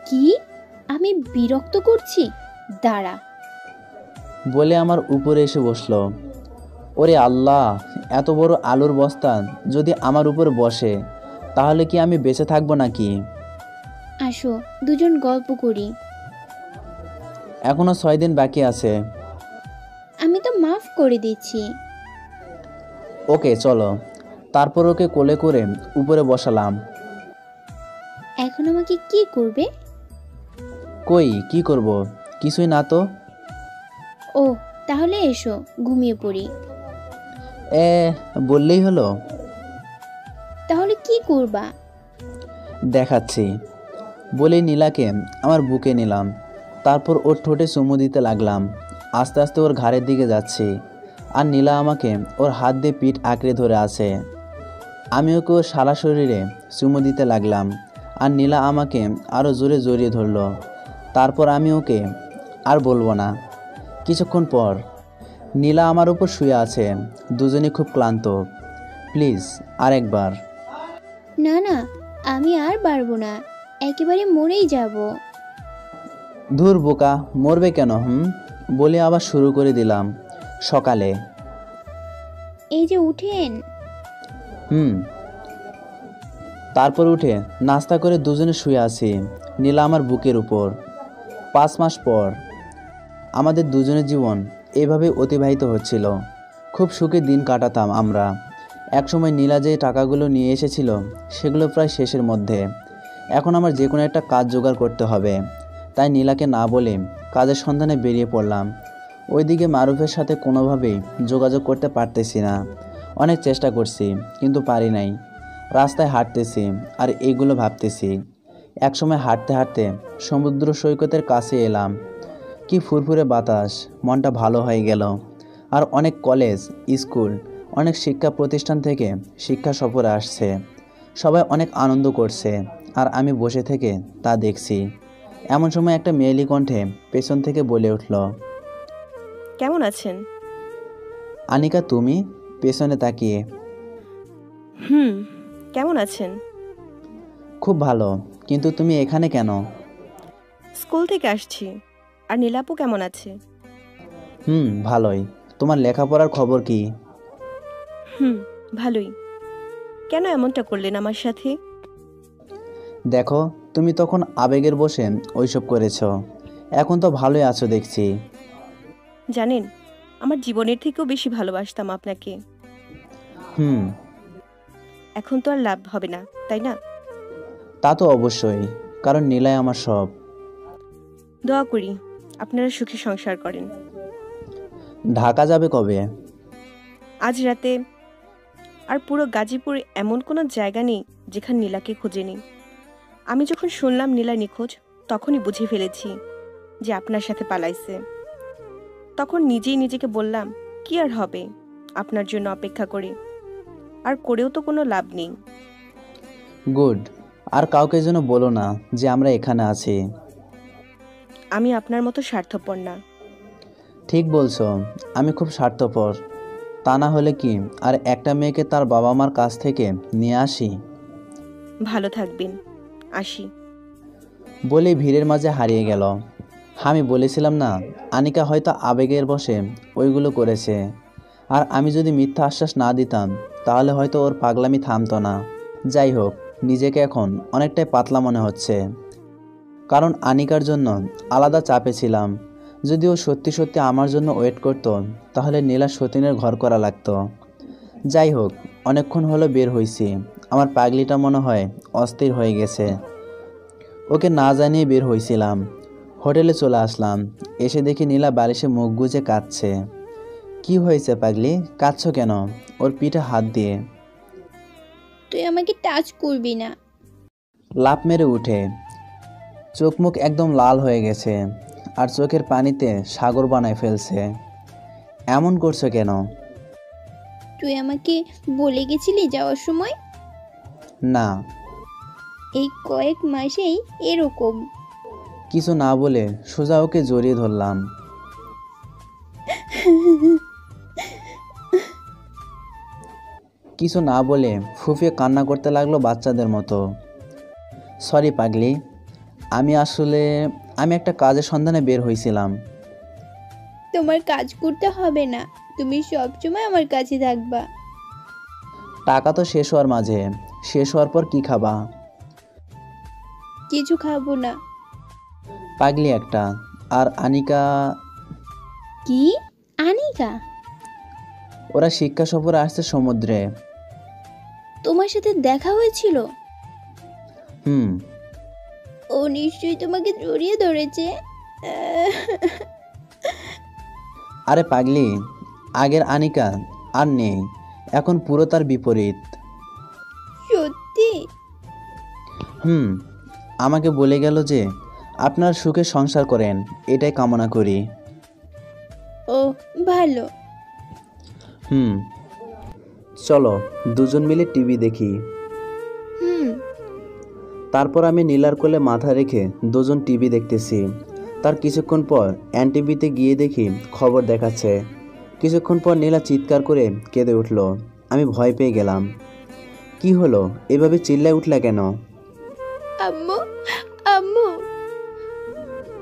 কি? আমি বিরক্ত করছি? দাঁড়া। বলে আমার উপরে এসে বসলো। ওরে আল্লাহ, এত বড় আলুর বস্তা যদি আমার উপরে বসে, তাহলে কি আমি বেঁচে থাকবো নাকি? আসো, দুজন গল্প করি। এখনো 6 দিন বাকি আছে। আমি তো মাফ করে দিচ্ছি। ওকে চলো। তারপর ওকে কোলে করে উপরে বসালাম। এখন আমাকে কি করবে? কই কি করব? কিছুই না তো। ও, তাহলে এসো, ঘুমিয়ে পড়ি। বললেই হলো। তাহলে কি করবা? দেখাচ্ছি। বলেই নীলাকে আমার বুকে নিলাম, তারপর ওর ঠোঁটে চুমু দিতে লাগলাম। আস্তে আস্তে ওর ঘাড়ের দিকে যাচ্ছি, আর নীলা আমাকে ওর হাত দিয়ে পিঠ আঁকড়ে ধরে আছে। আমি ওকে ওর সারা শরীরে চুমু দিতে লাগলাম, আর নীলা আমাকে আরও জোরে জড়িয়ে ধরল। তারপর আমি ওকে আর বলবো না। কিছুক্ষণ পর নীলা আমার উপর শুয়ে আছে, দুজনে খুব ক্লান্ত। প্লিজ আরেকবার। না না, আমি আর পারবো না, একেবারে মরেই যাব। ধুর বোকা, মরবে কেন? বলে আবার শুরু করে দিলাম। সকালে। এই যে উঠেন। তারপর উঠে নাস্তা করে দুজনে শুয়ে আছি, নীলা আমার বুকের উপর। 5 মাস পর আমাদের দুজনের জীবন এভাবে অতিবাহিত হচ্ছিল। খুব সুখে দিন কাটাতাম আমরা। একসময় নীলা যে টাকাগুলো নিয়ে এসেছিল সেগুলো প্রায় শেষের মধ্যে। এখন আমার যে কোনো একটা কাজ জোগাড় করতে হবে, তাই নীলাকে না বলে কাজের সন্ধানে বেরিয়ে পড়লাম। ওইদিকে মারুফের সাথে কোনোভাবেই যোগাযোগ করতে পারতেছি না। অনেক চেষ্টা করছি কিন্তু পারি নাই। রাস্তায় হাঁটতেছি আর এগুলো ভাবতেছি। একসময় হাঁটতে হাঁটতে সমুদ্র সৈকতের কাছে এলাম। কি ফুরফুরে বাতাস, মনটা ভালো হয়ে গেল। আর অনেক কলেজ, স্কুল, অনেক শিক্ষা প্রতিষ্ঠান থেকে শিক্ষা সফরে আসছে। সবাই অনেক আনন্দ করছে আর আমি বসে থেকে তা দেখছি। এমন সময় একটা মেয়েলি কণ্ঠে পেছন থেকে বলে উঠল, কেমন আছেন? আনিকা, তুমি? পেছনে তাকিয়ে, কেমন আছেন? খুব ভালো, কিন্তু তুমি এখানে কেন? স্কুল থেকে আসছি। আর নীলাপু কেমন আছে? ভালোই। তোমার লেখাপড়ার খবর কি? ভালোই। কেন এমনটা করলেন আমার সাথে? দেখো, তুমি তখন আবেগের বসে ওইসব করেছ, এখন তো ভালোই আছো দেখছি। জানেন, আমার জীবনের থেকেও বেশি ভালোবাসতাম আপনাকে। এখন তো আর লাভ হবে না, তাই না? তা তো অবশ্যই, কারণ নীলাই আমার সব। দোয়া করি আপনারা সুখী সংসার করেন। ঢাকা যাবে কবে? আজ রাতে। আর পুরো গাজীপুর এমন কোনো জায়গা নেই যেখানে নীলাকে খুঁজেনি। আমি যখন শুনলাম নীলা নিখোঁজ, তখনই বুঝে ফেলেছি যে আপনার সাথে পালাইছে। তখন নিজেই নিজেকে বললাম, কি আর হবে আপনার জন্য অপেক্ষা করে, আর করেও তো কোনো লাভ নেই। গুড। আর কাউকে যেন বলো না যে আমরা এখানে আছি। আমি আপনার মতো স্বার্থপর না। ঠিক বলছো, আমি খুব স্বার্থপর। তা না হলে কি আর একটা মেয়েকে তার বাবা মার কাছ থেকে নিয়ে আসি? ভালো থাকবেন, আসি। বলে ভিড়ের মাঝে হারিয়ে গেল। আমি বলেছিলাম না, আনিকা হয়তো আবেগের বশে ওইগুলো করেছে। আর আমি যদি মিথ্যা আশ্বাস না দিতাম তাহলে হয়তো ওর পাগলামি থামতো না। যাই হোক, নিজেকে এখন অনেকটাই পাতলা মনে হচ্ছে, কারণ আনিকার জন্য আলাদা চাপে ছিলাম। যদি ও সত্যি সত্যি আমার জন্য ওয়েট করতো তাহলে নীলা সতীনের ঘর করা লাগতো। যাই হোক, অনেকক্ষণ হলো বের হয়েছি। আমার পাগলিটা মনে হয় অস্থির হয়ে গেছে। ওকে না জানিয়ে বের হয়েছিলাম। হোটেলে চলে আসলাম। এসে দেখি নীলা বালিশে মুখ গুজে কাঁদছে। কি হয়েছে পাগলি, কাঁদছো কেন? ওর পিঠে হাত দিয়ে। তুই আমাকে টাচ করবি না। লাফ মেরে উঠে চোখ মুখ একদম লাল হয়ে গেছে, আর চোখের পানিতে সাগর বানায় ফেলছে। এমন করছো কেন? তুই আমাকে বলে গেছিলি যাওয়ার সময়? না। এই কয়েক মাসেই এরকম। কিছু না বলে সোজা ওকে জড়িয়ে ধরলাম। কিছু না বলে ফুফিয়ে কান্না করতে লাগলো বাচ্চাদের মতো। সরি পাগলি, আমি একটা কাজের সন্ধানে বের হয়েছিলাম। তোমার কাজ করতে হবে না, তুমি সবসময় আমার কাছে থাকবা। টাকা তো শেষ হওয়ার মাঝে। শেষ হওয়ার পর কি খাবা? কিছু খাবো না। পাগলি একটা। আর আনিকা? কি আনিকা? ওরা শিক্ষা সফরে আসছে সমুদ্রে। তোমার সাথে দেখা হয়েছিল? হুম। ও নিশ্চয়ই তোমাকে জড়িয়ে ধরেছে। আরে পাগলি, আগের আনিকা আর নেই, এখন পুরো তার বিপরীত। সত্যি? আমাকে বলে গেল যে আপনার সুখে সংসার করেন, এটাই কামনা করি। ও ভালো। চলো দুজন মিলে টিভি দেখি। তারপর আমি নীলার কোলে মাথা রেখে দুজন টিভি দেখতেছি। তার কিছুক্ষণ পর এনটিভিতে গিয়ে দেখি খবর দেখাচ্ছে। কিছুক্ষণ পর নীলা চিৎকার করে কেঁদে উঠল। আমি ভয় পেয়ে গেলাম। কি হলো, এভাবে চিল্লায় উঠলা কেন? আম্মু, আম্মু।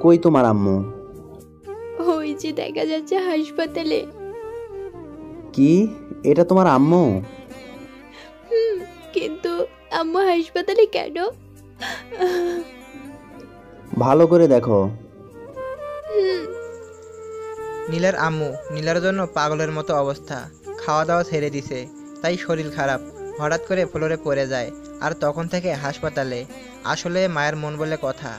কই তোমার আম্মু? ওই যে দেখা যাচ্ছে হাসপাতালে। কি, এটা তোমার আম্মু? কিন্তু আম্মু হাসপাতালে কেন? ভালো করে দেখো। নীলার আম্মু নীলার জন্য পাগলের মতো অবস্থা, খাওয়া দাওয়া ছেড়ে দিছে, তাই শরীর খারাপ, হঠাৎ করে ফ্লোরে পড়ে যায়, আর তখন থেকে হাসপাতালে। আসলে মায়ের মন বলে কথা।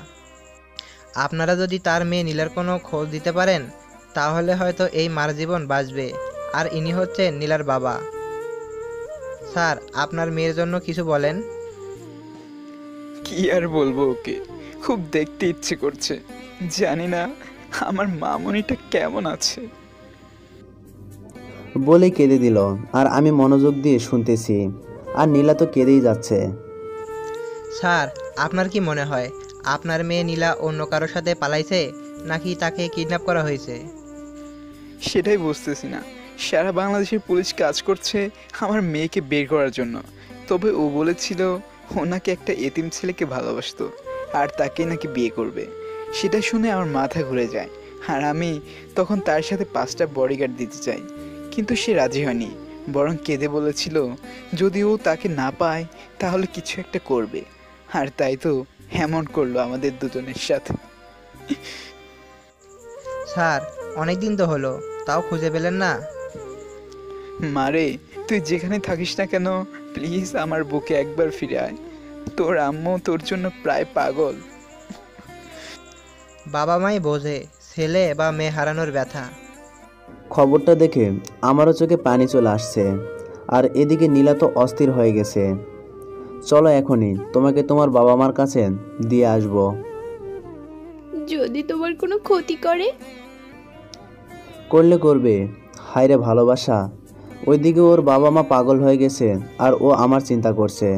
আপনারা যদি তার মেয়ে নীলার কোনো খোঁজ দিতে পারেন তাহলে হয়তো এই মার জীবন বাঁচবে। আর ইনি হচ্ছেন নীলার বাবা। স্যার, আপনার মেয়ের জন্য কিছু বলেন। কি আর বলবো, ওকে খুব দেখতে ইচ্ছে করছে। জানি না আমার মামনিটা কেমন আছে। বলেই কেঁদে দিল, আর আমি মনোযোগ দিয়ে শুনতেছি। আর নীলা তো কেঁদেই যাচ্ছে। স্যার, আপনার কি মনে হয় আপনার মেয়ে নীলা অন্য কারোর সাথে পালাইছে, নাকি তাকে কিডন্যাপ করা হয়েছে? সেটাই বুঝতেছি না। সারা বাংলাদেশের পুলিশ কাজ করছে আমার মেয়েকে বের করার জন্য। তবে ও বলেছিল ও নাকি একটা এতিম ছেলেকে ভালোবাসতো, আর তাকে নাকি বিয়ে করবে। সেটা শুনে আমার মাথা ঘুরে যায়। আর আমি তখন তার সাথে 5টা বডিগার্ড দিতে চাই, কিন্তু সে রাজি হয়নি। বরং কেঁদে বলেছিল যদি ও তাকে না পায় তাহলে কিছু একটা করবে। আর তাই তো এমন করলো আমাদের দুজনের সাথে। স্যার, অনেক দিন তো হলো, তাও খুঁজে পেলেন না? মারে, তুই যেখানে থাকিস না কেন, প্লিজ আমার বুকে একবার ফিরে আয়। তোর আম্মু তোর জন্য প্রায় পাগল। বাবা মাই বোঝে ছেলে বা মেয়ে হারানোর ব্যথা। খবরটা দেখে আমারও চোখে পানি চলে আসছে। আর এদিকে নীলা তো অস্থির হয়ে গেছে। চলো এখনই তোমাকে তোমার বাবা মার কাছে দিয়ে আসবো। যদি তোমার কোনো ক্ষতি করে? করলে করবে, হায়রে ভালোবাসা। ওইদিকে ওর বাবা মা পাগল হয়ে গেছে, আর ও আমার চিন্তা করছে।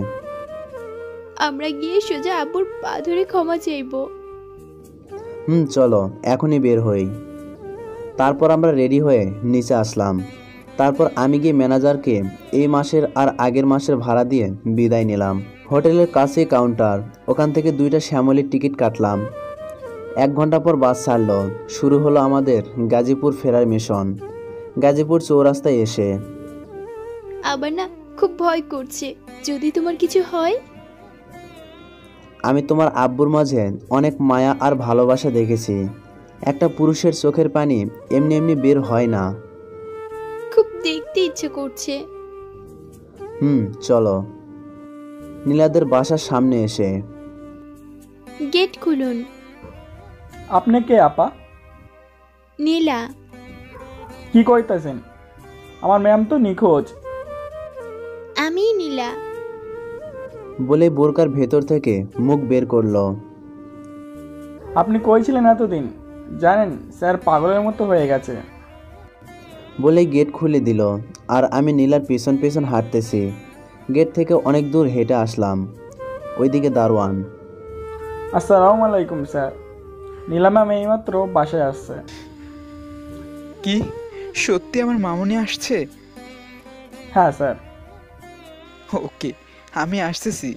আমরা গিয়ে সোজা আব্বুর পা ধরে ক্ষমা চাইবো। চলো এখনই বের হই। তারপর আমরা রেডি হয়ে নিচে আসলাম। তারপর আমি গিয়ে ম্যানেজারকে এই মাসের আর আগের মাসের ভাড়া দিয়ে বিদায় নিলাম। হোটেলের কাছে কাউন্টার, ওখান থেকে 2টা শ্যামলির টিকিট কাটলাম। 1 ঘন্টা পর বাস ছাড়লো। শুরু হলো আমাদের গাজীপুর ফেরার মিশন। গাজীপুর চৌরাস্তায় এসে আবার না খুব ভয় করছে, যদি তোমার কিছু হয়। আমি তোমার আব্বুর মাঝে অনেক মায়া আর ভালোবাসা দেখেছি। একটা পুরুষের চোখের পানি এমনি এমনি বের হয় না। খুব দেখতে ইচ্ছে করছে। চলো। নীলাদের বাসার সামনে এসে গেট খুলুন। আপনি কে আপা? নীলা। কি কইতাছেন? আমার ম্যাম তো নিখোঁজ। আমি নীলা। বলে বোরকার ভেতর থেকে মুখ বের করলো। আপনি কইছিলেন এতদিন? জানেন স্যার পাগলের মতো হয়ে গেছে। বলে গেট খুলে দিল। আর আমি নীলার পেছন পেছন হাঁটতেছি। গেট থেকে অনেক দূর হেঁটে আসলাম। ওইদিকে দারোয়ান। আসসালামু আলাইকুম স্যার। নীলা ম্যাম এইমাত্র বাসায় আসছে। কি সত্যি আমার মামনি আসছে? হ্যাঁ স্যার। ওকে, আমি আসতেছি।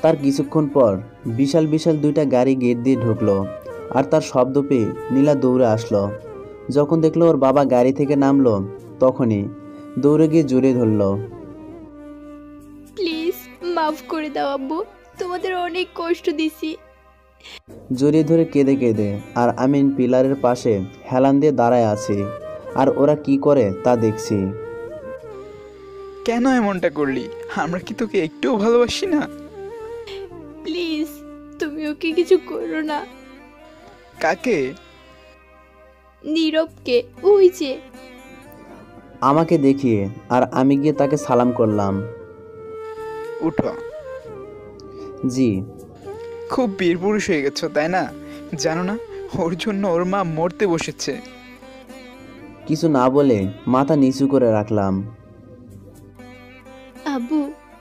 তার কিছুক্ষণ পর বিশাল বিশাল 2টা গাড়ি গেট দিয়ে ঢুকলো। আর তার শব্দ পেয়ে নীলা দৌড়ে আসলো। যখন দেখলো ওর বাবা গাড়ি থেকে নামলো, তখনই দৌড়ে গিয়ে জড়িয়ে ধরলো। প্লিজ মাফ করে দাও আব্বু, তোমাদের অনেক কষ্ট দিছি। জড়িয়ে ধরে কেঁদে কেঁদে আর আমি পিলারের পাশে হেলান দিয়ে দাঁড়ায় আছি। আর ওরা কি করে তা দেখছি। কেন এমনটা করলি? আমরা কি তোকে একটুও ভালোবাসি না? প্লিজ তুমি ওকে কিছু করো না। কাকে? নীরবকে। ওই যে। আমাকে দেখিয়ে, আর আমি গিয়ে তাকে সালাম করলাম। উঠো। জি। খুব বীর পুরুষ হয়ে গেছো তাই না? জানো না ওর জন্য ওর মা মরতে বসেছে। কিছু না বলে মাথা নিচু করে রাখলাম। আব্বু,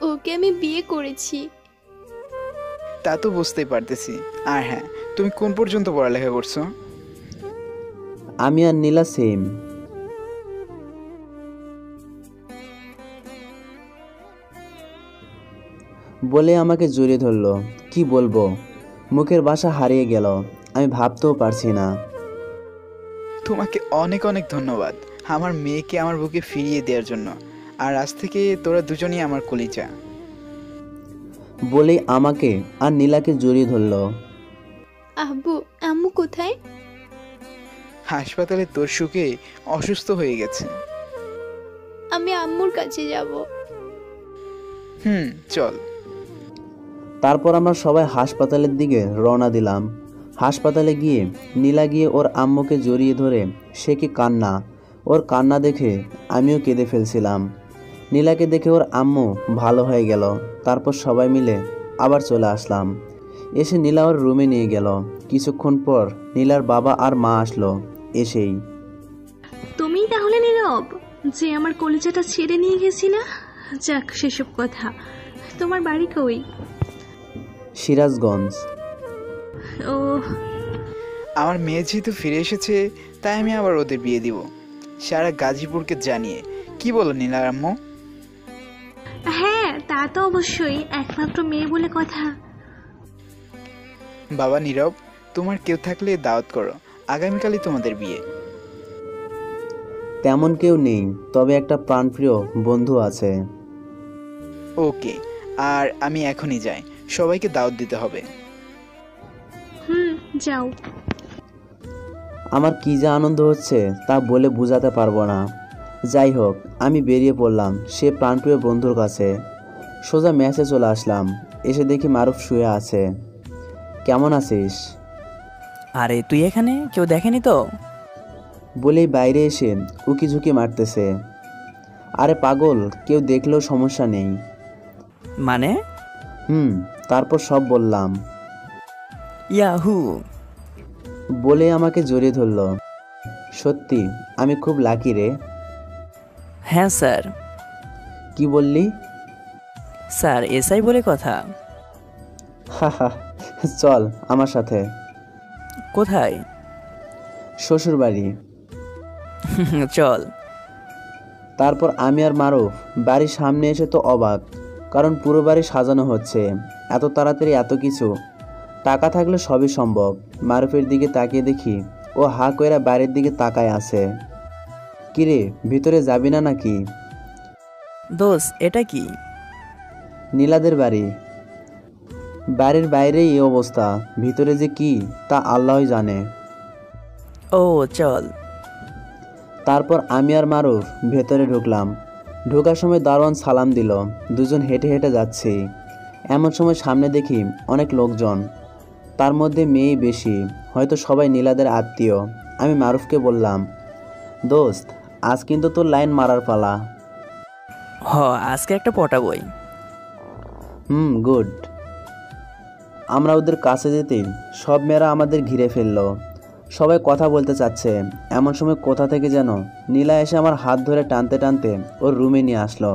ওকে আমি বিয়ে করেছি। তা তো বুঝতেই পারতেছি। আর হ্যাঁ, তুমি কোন পর্যন্ত পড়ালেখা করছো? আমি আর নীলা সেম। বলে আমাকে জড়িয়ে ধরলো। কি বলবো, মুখের ভাষা হারিয়ে গেল। আমি ভাবতেও পারছি না। তোমাকে অনেক অনেক ধন্যবাদ আমার মেয়েকে আমার বুকে ফিরিয়ে দেওয়ার জন্য। আর আজ থেকে তোরা দুজনই আমার কলিজা। বলেই আমাকে আর নীলাকে জড়িয়ে ধরলো। আব্বু, আম্মু কোথায়? হাসপাতালে তোর সুখে অসুস্থ হয়ে গেছে। আমি আম্মুর কাছে যাব। চল। তারপর আমরা সবাই হাসপাতালের দিকে রওনা দিলাম। হাসপাতালে গিয়ে নীলা গিয়ে ওর আম্মুকে জড়িয়ে ধরে সে কি কান্না! ওর কান্না দেখে আমিও কেঁদে ফেলছিলাম। নীলাকে দেখে ওর আম্মু ভালো হয়ে গেল। তারপর সবাই মিলে আবার চলে আসলাম। এসে নীলা ওর রুমে নিয়ে গেল। কিছুক্ষণ পর নীলার বাবা আর মা আসলো। এসেই, তুমিই তাহলে নীরব যে আমার কলিজাটা ছেড়ে নিয়ে গেছিলা? যাক, সেসব কথা। তোমার বাড়ি কই? সিরাজগঞ্জ। ও, আমার মেয়ে যেহেতু ফিরে এসেছে তাই আমি আবার ওদের বিয়ে দিব সারা গাজীপুরকে জানিয়ে। কি বলো নীলার আম্মু? হ্যাঁ, তা তো অবশ্যই, একমাত্র মেয়ে বলে কথা। বাবা নীরব, তোমার কেউ থাকলে দাওয়াত করো, আগামীকালই তোমাদের বিয়ে। তেমন কেউ নেই, তবে একটা প্রাণপ্রিয় বন্ধু আছে। ওকে, আর আমি এখনই যাই, সবাইকে দাওয়াত দিতে হবে। যাও। আমার কি যে আনন্দ হচ্ছে তা বলে বোঝাতে পারবো না। যাই হোক, আমি বেরিয়ে পড়লাম সে প্রাণপ্রিয় বন্ধুর কাছে। সোজা ম্যাচে চলে আসলাম। এসে দেখি মারুফ শুয়ে আছে। কেমন আছিস? আরে তুই এখানে? কেউ দেখেনি তো? বলেই বাইরে এসে উকি ঝুঁকি মারতেছে। আরে পাগল, কেউ দেখলেও সমস্যা নেই। মানে? তারপর সব বললাম। ইয়াহু বলে আমাকে জড়িয়ে ধরল। সত্যি আমি খুব লাকি রে। হ্যাঁ স্যার। কি বললি? স্যার এসআই বলে কথা। হা, চল আমার সাথে। কোথায়? শ্বশুর বাড়ি। চল। তারপর আমি আর মারুফ বাড়ির সামনে এসে তো অবাক, কারণ পুরো বাড়ি সাজানো হচ্ছে। এত তাড়াতাড়ি এত কিছু! টাকা থাকলে সবই সম্ভব। মারুফের দিকে তাকিয়ে দেখি ও হা কইরা বাড়ির দিকে তাকায় আছে। কিরে, ভিতরে যাবি না নাকি? দোষ, এটা কি? নীলাদের বাড়ি। বাড়ির বাইরেই এই অবস্থা, ভিতরে যে কি তা আল্লাহই জানে। ও চল। তারপর আমি আর মারুফ ভেতরে ঢুকলাম। ঢোকার সময় দারোয়ান সালাম দিল। দুজন হেঁটে হেঁটে যাচ্ছি। এমন সময় সামনে দেখি অনেক লোকজন, তার মধ্যে মেয়েই বেশি, হয়তো সবাই নীলাদের আত্মীয়। আমি মারুফকে বললাম, দোস্ত আজ কিন্তু তোর লাইন মারার পালা। আজকে একটা পটাবই। গুড। আমরা ওদের কাছে যেতেই সব মেয়েরা আমাদের ঘিরে ফেললো। সবাই কথা বলতে চাচ্ছে। এমন সময় কোথা থেকে যেন নীলা এসে আমার হাত ধরে টানতে টানতে ওর রুমে নিয়ে আসলো।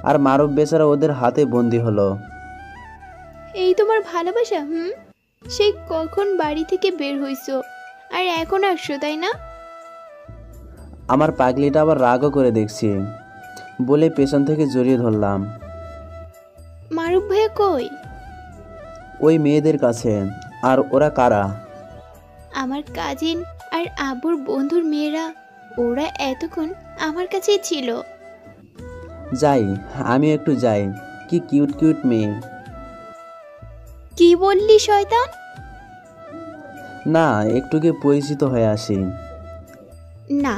আর মারুফ বেচারা ওদের হাতে বন্দি হলো। এই তোমার ভালোবাসা? সেই কখন বাড়ি থেকে বের হইছো আর এখন আসছো, তাই না? আমার পাগলিটা আবার রাগও করে দেখছি। বলে পেছন থেকে জড়িয়ে ধরলাম। মারুফ ভাইয়া কই? ওই মেয়েদের কাছে। আর ওরা কারা? আমার কাজিন আর আব্বুর বন্ধুর মেয়েরা। ওরা এতক্ষণ আমার কাছেই ছিল। যাই, আমি একটু যাই। কি কিউট কিউট মেয়ে। কি বললি শয়তান? না, একটু গিয়ে পরিচিত হয়ে আসি। না,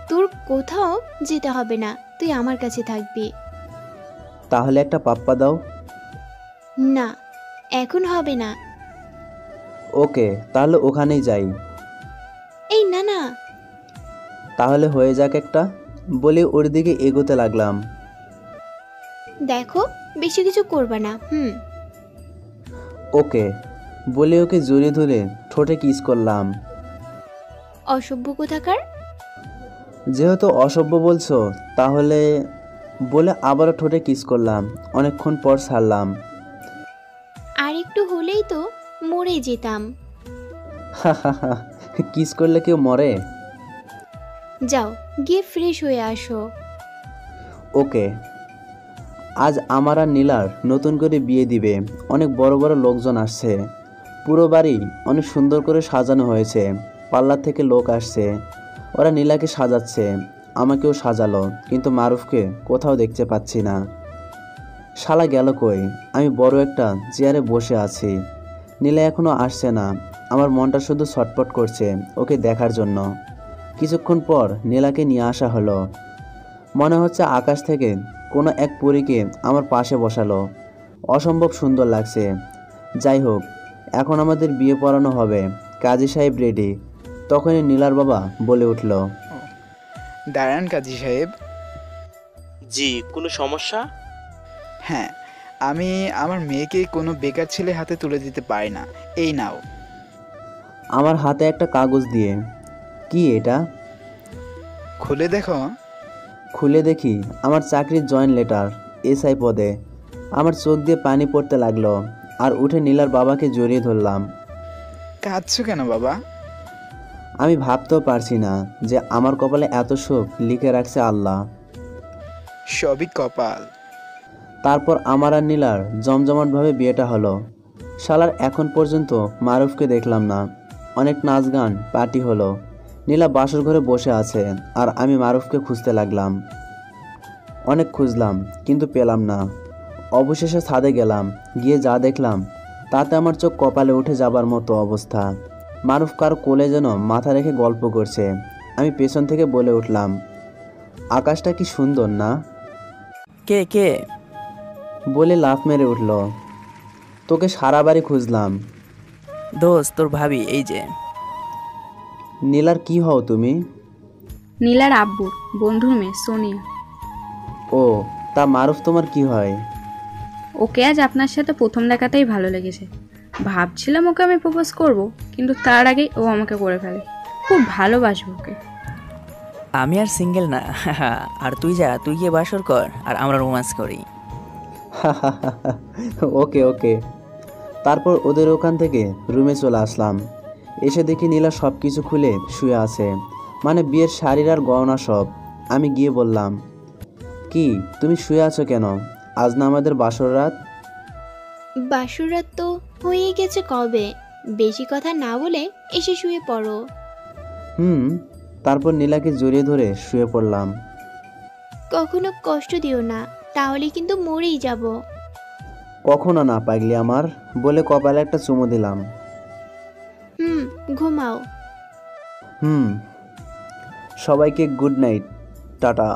তোর কোথাও যেতে হবে না, তুই আমার কাছে থাকবি। তাহলে একটা পাপ্পা দাও। না, এখন হবে না। ওকে, তাহলে ওখানেই যাই। এই না না। তাহলে হয়ে যাক একটা। বলে ওর দিকে এগোতে লাগলাম। দেখো বেশি কিছু করবা না। ওকে বলে ওকে জড়িয়ে ধরে ঠোঁটে কিস করলাম। অসভ্য কোথাকার। যেহেতু অসভ্য বলছো তাহলে বলে আবারও ঠোঁটে কিস করলাম। অনেকক্ষণ পর ছাড়লাম। আর একটু হলেই তো মরে যেতাম। কিস করলে কেউ মরে? যাও গিয়ে ফ্রেশ হয়ে আসো। ওকে। আজ আমার আর নীলার নতুন করে বিয়ে দিবে। অনেক বড় বড় লোকজন আসছে। পুরো বাড়ি অনেক সুন্দর করে সাজানো হয়েছে। পার্লার থেকে লোক আসছে। ওরা নীলাকে সাজাচ্ছে, আমাকেও সাজালো, কিন্তু মারুফকে কোথাও দেখতে পাচ্ছি না। শালা গেল কই? আমি বড় একটা চেয়ারে বসে আছি। নীলা এখনো আসছে না। আমার মনটা শুধু ছটপট করছে ওকে দেখার জন্য। কিছুক্ষণ পর নীলাকে নিয়ে আসা হলো। মনে হচ্ছে আকাশ থেকে কোনো এক পরীকে আমার পাশে বসালো। অসম্ভব সুন্দর লাগছে। যাই হোক, এখন আমাদের বিয়ে পড়ানো হবে। কাজী সাহেব রেডি। তখনই নীলার বাবা বলে উঠল, দাঁড়ান কাজী সাহেব। জি, কোনো সমস্যা? হ্যাঁ, আমি আমার মেয়েকে কোনো বেকার ছেলে হাতে তুলে দিতে পারি না। এই নাও। আমার হাতে একটা কাগজ দিয়ে। কি এটা? খুলে দেখো। খুলে দেখি আমার চাকরির জয়েন লেটার, এসআই পদে। আমার চোখ দিয়ে পানি পড়তে লাগলো আর উঠে নীলার বাবাকে জড়িয়ে ধরলাম। কাঁদছো কেন বাবা? আমি ভাবতেও পারছি না যে আমার কপালে এত সুখ লিখে রাখছে আল্লাহ। সবই কপাল। তারপর আমার আর নীলার জমজমাটভাবে বিয়েটা হলো। শালার এখন পর্যন্ত মারুফকে দেখলাম না। অনেক নাচ গান পার্টি হলো। নীলা বাসর ঘরে বসে আছে আর আমি মারুফকে খুঁজতে লাগলাম। অনেক খুঁজলাম কিন্তু পেলাম না। অবশেষে ছাদে গেলাম। গিয়ে যা দেখলাম তাতে আমার চোখ কপালে উঠে যাবার মতো অবস্থা। মারুফ কার কোলে যেন মাথা রেখে গল্প করছে। আমি পেছন থেকে বলে উঠলাম, আকাশটা কি সুন্দর না? কে কে বলে লাফ মেরে উঠল। তোকে সারা বাড়ি খুঁজলাম। দোস্ত, তোর ভাবি এই যে। নীলার কি হও তুমি? নীলার আব্বু, বন্ধুর মেয়ে সোনিয়া। ও, তা মারুফ তোমার কি হয়? ওকে আজ আপনার সাথে প্রথম দেখাতেই ভালো লেগেছে। ভাবছিলাম ওকে আমি প্রপোজ করব, কিন্তু তার আগেই ও আমাকে করে ফেলে। খুব ভালোবাসবো ওকে। আমি আর সিঙ্গেল না। আর তুই যা, তুই গিয়ে বাসর কর আর আমরা রোম্যান্স করি। ওকে ওকে। তারপর ওদের ওখান থেকে রুমে চলে আসলাম। এসে দেখি নীলা সব কিছু খুলে শুয়ে আছে, মানে বিয়ের শাড়ির আর গয়না সব। আমি গিয়ে বললাম, কি তুমি শুয়ে আছো কেন? আজ না আমাদের বাসর রাত? বাসর রাত তো হয়ে গেছে কবে। বেশি কথা না বলে এসে শুয়ে পড়ো। তারপর নীলাকে জড়িয়ে ধরে শুয়ে পড়লাম। কখনো কষ্ট দিও না, তাহলে কিন্তু মরেই যাব। কখনো না পাগলি আমার, বলে কপালে একটা চুমু দিলাম। ঘুমাও। সবাইকে গুড নাইট, টাটা।